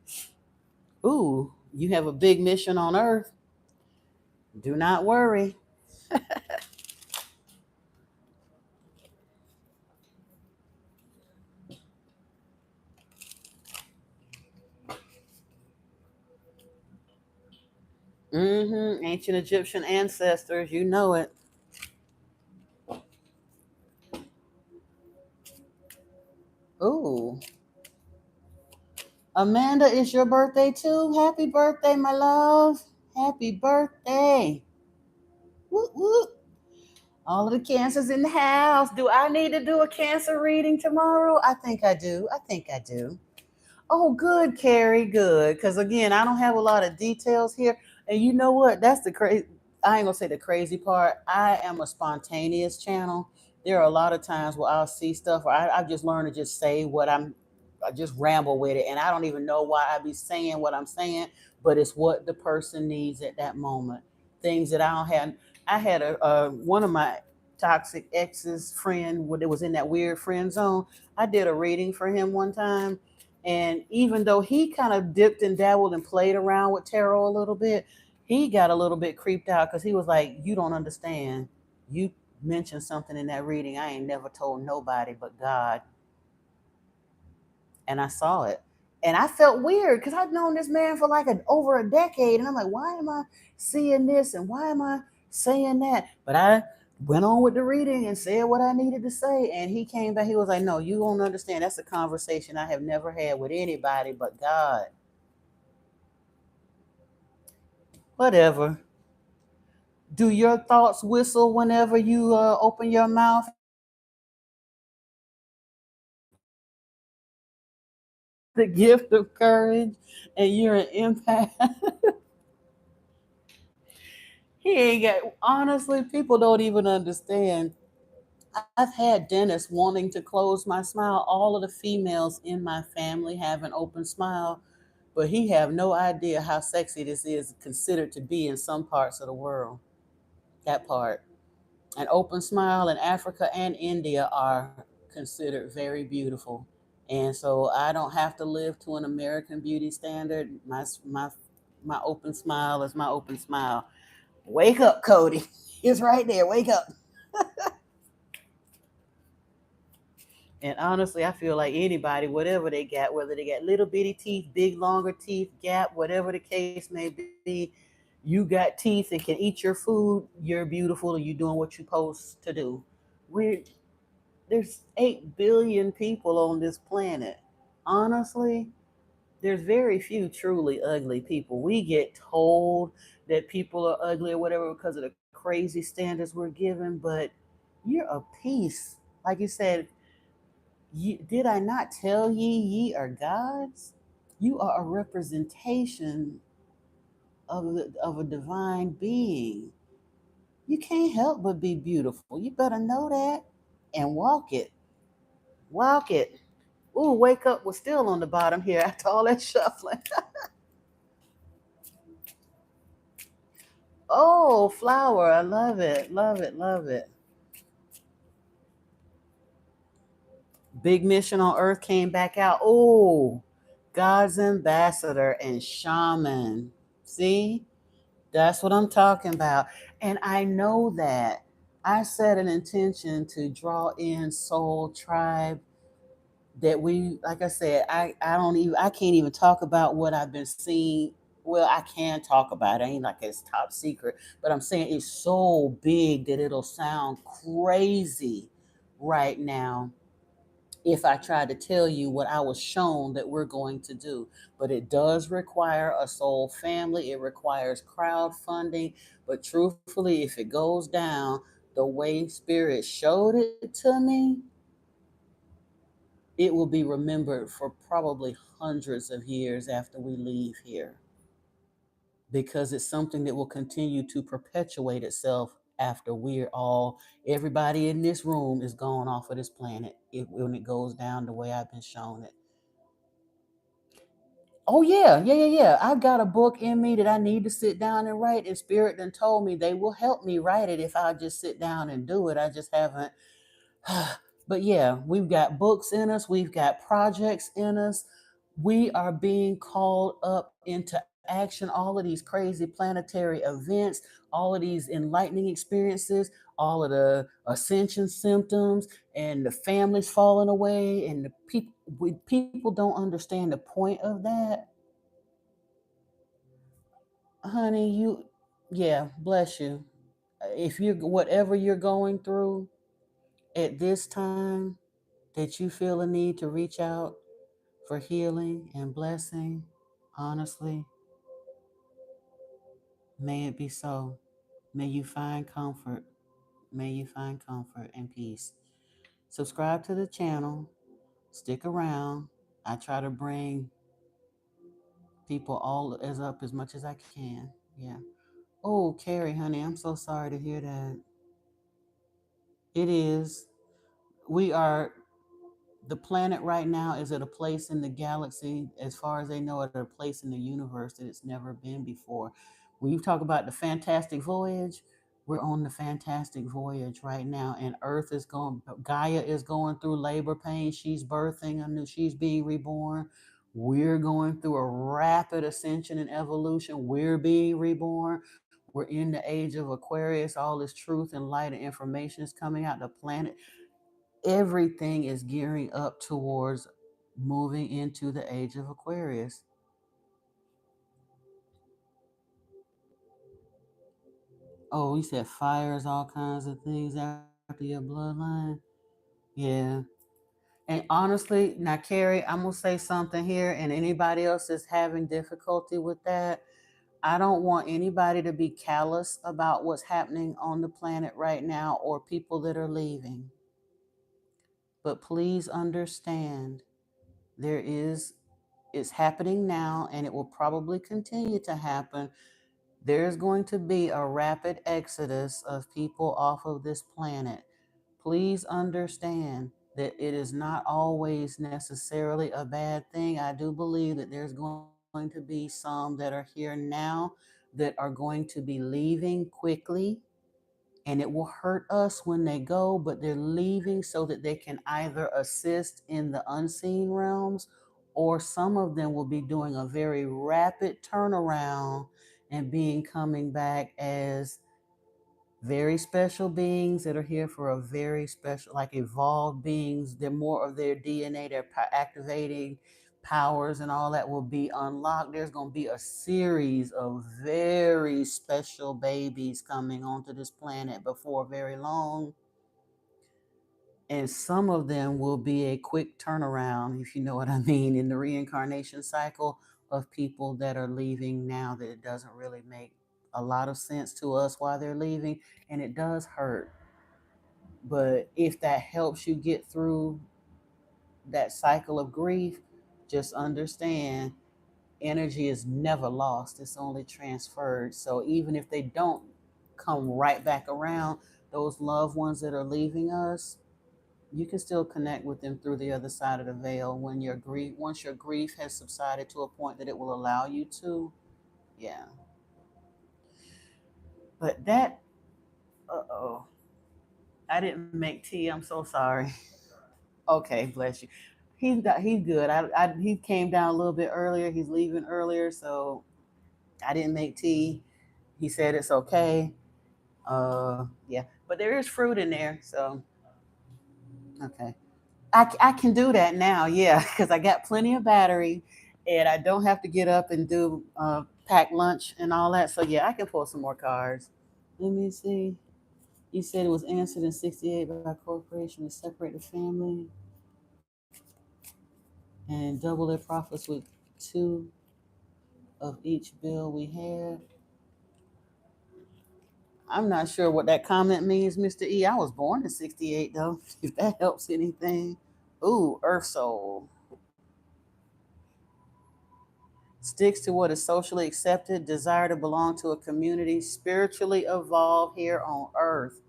Ooh, you have a big mission on Earth. Do not worry. Ancient Egyptian ancestors, you know it. Ooh, Amanda, it's your birthday too. Happy birthday, my love. Happy birthday. Whoop, whoop. All of the cancers in the house. Do I need to do a cancer reading tomorrow? I think I do. I think I do. Oh, good, Carrie. Good. Because again, I don't have a lot of details here. And you know what? That's the crazy. I ain't gonna say the crazy part. I am a spontaneous channel. There are a lot of times where I'll see stuff, or I've just learned to just say what I just ramble with it, and I don't even know why I be saying what I'm saying, but it's what the person needs at that moment. Things that I don't have. I had a one of my toxic ex's friend, when it was in that weird friend zone. I did a reading for him one time, and even though he kind of dipped and dabbled and played around with tarot a little bit, he got a little bit creeped out because he was like, "You don't understand. You mentioned something in that reading I ain't never told nobody but God." And I saw it. And I felt weird because I'd known this man for like over a decade. And I'm like, why am I seeing this? And why am I saying that? But I went on with the reading and said what I needed to say. And he came back. He was like, no, you don't understand. That's a conversation I have never had with anybody but God. Whatever. Do your thoughts whistle whenever you open your mouth? The gift of courage, and you're an empath. He ain't got, honestly, people don't even understand. I've had dentists wanting to close my smile. All of the females in my family have an open smile, but he have no idea how sexy this is considered to be in some parts of the world. That part. An open smile in Africa and India are considered very beautiful. And so I don't have to live to an American beauty standard. My open smile is my open smile. Wake up, Cody. It's right there. Wake up. And honestly, I feel like anybody, whatever they got, whether they got little bitty teeth, big, longer teeth, gap, whatever the case may be, you got teeth and can eat your food, you're beautiful and you're doing what you're supposed to do. We're, there's 8 billion people on this planet. Honestly, there's very few truly ugly people. We get told that people are ugly or whatever because of the crazy standards we're given, but you're a piece. Like you said, did I not tell ye are gods? You are a representation of a divine being. You can't help but be beautiful. You better know that and walk it. Walk it. Ooh, wake up. We're still on the bottom here after all that shuffling. Oh, flower. I love it. Love it. Love it. Big mission on earth came back out. Oh, God's ambassador and shaman. See? That's what I'm talking about. And I know that I set an intention to draw in soul tribe that we, like I said, I can't even talk about what I've been seeing. Well, I can talk about it. Ain't like it's top secret, but I'm saying it's so big that it'll sound crazy right now if I try to tell you what I was shown that we're going to do. But it does require a soul family, it requires crowdfunding. But truthfully, if it goes down the way Spirit showed it to me, it will be remembered for probably hundreds of years after we leave here because it's something that will continue to perpetuate itself after we're all, everybody in this room is gone off of this planet when it goes down the way I've been shown it. Oh yeah. I've got a book in me that I need to sit down and write, and Spirit done told me they will help me write it if I just sit down and do it. I just haven't. But yeah, we've got books in us, we've got projects in us. We are being called up into action. All of these crazy planetary events, all of these enlightening experiences, all of the ascension symptoms, and the families falling away, and the people don't understand the point of that. Honey, yeah, bless you. If you whatever you're going through at this time, that you feel a need to reach out for healing and blessing, honestly, may it be so. May you find comfort. May you find comfort and peace. Subscribe to the channel. Stick around. I try to bring people all as up as much as I can. Yeah. Oh, Carrie, honey, I'm so sorry to hear that. It is. We are the planet right now is at a place in the galaxy, as far as they know, at a place in the universe that it's never been before. When you talk about the fantastic voyage, we're on the fantastic voyage right now, and Earth is going, Gaia is going through labor pain. She's birthing, she's being reborn. We're going through a rapid ascension and evolution. We're being reborn. We're in the age of Aquarius. All this truth and light and information is coming out. The planet, everything is gearing up towards moving into the age of Aquarius. Oh, he said fires all kinds of things after your bloodline. Yeah. And honestly, now Carrie, I'm gonna say something here, and anybody else that's having difficulty with that, I don't want anybody to be callous about what's happening on the planet right now or people that are leaving. But please understand, there is it's happening now, and it will probably continue to happen. There's going to be a rapid exodus of people off of this planet. Please understand that it is not always necessarily a bad thing. I do believe that there's going to be some that are here now that are going to be leaving quickly, and it will hurt us when they go, but they're leaving so that they can either assist in the unseen realms, or some of them will be doing a very rapid turnaround and being coming back as very special beings that are here for a very special, like evolved beings. They're more of their DNA, they're activating powers, and all that will be unlocked. There's going to be a series of very special babies coming onto this planet before very long. And some of them will be a quick turnaround, if you know what I mean, in the reincarnation cycle of people that are leaving now, that it doesn't really make a lot of sense to us why they're leaving, and it does hurt. But if that helps you get through that cycle of grief, just understand energy is never lost, it's only transferred. So even if they don't come right back around, those loved ones that are leaving us, you can still connect with them through the other side of the veil when your grief, once your grief has subsided to a point that it will allow you to. Yeah. But that, uh-oh, I didn't make tea, I'm so sorry. Okay, bless you. He's good. He came down a little bit earlier. He's leaving earlier, so I didn't make tea. He said it's okay. Yeah, but there is fruit in there, so okay. I can do that now, yeah, because I got plenty of battery, and I don't have to get up and do pack lunch and all that. So yeah, I can pull some more cards. Let me see. You said it was answered in '68 by corporation to separate the family and double their profits with two of each bill we had. I'm not sure what that comment means, Mr. E. I was born in '68 though, if that helps anything. Ooh, Earth Soul. Sticks to what is socially accepted, desire to belong to a community, spiritually evolve here on Earth.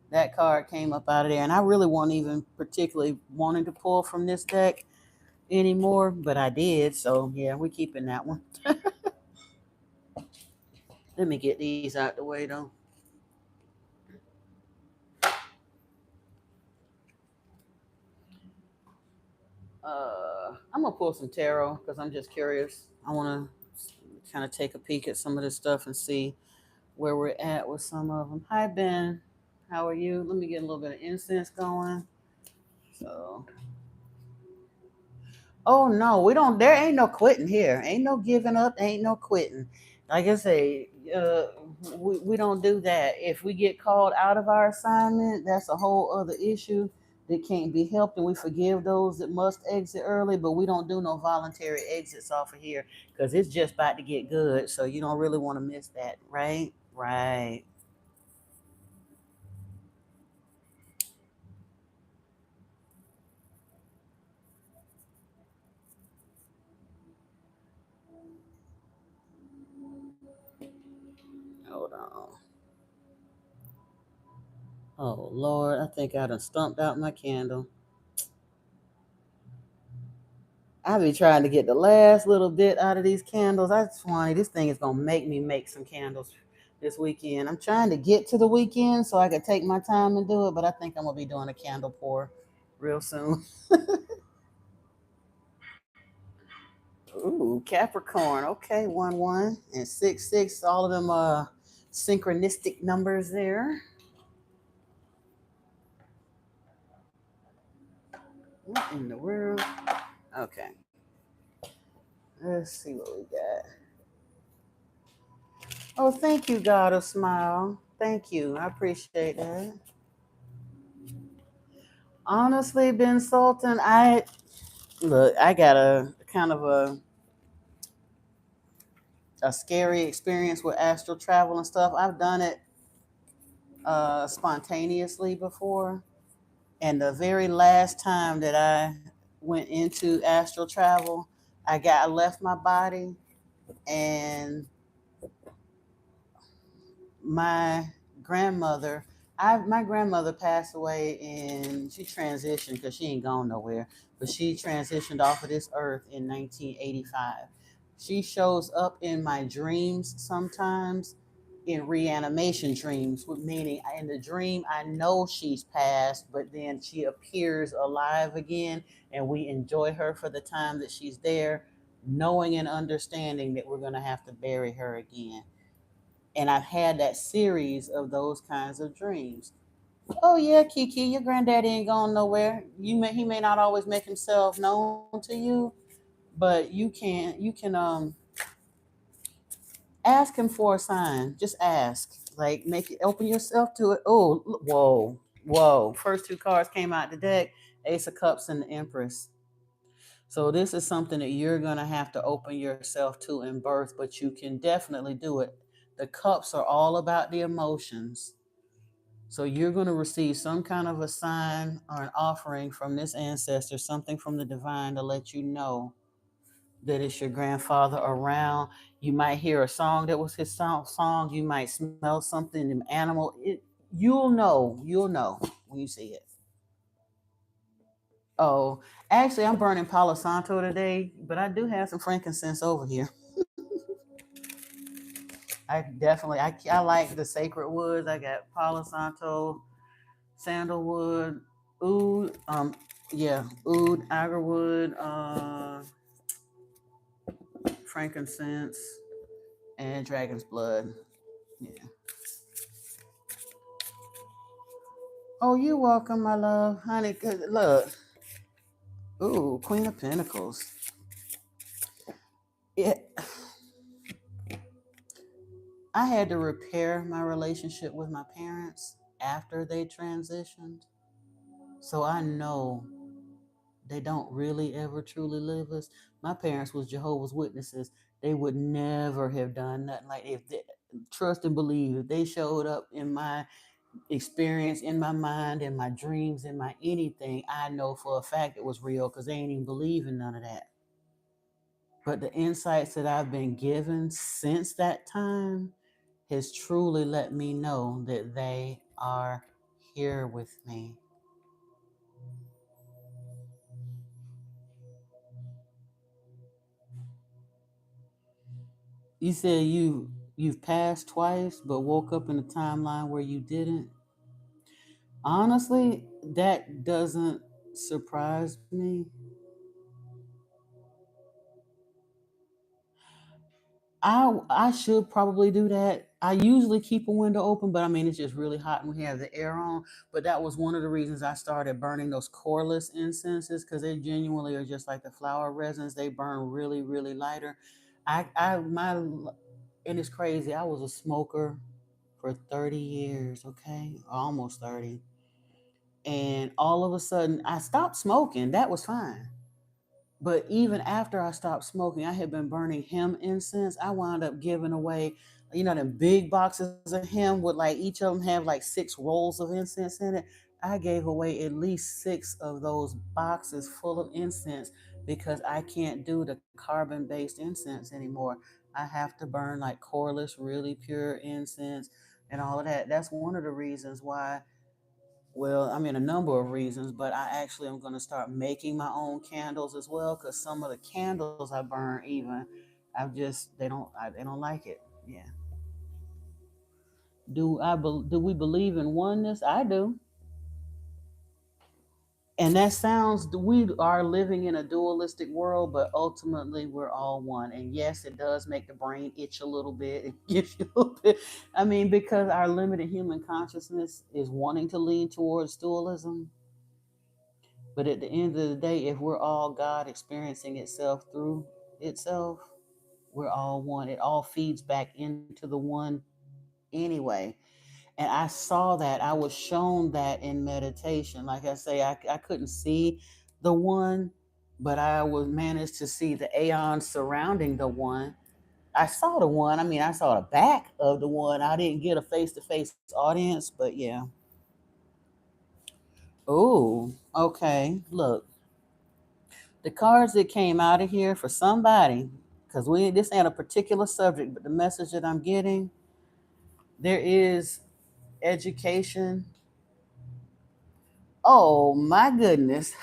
That card came up out of there, and I really wasn't even particularly wanting to pull from this deck. anymore, but I did. So yeah, we're keeping that one. Let me get these out the way though. I'm gonna pull some tarot because I'm just curious. I want to kind of take a peek at some of this stuff and see where we're at with some of them. Hi Ben, how are you? Let me get a little bit of incense going. So, oh no, we don't. There ain't no quitting here. Ain't no giving up. Ain't no quitting. Like I say, we don't do that. If we get called out of our assignment, that's a whole other issue that can't be helped, and we forgive those that must exit early. But we don't do no voluntary exits off of here because it's just about to get good. So you don't really want to miss that, right? Right. Hold on. Oh Lord, I think I done stumped out my candle. I be trying to get the last little bit out of these candles. I swear this thing is gonna make me make some candles this weekend. I'm trying to get to the weekend so I can take my time and do it, but I think I'm gonna be doing a candle pour real soon. Ooh, Capricorn. Okay, 1 1 and 6 6. All of them synchronistic numbers there. What in the world? Okay. Let's see what we got. Oh, thank you, God of Smile. Thank you. I appreciate that. Honestly, Ben Sultan, I got a kind of a scary experience with astral travel and stuff. I've done it spontaneously before, and the very last time that I went into astral travel, I left my body, and my grandmother my grandmother passed away, and she transitioned because she ain't gone nowhere, but she transitioned off of this earth in 1985. She shows up in my dreams sometimes, in reanimation dreams, meaning in the dream I know she's passed, but then she appears alive again, and we enjoy her for the time that she's there, knowing and understanding that we're going to have to bury her again. And I've had that series of those kinds of dreams. Oh yeah, Kiki, your granddaddy ain't going nowhere. He may not always make himself known to you, but you can ask him for a sign. Just ask. Like make it open yourself to it. Oh, whoa, whoa. First two cards came out the deck, Ace of Cups and the Empress. So this is something that you're gonna have to open yourself to in birth, but you can definitely do it. The cups are all about the emotions. So you're going to receive some kind of a sign or an offering from this ancestor, something from the divine to let you know that it's your grandfather around. You might hear a song that was his song. You might smell something, an animal. You'll know when you see it. Oh, actually, I'm burning Palo Santo today, but I do have some frankincense over here. I like the sacred woods. I got Palo Santo, sandalwood, oud, oud, agarwood, frankincense, and dragon's blood. Yeah. Oh, you're welcome, my love, honey. Good look. Ooh, Queen of Pentacles. Yeah, I had to repair my relationship with my parents after they transitioned, so I know they don't really ever truly live us. My parents was Jehovah's Witnesses. They would never have done nothing like if they trust and believe. If they showed up in my experience, in my mind, in my dreams, in my anything, I know for a fact it was real because they ain't even believe in none of that. But the insights that I've been given since that time has truly let me know that they are here with me. You said you've passed twice, but woke up in a timeline where you didn't. Honestly, that doesn't surprise me. I should probably do that. I usually keep a window open, but I mean it's just really hot and we have the air on. But that was one of the reasons I started burning those coreless incenses because they genuinely are just like the flower resins. They burn really, really lighter. I my and it's crazy. I was a smoker for 30 years, okay? Almost 30. And all of a sudden I stopped smoking. That was fine. But even after I stopped smoking, I had been burning hemp incense. I wound up giving away, them big boxes of hemp with like each of them have like 6 rolls of incense in it. I gave away at least 6 of those boxes full of incense because I can't do the carbon based incense anymore. I have to burn like coreless, really pure incense and all of that. That's one of the reasons why, well, I mean, a number of reasons, but I actually am going to start making my own candles as well because some of the candles I burn, even, they don't like it. Yeah. Do we believe in oneness? I do. And that sounds, we are living in a dualistic world, but ultimately we're all one. And yes, it does make the brain itch a little bit. It gives you a little bit. I mean, because our limited human consciousness is wanting to lean towards dualism. But at the end of the day, if we're all God experiencing itself through itself, we're all one. It all feeds back into the one anyway. And I saw that. I was shown that in meditation. Like I say, I couldn't see the one, but I was managed to see the aeons surrounding the one. I saw the one. I mean, I saw the back of the one. I didn't get a face to face audience, but yeah. Oh, okay. Look, the cards that came out of here for somebody, because we this ain't a particular subject, but the message that I'm getting, there is education. Oh my goodness.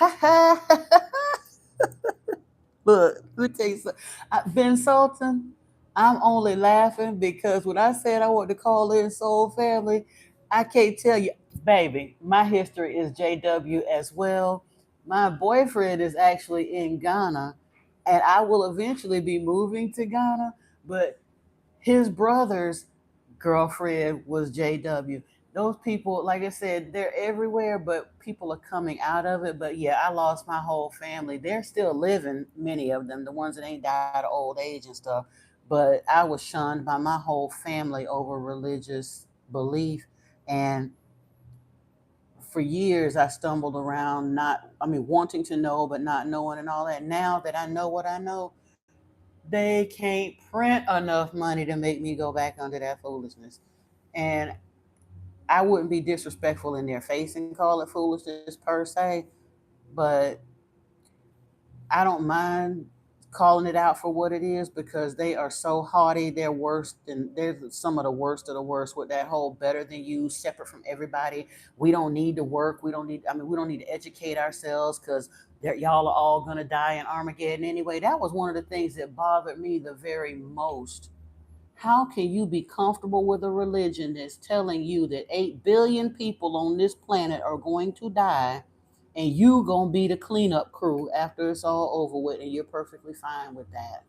Look, let me tell you something. Ben Sultan, I'm only laughing because when I said I want to call in Soul Family, I can't tell you, baby, my history is JW as well. My boyfriend is actually in Ghana, and I will eventually be moving to Ghana, but his brother's girlfriend was JW. Those people, like I said, they're everywhere, but people are coming out of it. But yeah, I lost my whole family. They're still living, many of them, the ones that ain't died of old age and stuff. But I was shunned by my whole family over religious belief. And for years, I stumbled around, wanting to know, but not knowing and all that. Now that I know what I know, they can't print enough money to make me go back under that foolishness. And I wouldn't be disrespectful in their face and call it foolishness per se, but I don't mind calling it out for what it is because they are so haughty. They're worse than they're some of the worst with that whole better than you, separate from everybody. We don't need to work. We don't need to educate ourselves because y'all are all gonna die in Armageddon anyway. That was one of the things that bothered me the very most. How can you be comfortable with a religion that's telling you that 8 billion people on this planet are going to die and you going to be the cleanup crew after it's all over with and you're perfectly fine with that?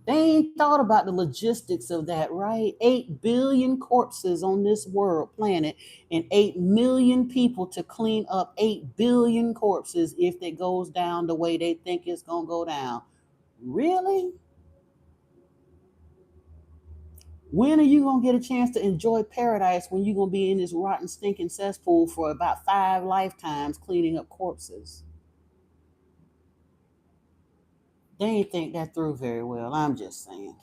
They ain't thought about the logistics of that, right? 8 billion corpses on this world planet and 8 million people to clean up 8 billion corpses if it goes down the way they think it's going to go down. Really? When are you gonna get a chance to enjoy paradise when you're gonna be in this rotten, stinking cesspool for about 5 lifetimes cleaning up corpses? They ain't think that through very well. I'm just saying.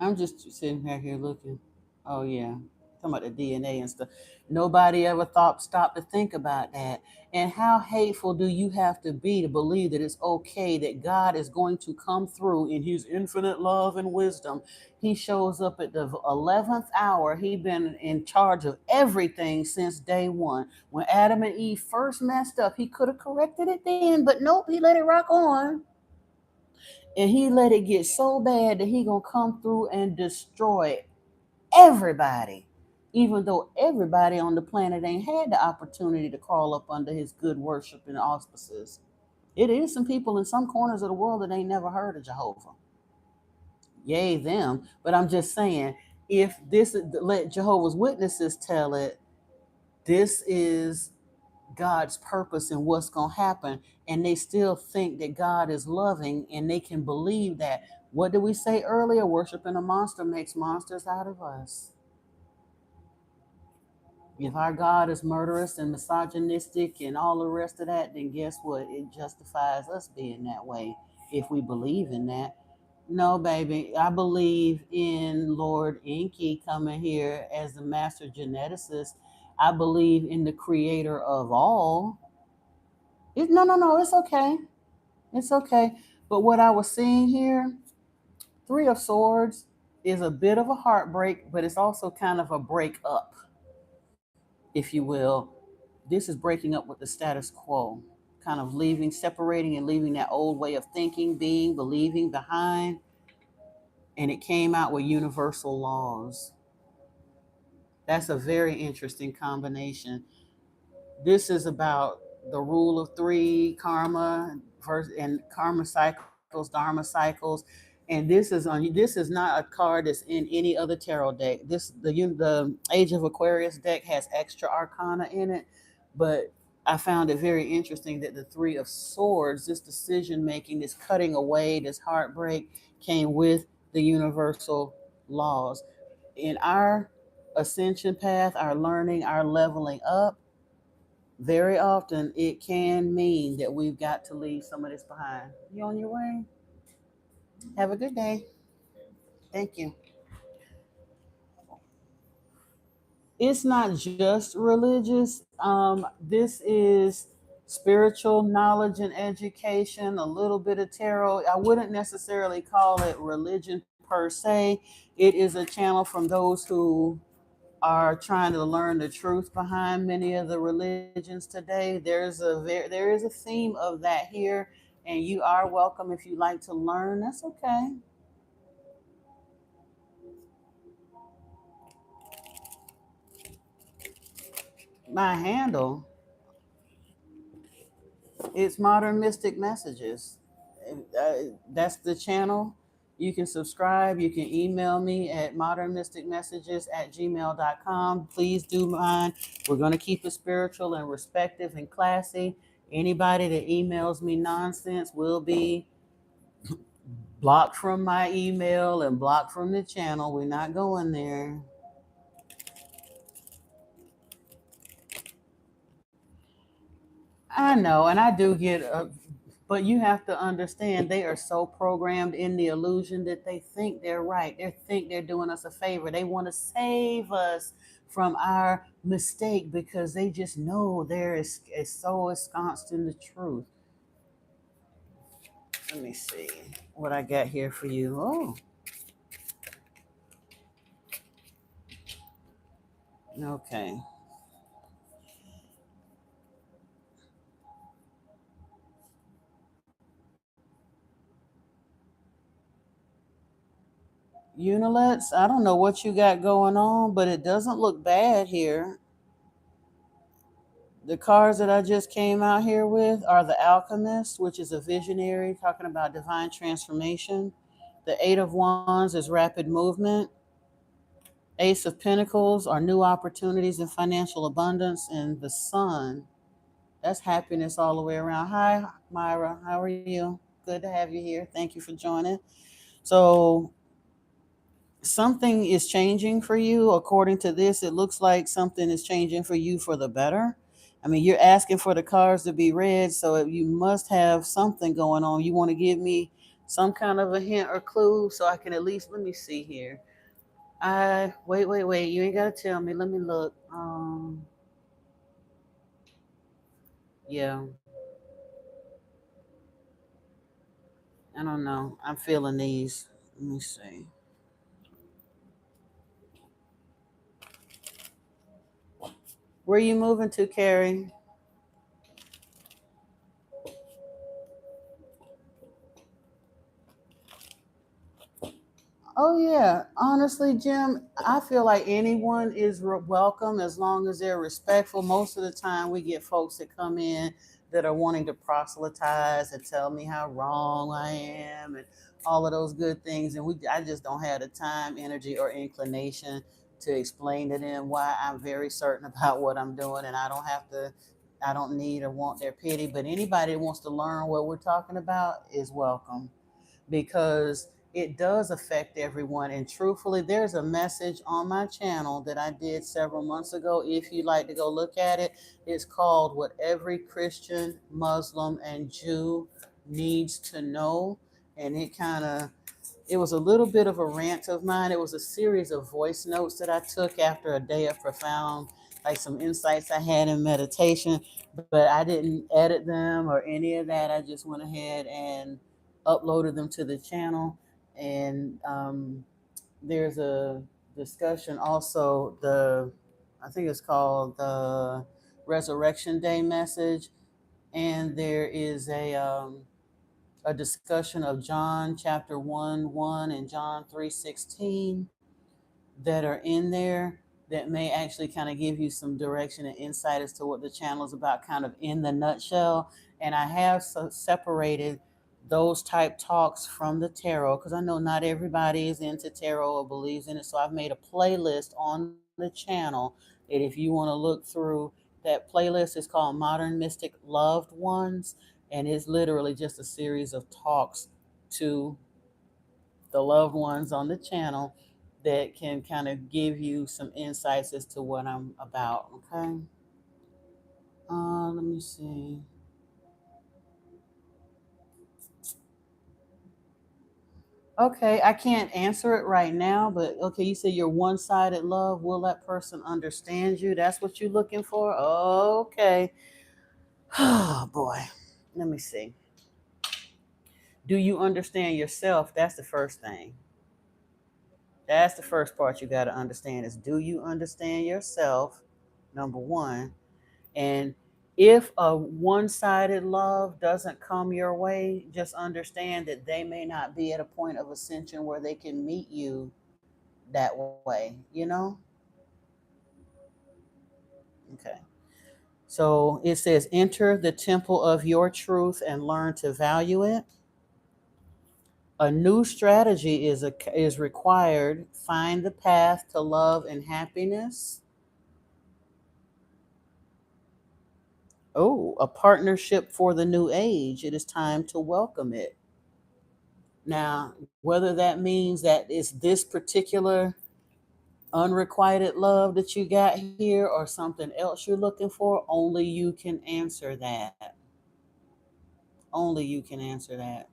I'm just sitting back here looking. Oh yeah, talking about the DNA and stuff. Nobody ever stopped to think about that. And how hateful do you have to be to believe that it's okay that God is going to come through in his infinite love and wisdom? He shows up at the 11th hour. He's been in charge of everything since day one. When Adam and Eve first messed up, he could have corrected it then, but nope, he let it rock on. And he let it get so bad that he gonna come through and destroy everybody, even though everybody on the planet ain't had the opportunity to crawl up under his good worship and auspices. It is some people in some corners of the world that ain't never heard of Jehovah. Yay them. But I'm just saying, if this is, let Jehovah's Witnesses tell it, this is God's purpose and what's going to happen, and they still think that God is loving and they can believe that. What did we say earlier? Worshiping a monster makes monsters out of us. If our God is murderous and misogynistic and all the rest of that, then guess what? It justifies us being that way if we believe in that. No, baby, I believe in Lord Enki coming here as the master geneticist. I believe in the creator of all. No, it's okay. It's okay. But what I was seeing here, Three of Swords is a bit of a heartbreak, but it's also kind of a break up, if you will. This is breaking up with the status quo, kind of leaving, separating, and leaving that old way of thinking, being, believing behind. And it came out with universal laws. That's a very interesting combination. This is about the rule of three, karma, and karma cycles, dharma cycles. And this is not a card that's in any other tarot deck. The Age of Aquarius deck has extra arcana in it, but I found it very interesting that the Three of Swords, this decision making, this cutting away, this heartbreak, came with the universal laws. In our ascension path, our learning, our leveling up, very often it can mean that we've got to leave some of this behind. You on your way? Have a good day. Thank you. It's not just religious. This is spiritual knowledge and education, a little bit of tarot. I wouldn't necessarily call it religion per se. It is a channel from those who are trying to learn the truth behind many of the religions today. There is a theme of that here, and you are welcome if you like to learn. That's okay. My handle, it's Modern Mystic Messages. That's the channel. You can subscribe. You can email me at modernmysticmessages@gmail.com. Please do mind. We're going to keep it spiritual and respectful and classy. Anybody that emails me nonsense will be blocked from my email and blocked from the channel. We're not going there. I know, and I do get but you have to understand they are so programmed in the illusion that they think they're right. They think they're doing us a favor. They want to save us from our mistake because they just know is so ensconced in the truth. Let me see what I got here for you. Oh, okay. Unilets, I don't know what you got going on, but it doesn't look bad here. The cards that I just came out here with are the Alchemist, which is a visionary talking about divine transformation. The Eight of Wands is rapid movement. Ace of Pentacles are new opportunities and financial abundance. And the Sun, that's happiness all the way around. Hi, Myra. How are you? Good to have you here. Thank you for joining. So, something is changing for you. According to this, it looks like something is changing for you for the better. I mean, you're asking for the cards to be read, so you must have something going on. You want to give me some kind of a hint or clue so I can at least, let me see here. Wait. You ain't gotta tell me. Let me look. Yeah. I don't know. I'm feeling these. Let me see. Where you moving to, Carrie? Oh yeah, honestly, Jim, I feel like anyone is welcome as long as they're respectful. Most of the time, we get folks that come in that are wanting to proselytize and tell me how wrong I am and all of those good things, and I just don't have the time, energy, or inclination to explain to them why I'm very certain about what I'm doing, and I don't have to. I don't need or want their pity, but anybody that wants to learn what we're talking about is welcome because it does affect everyone. And truthfully, there's a message on my channel that I did several months ago. If you'd like to go look at it, it's called What Every Christian, Muslim, and Jew Needs to Know. And it was a little bit of a rant of mine. It was a series of voice notes that I took after a day of profound, like some insights I had in meditation, but I didn't edit them or any of that. I just went ahead and uploaded them to the channel. And there's a discussion also, I think it's called the Resurrection Day message. And there is a discussion of John chapter 1 1 and John 3:16 that are in there that may actually kind of give you some direction and insight as to what the channel is about, kind of in the nutshell. And I have separated those type talks from the tarot because I know not everybody is into tarot or believes in it. So I've made a playlist on the channel that if you want to look through, that playlist is called Modern Mystic Loved Ones. And it's literally just a series of talks to the loved ones on the channel that can kind of give you some insights as to what I'm about. Okay. Let me see. Okay, I can't answer it right now, but okay, you say you're one sided love. Will that person understand you? That's what you're looking for? Okay. Oh, boy. Let me see. Do you understand yourself? That's the first thing. That's the first part you got to understand is do you understand yourself? Number one. And if a one sided love doesn't come your way, just understand that they may not be at a point of ascension where they can meet you that way, you know? Okay. So it says, enter the temple of your truth and learn to value it. A new strategy is required. Find the path to love and happiness. Oh, a partnership for the new age. It is time to welcome it. Now, whether that means that it's this particular unrequited love that you got here or something else you're looking for, only you can answer that. Only you can answer that.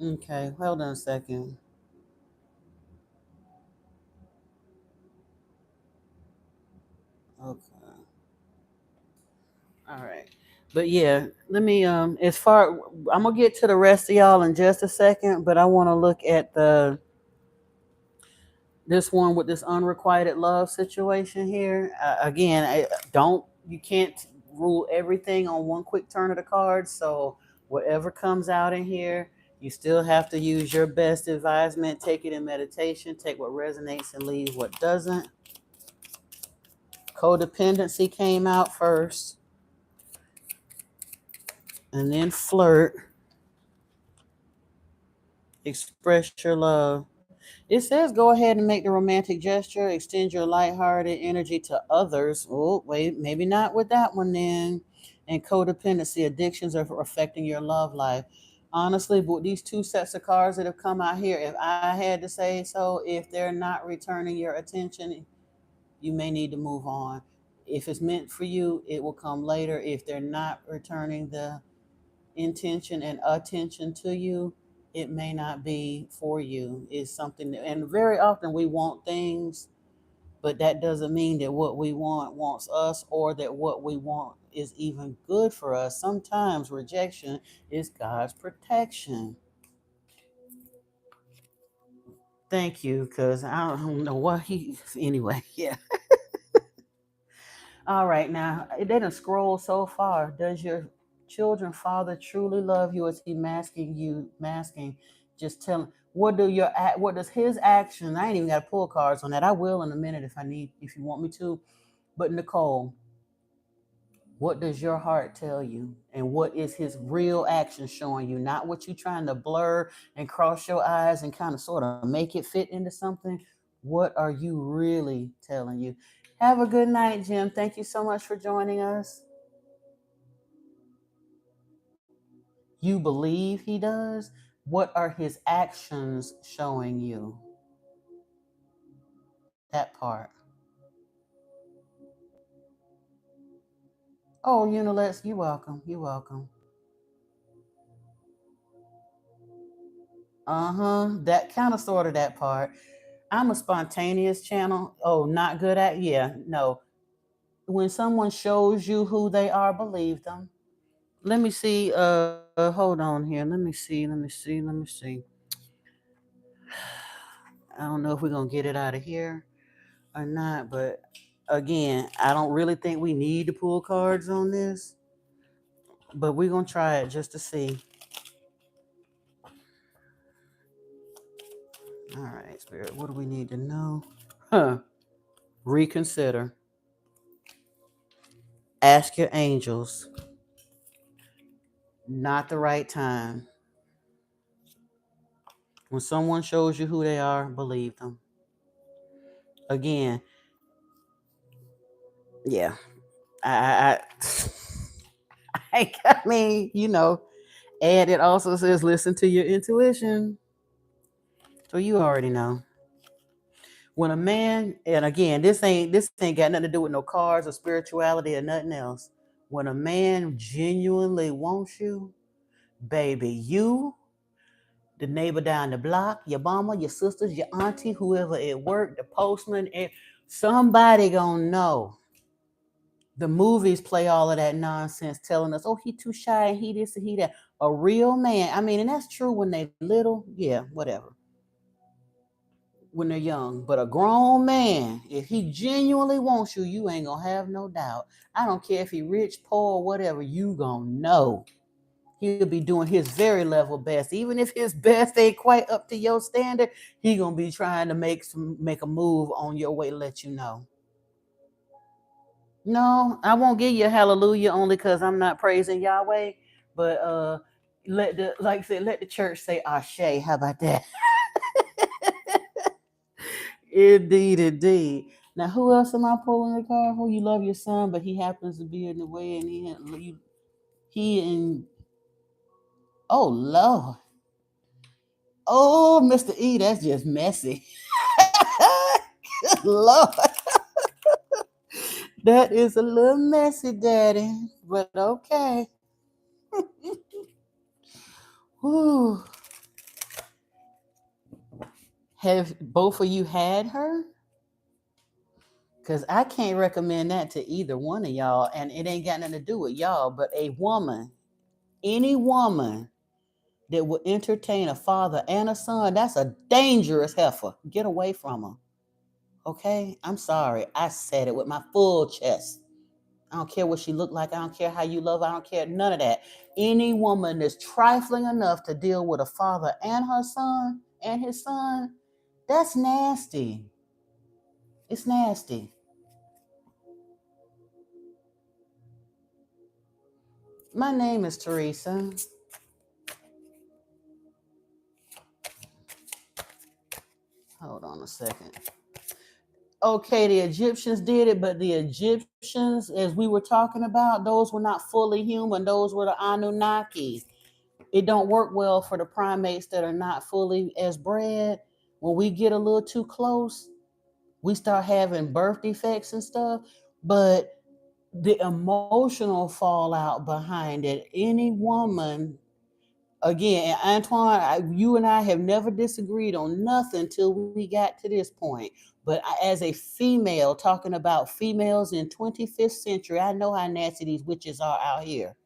Okay, hold on a second. Okay. All right. But yeah, let me as far I'm gonna get to the rest of y'all in just a second, but I want to look at the this one with this unrequited love situation here. Again, I don't you can't rule everything on one quick turn of the cards. So whatever comes out in here, you still have to use your best advisement. Take it in meditation. Take what resonates and leave what doesn't. Codependency came out first, and then flirt. Express your love. It says go ahead and make the romantic gesture, extend your lighthearted energy to others. Oh, wait, maybe not with that one then. And codependency, addictions are affecting your love life. Honestly, but these two sets of cards that have come out here, if I had to say so, if they're not returning your attention, you may need to move on. If it's meant for you, it will come later. If they're not returning the intention and attention to you, it may not be for you. It's something and very often we want things, but that doesn't mean that what we want wants us, or that what we want is even good for us. Sometimes rejection is God's protection. Thank you, because I don't know what he anyway. Yeah. All right, now it didn't scroll so far. Does your children father truly love you? Is he masking? Just tell him what does his action? I ain't even got to pull cards on that. I will in a minute if you want me to. But Nicole, what does your heart tell you? And what is his real action showing you? Not what you trying to blur and cross your eyes and kind of sort of make it fit into something. What are you really telling you? Have a good night, Jim. Thank you so much for joining us. You believe he does? What are his actions showing you? That part. Oh, Unilex, you're welcome. You're welcome. Uh-huh. That kind of sort of that part. I'm a spontaneous channel. Oh, not good at? Yeah, no. When someone shows you who they are, believe them. Let me see. Hold on here. Let me see. I don't know if we're gonna get it out of here or not, but again, I don't really think we need to pull cards on this, but we're gonna try it just to see. All right, Spirit, what do we need to know? Huh. Reconsider. Ask your angels. Not the right time. When someone shows you who they are, believe them. Again, yeah. I, I mean, and it also says listen to your intuition. So you already know. When a man, and again, this ain't got nothing to do with no cards or spirituality or nothing else. When a man genuinely wants you, baby, you, the neighbor down the block, your mama, your sisters, your auntie, whoever at work, the postman, somebody gonna know. The movies play all of that nonsense telling us, oh, he too shy and he this and he that. A real man, I mean, and that's true when they little, yeah, whatever, when they're young. But a grown man, if he genuinely wants you, you ain't gonna have no doubt. I don't care if he rich, poor, whatever, you gonna know. He'll be doing his very level best. Even if his best ain't quite up to your standard, he gonna be trying to make a move on your way to let you know. No, I won't give you a hallelujah only because I'm not praising Yahweh. But like I said, let the church say Ashe. How about that? Indeed, indeed. Now, who else am I pulling the card for? You love your son, but he happens to be in the way, and he and oh Lord, oh Mr. E, that's just messy. Good Lord, that is a little messy, Daddy. But okay. Whew. Have both of you had her? Because I can't recommend that to either one of y'all, and it ain't got nothing to do with y'all, but a woman, any woman that will entertain a father and a son, that's a dangerous heifer. Get away from her. Okay? I'm sorry. I said it with my full chest. I don't care what she looked like. I don't care how you love her. I don't care none of that. Any woman that's trifling enough to deal with a father and her son and his son, that's nasty. It's nasty. My name is Teresa. Hold on a second. Okay, the Egyptians did it, but the Egyptians, as we were talking about, those were not fully human. Those were the Anunnaki. It don't work well for the primates that are not fully as bred. When we get a little too close, we start having birth defects and stuff. But the emotional fallout behind it, any woman, again, Antoine, you and I have never disagreed on nothing till we got to this point. But as a female, talking about females in 25th century, I know how nasty these witches are out here.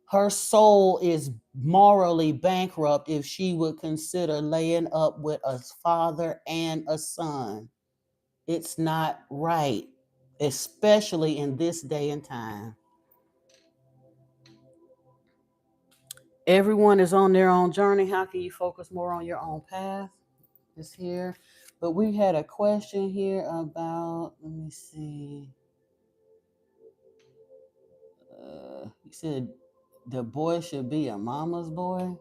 Her soul is morally bankrupt if she would consider laying up with a father and a son. It's not right, especially in this day and time. Everyone is on their own journey. How can you focus more on your own path? Is here. But we had a question here about, let me see. You said the boy should be a mama's boy.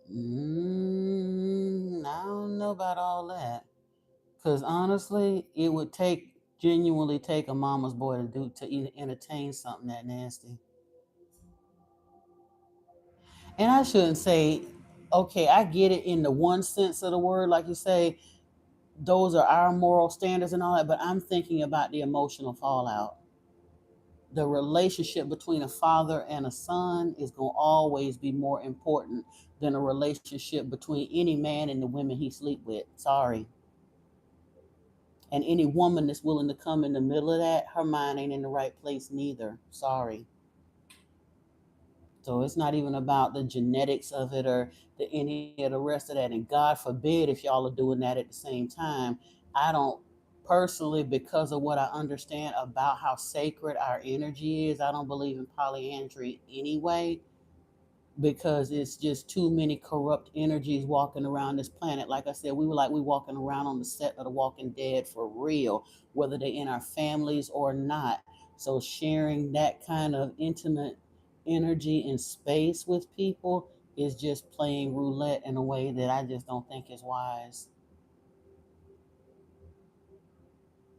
I don't know about all that. Because honestly, it would genuinely take a mama's boy to entertain something that nasty. And I shouldn't say, okay, I get it in the one sense of the word, like you say, those are our moral standards and all that, but I'm thinking about the emotional fallout. The relationship between a father and a son is going to always be more important than a relationship between any man and the women he sleep with. Sorry. And any woman that's willing to come in the middle of that, her mind ain't in the right place neither. Sorry. So it's not even about the genetics of it or any of the rest of that. And God forbid if y'all are doing that at the same time. I don't personally, because of what I understand about how sacred our energy is, I don't believe in polyandry anyway, because it's just too many corrupt energies walking around this planet. Like I said, we walking around on the set of The Walking Dead for real, whether they're in our families or not. So sharing that kind of intimate energy and space with people is just playing roulette in a way that I just don't think is wise.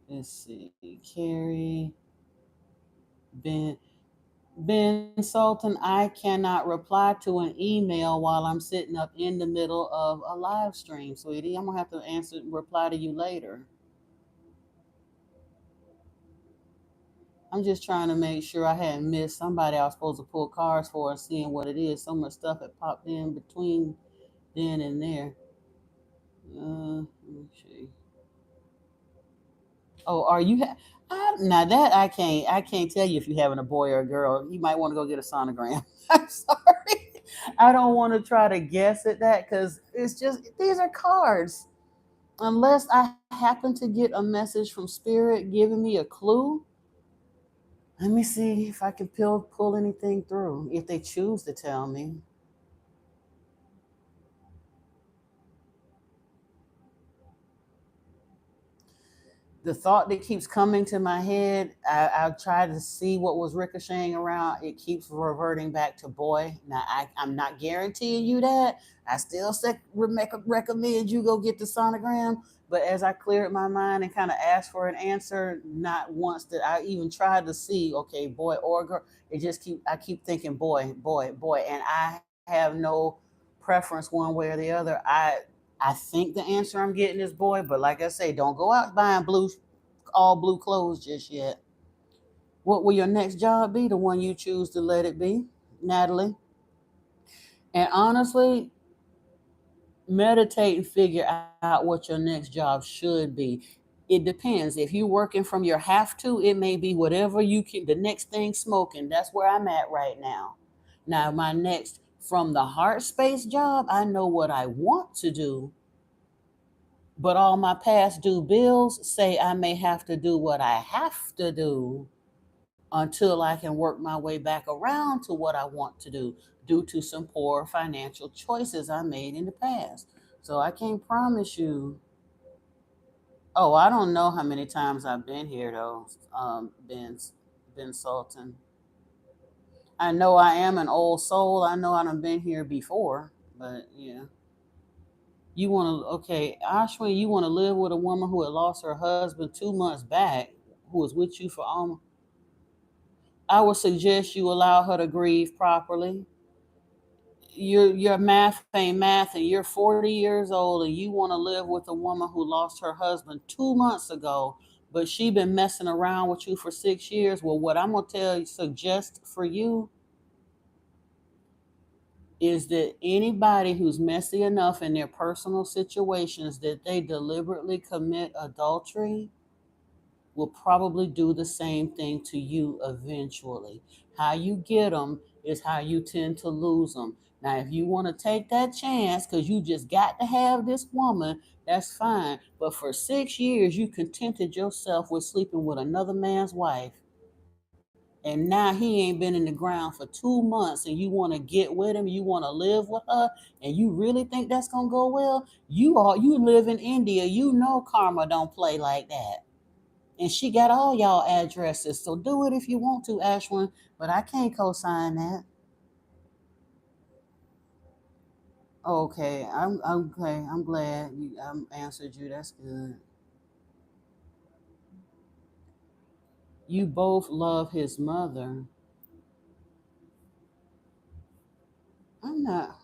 Let's see, Carrie, Ben. Ben Sultan, I cannot reply to an email while I'm sitting up in the middle of a live stream, sweetie. I'm gonna have to reply to you later. I'm just trying to make sure I hadn't missed somebody I was supposed to pull cards for and seeing what it is. So much stuff had popped in between then and there. Let me see. Oh, are you? Now that I can't tell you if you're having a boy or a girl. You might want to go get a sonogram. I'm sorry. I don't want to try to guess at that because it's just these are cards. Unless I happen to get a message from spirit giving me a clue. Let me see if I can pull anything through. If they choose to tell me. The thought that keeps coming to my head, I'll try to see what was ricocheting around. It keeps reverting back to boy. Now, I'm not guaranteeing you that. I still recommend you go get the sonogram. But as I cleared my mind and kind of asked for an answer, not once did I even try to see, okay, boy or girl. I keep thinking boy, boy, boy. And I have no preference one way or the other. I think the answer I'm getting is boy, but like I say, don't go out buying all blue clothes just yet. What will your next job be? The one you choose to let it be, Natalie? And honestly, meditate and figure out what your next job should be. It depends. If you're working from your have to, it may be whatever you can, the next thing smoking. That's where I'm at right now. Now, my next from the heart space job, I know what I want to do. But all my past due bills say I may have to do what I have to do until I can work my way back around to what I want to do due to some poor financial choices I made in the past. So I can't promise you. Oh, I don't know how many times I've been here though, Ben Sultan. I know I am an old soul. I know I've been here before, but yeah. You want to, okay, Ashwin, you want to live with a woman who had lost her husband 2 months back, who was with you for almost. I would suggest you allow her to grieve properly. Your math ain't math, and you're 40 years old, and you want to live with a woman who lost her husband 2 months ago. but she been messing around with you for 6 years. Well, what I'm gonna suggest for you is that anybody who's messy enough in their personal situations that they deliberately commit adultery will probably do the same thing to you eventually. How you get them is how you tend to lose them. Now, if you want to take that chance because you just got to have this woman, that's fine. But for 6 years, you contented yourself with sleeping with another man's wife. And now he ain't been in the ground for 2 months and you want to get with him, you want to live with her, and you really think that's going to go well? You live in India, you know karma don't play like that. And she got all y'all addresses. So do it if you want to, Ashwin. But I can't co-sign that. Okay, I'm okay. I'm glad I answered you. That's good. You both love his mother. I'm not.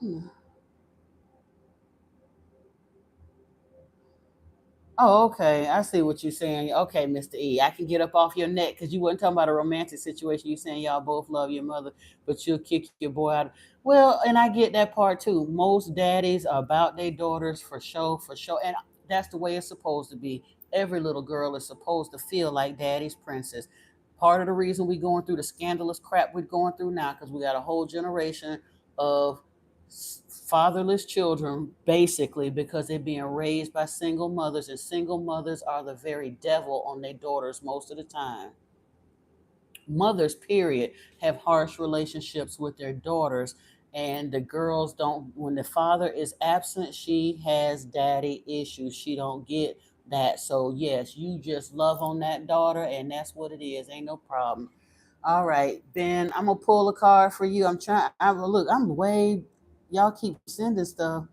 Oh, okay. I see what you're saying. Okay, Mr. E. I can get up off your neck because you weren't talking about a romantic situation. You're saying y'all both love your mother, but you'll kick your boy out. Well, and I get that part too. Most daddies are about their daughters for show, for show. And that's the way it's supposed to be. Every little girl is supposed to feel like daddy's princess. Part of the reason we're going through the scandalous crap we're going through now, because we got a whole generation of fatherless children, basically, because they're being raised by single mothers, and single mothers are the very devil on their daughters most of the time. Mothers, period, have harsh relationships with their daughters, and the girls don't. When the father is absent, she has daddy issues. She don't get that. So yes, you just love on that daughter, and that's what it is. Ain't no problem. All right, Ben, I'm gonna pull a card for you. I'm trying. Look. I'm way. Y'all keep sending stuff.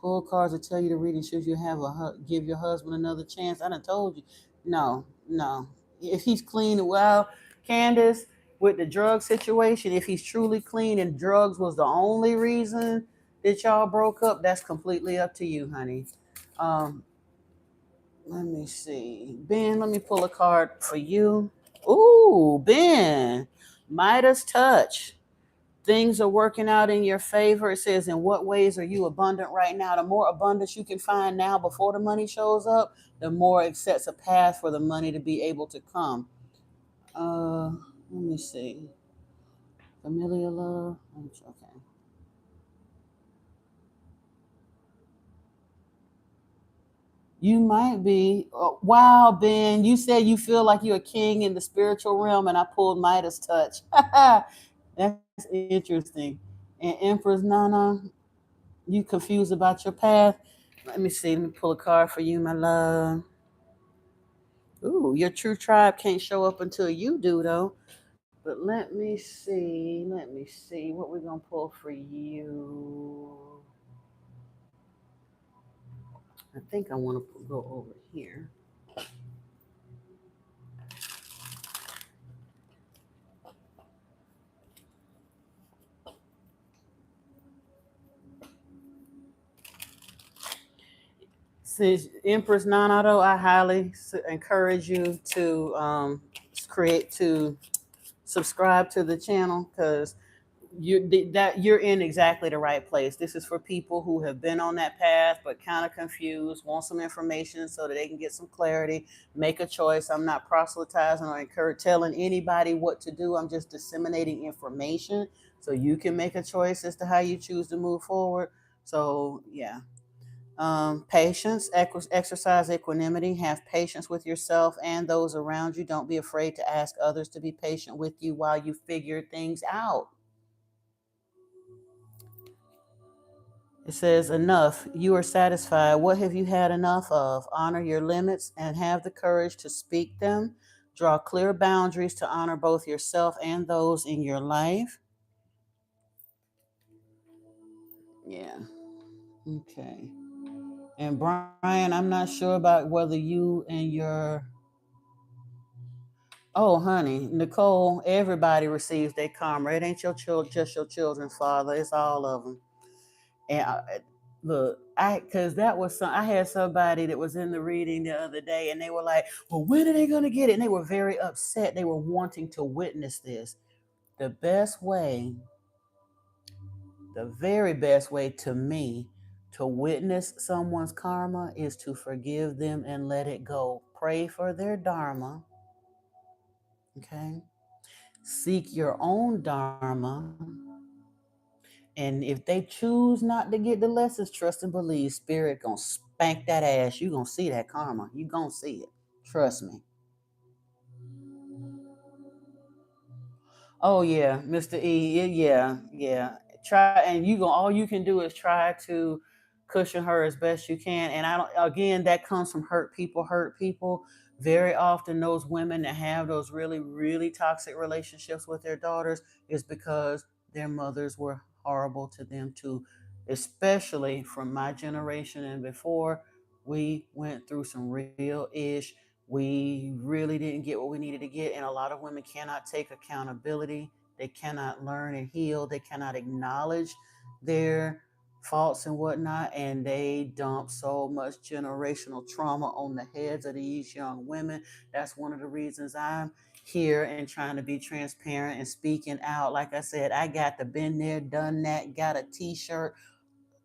Pull cards to tell you to read and should you have give your husband another chance. I done told you. No, no. If he's clean, well, Candace, with the drug situation, if he's truly clean and drugs was the only reason that y'all broke up, that's completely up to you, honey. Um, Let me see. Ben, let me pull a card for you. Ooh, Ben, Midas touch. Things are working out in your favor. It says, in what ways are you abundant right now? The more abundance you can find now before the money shows up, the more it sets a path for the money to be able to come. Let me see. Familiar love. Okay. You might be. Oh, wow, Ben, you said you feel like you're a king in the spiritual realm, and I pulled Midas touch. That's interesting. And Empress Nana, you confused about your path? Let me see. Let me pull a card for you, my love. Ooh, your true tribe can't show up until you do, though. But let me see. Let me see what we're gonna pull for you. I think I want to go over here. Since Empress Nanato, I highly encourage you to create to subscribe to the channel because you're in exactly the right place. This is for people who have been on that path but kind of confused, want some information so that they can get some clarity, make a choice. I'm not proselytizing or telling anybody what to do. I'm just disseminating information so you can make a choice as to how you choose to move forward. So yeah. Patience, exercise equanimity, have patience with yourself and those around you. Don't be afraid to ask others to be patient with you while you figure things out. It says, enough. You are satisfied. What have you had enough of? Honor your limits and have the courage to speak them. Draw clear boundaries to honor both yourself and those in your life. Yeah. Okay. And Brian, I'm not sure about whether you and your. Oh, honey, Nicole, everybody receives their karma. It ain't your just your children, Father. It's all of them. And Look, because that was I had somebody that was in the reading the other day, and they were like, "Well, when are they gonna get it?" And they were very upset. They were wanting to witness this. The best way, the very best way to me to witness someone's karma is to forgive them and let it go. Pray for their dharma, okay? Seek your own dharma, and if they choose not to get the lessons, trust and believe spirit gonna spank that ass. You gonna see that karma. You gonna see it. Trust me. Oh yeah, Mr. E. Yeah, yeah. Try, and you go. All you can do is try to cushion her as best you can. And I don't. Again, that comes from hurt people. Hurt people. Very often, those women that have those really, really toxic relationships with their daughters is because their mothers were horrible to them too. Especially from my generation and before, we went through some real ish. We really didn't get what we needed to get, and a lot of women cannot take accountability. They cannot learn and heal. They cannot acknowledge their faults and whatnot, and they dump so much generational trauma on the heads of these young women. That's one of the reasons I'm here and trying to be transparent and speaking out. Like I said, I got the been there, done that, got a t-shirt,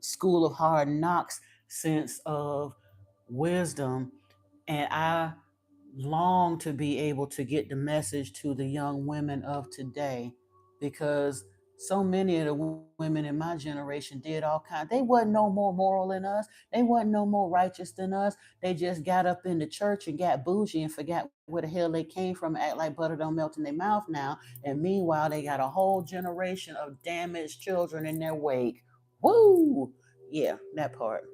School of Hard Knocks sense of wisdom, and I long to be able to get the message to the young women of today, because so many of the women in my generation did all kinds. They wasn't no more moral than us. They wasn't no more righteous than us. They just got up in the church and got bougie and forgot where the hell they came from, act like butter don't melt in their mouth now. And meanwhile, they got a whole generation of damaged children in their wake. Woo! Yeah, that part.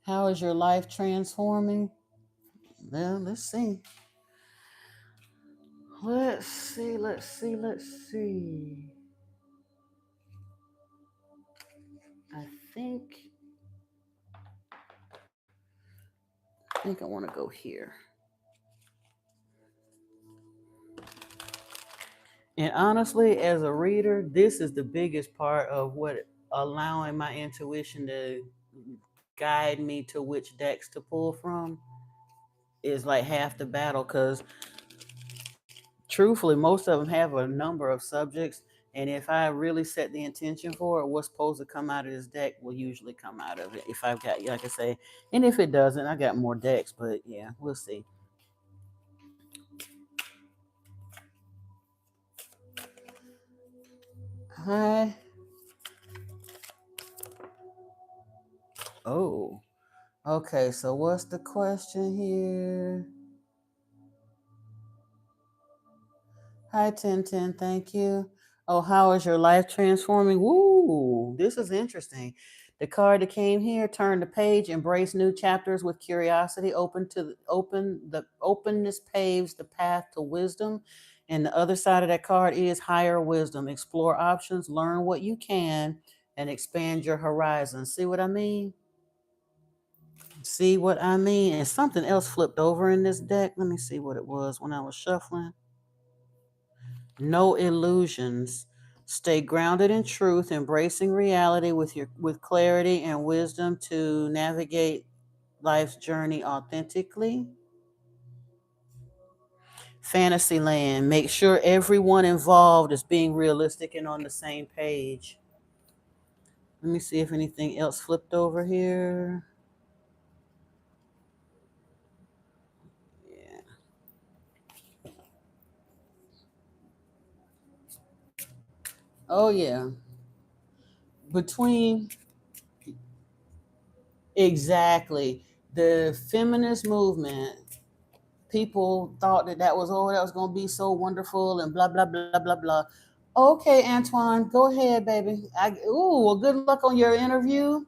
How is your life transforming? Well, let's see. Let's see. I think I want to go here. And honestly, as a reader, this is the biggest part of what allowing my intuition to guide me to which decks to pull from is like half the battle, because truthfully, most of them have a number of subjects. And if I really set the intention for it, what's supposed to come out of this deck will usually come out of it. If I've got, like I say, and if it doesn't, I got more decks. But yeah, we'll see. Hi. Oh, okay. So what's the question here? Hi, 1010. Thank you. Oh, how is your life transforming? Woo, this is interesting. The card that came here: turn the page, embrace new chapters with curiosity, the openness paves the path to wisdom. And the other side of that card is higher wisdom. Explore options, learn what you can, and expand your horizons. See what I mean? See what I mean? And something else flipped over in this deck. Let me see what it was when I was shuffling. No illusions. Stay grounded in truth, embracing reality with clarity and wisdom to navigate life's journey authentically. Fantasyland. Make sure everyone involved is being realistic and on the same page. Let me see if anything else flipped over here. Yeah. Oh yeah. Between exactly the feminist movement, people thought that was, oh, that was going to be so wonderful and blah blah blah blah blah. Okay, Antoine, go ahead, baby. Ooh, well, good luck on your interview.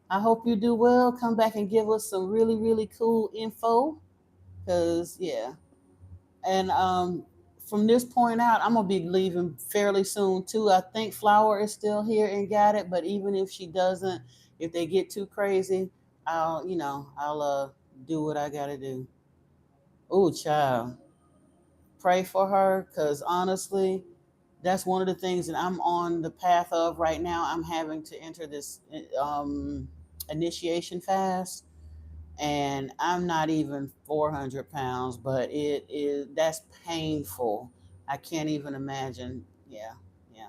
I hope you do well. Come back and give us some really really cool info, because yeah. And from this point out, I'm gonna be leaving fairly soon too. I think Flower is still here and got it, but even if she doesn't, if they get too crazy, I'll do what I gotta do. Ooh, child, pray for her, because honestly, That's one of the things that I'm on the path of right now. I'm having to enter this initiation fast, and I'm not even 400 pounds, but that's painful. I can't even imagine. Yeah, yeah.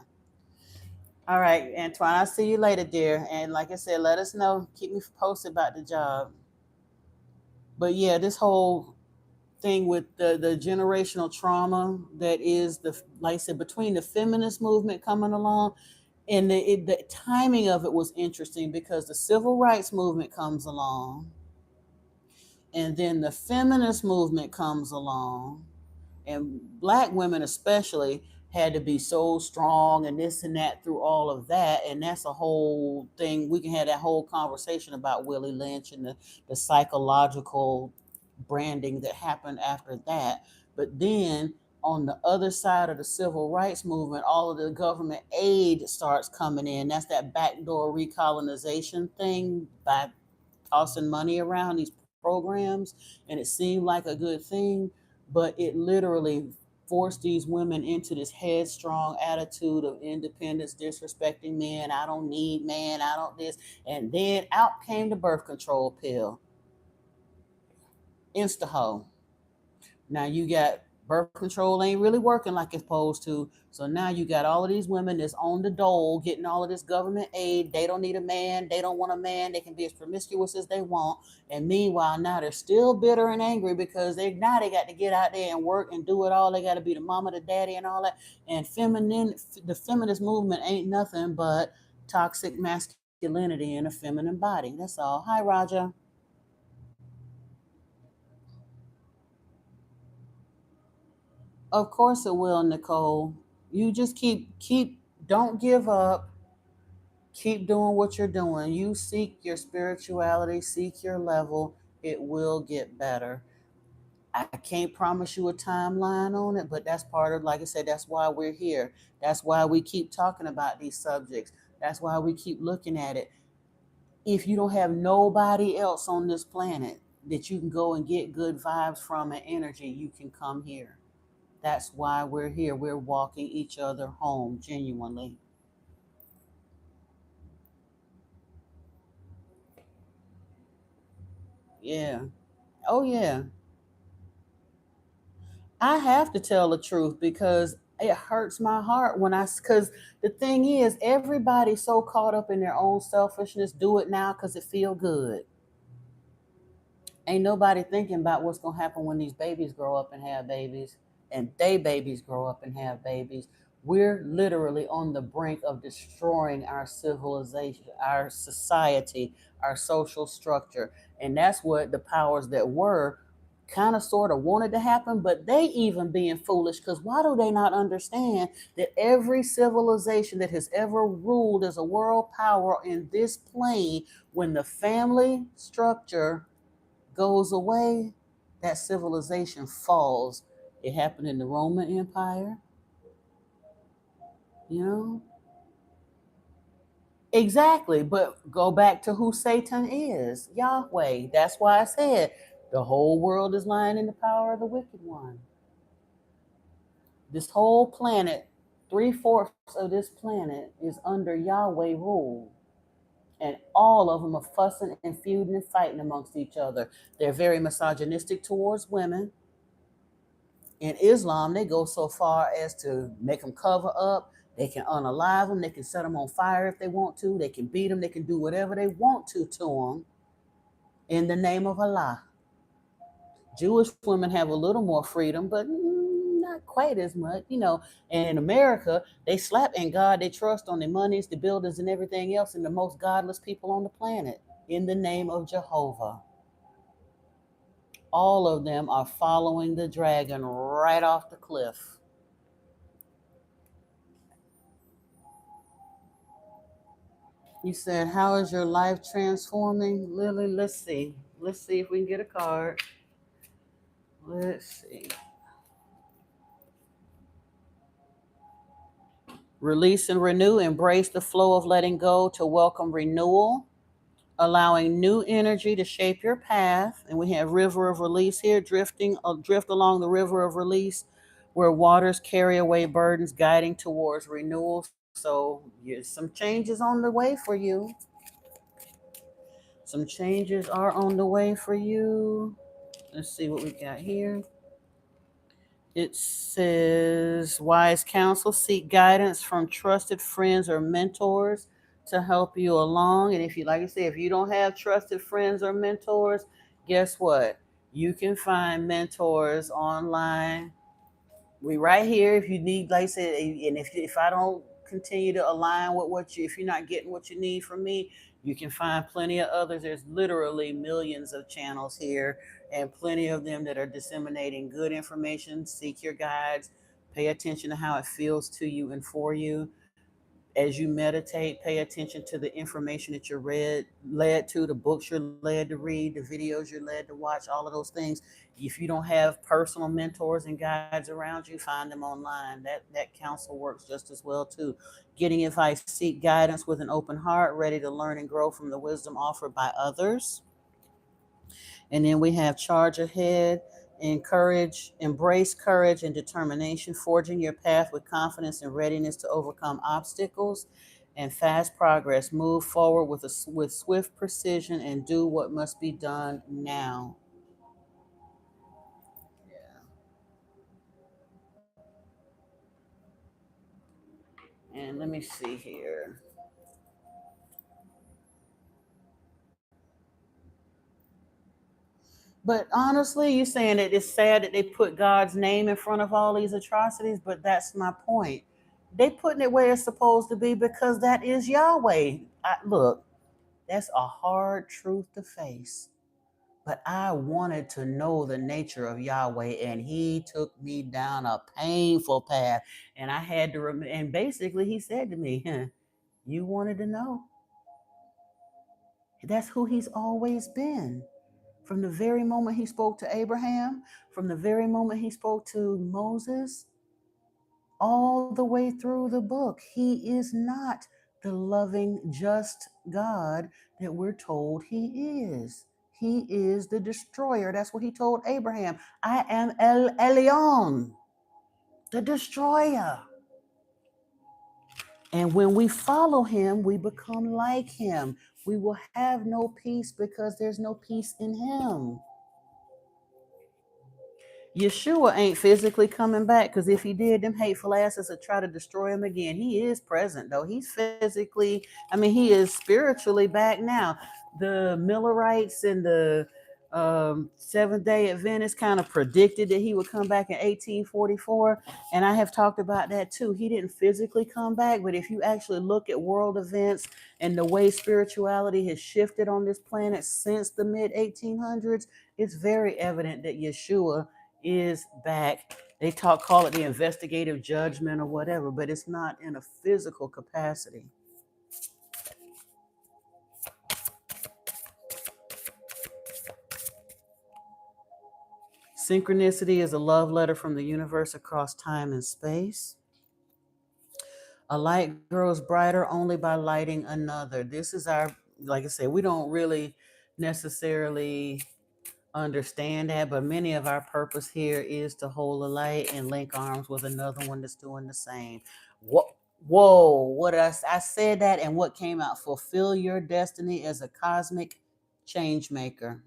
All right, Antoine, I'll see you later, dear. And like I said, let us know, keep me posted about the job. But yeah, this whole thing with the generational trauma that is the, like I said, between the feminist movement coming along, and the timing of it was interesting because the civil rights movement comes along, and then the feminist movement comes along, and black women especially had to be so strong and this and that through all of that. And that's a whole thing. We can have that whole conversation about Willie Lynch and the psychological branding that happened after that. But then on the other side of the civil rights movement, all of the government aid starts coming in. That's that backdoor recolonization thing by tossing money around these programs, and it seemed like a good thing, but it literally forced these women into this headstrong attitude of independence, disrespecting men. I don't need man, I don't this. And then out came the birth control pill. Insta-ho. Now you got birth control ain't really working like it's supposed to. So now you got all of these women that's on the dole getting all of this government aid. They don't need a man. They don't want a man. They can be as promiscuous as they want. And meanwhile, now they're still bitter and angry because they got to get out there and work and do it all. They got to be the mama, the daddy, and all that. And the feminist movement ain't nothing but toxic masculinity in a feminine body. That's all. Hi, Raja. Of course it will, Nicole. You just keep don't give up. Keep doing what you're doing. You seek your spirituality, seek your level. It will get better. I can't promise you a timeline on it, but that's part of, like I said, that's why we're here. That's why we keep talking about these subjects. That's why we keep looking at it. If you don't have nobody else on this planet that you can go and get good vibes from and energy, you can come here. That's why we're here. We're walking each other home genuinely. Yeah. Oh, yeah. I have to tell the truth because it hurts my heart because the thing is, everybody's so caught up in their own selfishness. Do it now because it feel good. Ain't nobody thinking about what's going to happen when these babies grow up and have babies, and they babies grow up and have babies. We're literally on the brink of destroying our civilization, our society, our social structure. And that's what the powers that were kind of sort of wanted to happen, but they even being foolish, because why do they not understand that every civilization that has ever ruled as a world power in this plane, when the family structure goes away, that civilization falls. It happened in the Roman Empire, you know? Exactly. But go back to who Satan is, Yahweh. That's why I said the whole world is lying in the power of the wicked one. This whole planet, three-fourths of this planet is under Yahweh rule. And all of them are fussing and feuding and fighting amongst each other. They're very misogynistic towards women. In Islam, they go so far as to make them cover up. They can unalive them. They can set them on fire if they want to. They can beat them. They can do whatever they want to them in the name of Allah. Jewish women have a little more freedom, but not quite as much, you know. And in America, they slap in God, they trust on their monies, the buildings, and everything else, and the most godless people on the planet in the name of Jehovah. All of them are following the dragon right off the cliff. You said, how is your life transforming? Lily, let's see. Let's see if we can get a card. Let's see. Release and renew, embrace the flow of letting go to welcome renewal, allowing new energy to shape your path. And we have river of release here, drift along the river of release, where waters carry away burdens, guiding towards renewal. So some changes on the way for you. Some changes are on the way for you. Let's see what we got here. It says, wise counsel, seek guidance from trusted friends or mentors to help you along. And if you, like I said, if you don't have trusted friends or mentors, guess what? You can find mentors online. We right here if you need, like I said, and if I don't continue to align with what you, if you're not getting what you need from me, you can find plenty of others. There's literally millions of channels here, and plenty of them that are disseminating good information. Seek your guides. Pay attention to how it feels to you and for you. As you meditate, pay attention to the information that you're led to, the books you're led to read, the videos you're led to watch, all of those things. If you don't have personal mentors and guides around you, find them online. That counsel works just as well too. Getting advice, seek guidance with an open heart, ready to learn and grow from the wisdom offered by others. And then we have charge ahead, embrace courage and determination, forging your path with confidence and readiness to overcome obstacles, and fast progress. Move forward with swift precision and do what must be done now. And let me see here. But honestly, you're saying that it's sad that they put God's name in front of all these atrocities, but that's my point. They putting it where it's supposed to be because that is Yahweh. Look, that's a hard truth to face. But I wanted to know the nature of Yahweh, and He took me down a painful path. And I had to and basically He said to me, you wanted to know? That's who He's always been. From the very moment He spoke to Abraham, from the very moment He spoke to Moses, all the way through the book, He is not the loving, just God that we're told He is. He is the destroyer. That's what He told Abraham. I am El Elyon, the destroyer. And when we follow Him, we become like Him. We will have no peace because there's no peace in Him. Yeshua ain't physically coming back, because if he did, them hateful asses would try to destroy him again. He is present though. He's physically, he is spiritually back now. The Millerites and the Seventh Day Adventists kind of predicted that he would come back in 1844, and I have talked about that too. He didn't physically come back, but if you actually look at world events and the way spirituality has shifted on this planet since the mid 1800s, it's very evident that Yeshua is back. They call it the investigative judgment or whatever, but it's not in a physical capacity. Synchronicity is a love letter from the universe across time and space. A light grows brighter only by lighting another. This is our, like I said, we don't really necessarily understand that, but many of our purpose here is to hold a light and link arms with another one that's doing the same. Whoa, what I said that, and what came out? Fulfill your destiny as a cosmic change maker.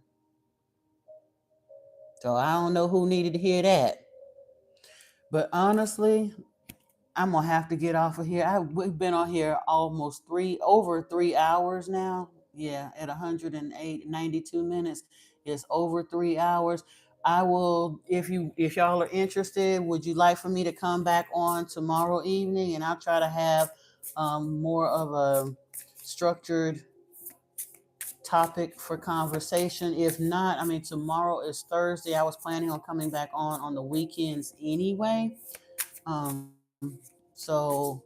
So I don't know who needed to hear that, but honestly, I'm gonna have to get off of here. We've been on here almost over 3 hours now. Yeah, at 92 minutes. It's over 3 hours. I will, if y'all are interested, would you like for me to come back on tomorrow evening, and I'll try to have more of a structured topic for conversation. If not, tomorrow is Thursday. I was planning on coming back on the weekends anyway. Um, so,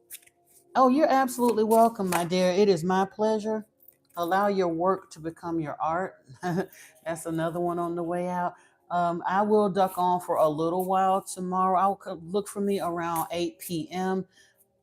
oh, you're absolutely welcome, my dear. It is my pleasure. Allow your work to become your art. That's another one on the way out. I will duck on for a little while tomorrow. I'll look for me around 8 p.m.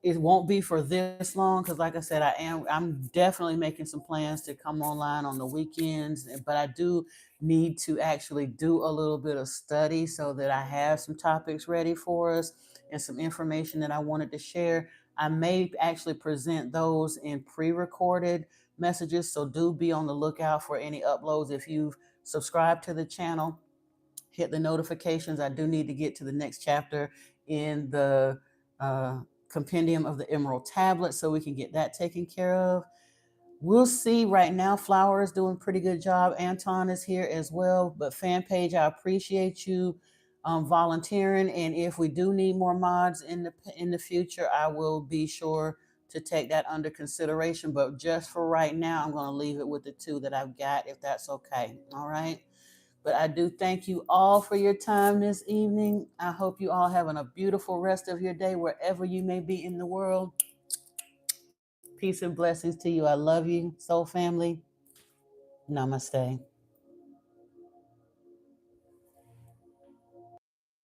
it won't be for this long because, like I said, I'm definitely making some plans to come online on the weekends, but I do need to actually do a little bit of study so that I have some topics ready for us and some information that I wanted to share. I may actually present those in pre-recorded messages, so do be on the lookout for any uploads. If you've subscribed to the channel, hit the notifications. I do need to get to the next chapter in the compendium of the Emerald Tablet so we can get that taken care of. We'll see. Right now, Flower is doing a pretty good job. Anton is here as well. But fan page, I appreciate you volunteering. And if we do need more mods in the future, I will be sure to take that under consideration. But just for right now, I'm going to leave it with the two that I've got, if that's okay. All right. But I do thank you all for your time this evening. I hope you all having a beautiful rest of your day wherever you may be in the world. Peace and blessings to you. I love you, soul family. Namaste.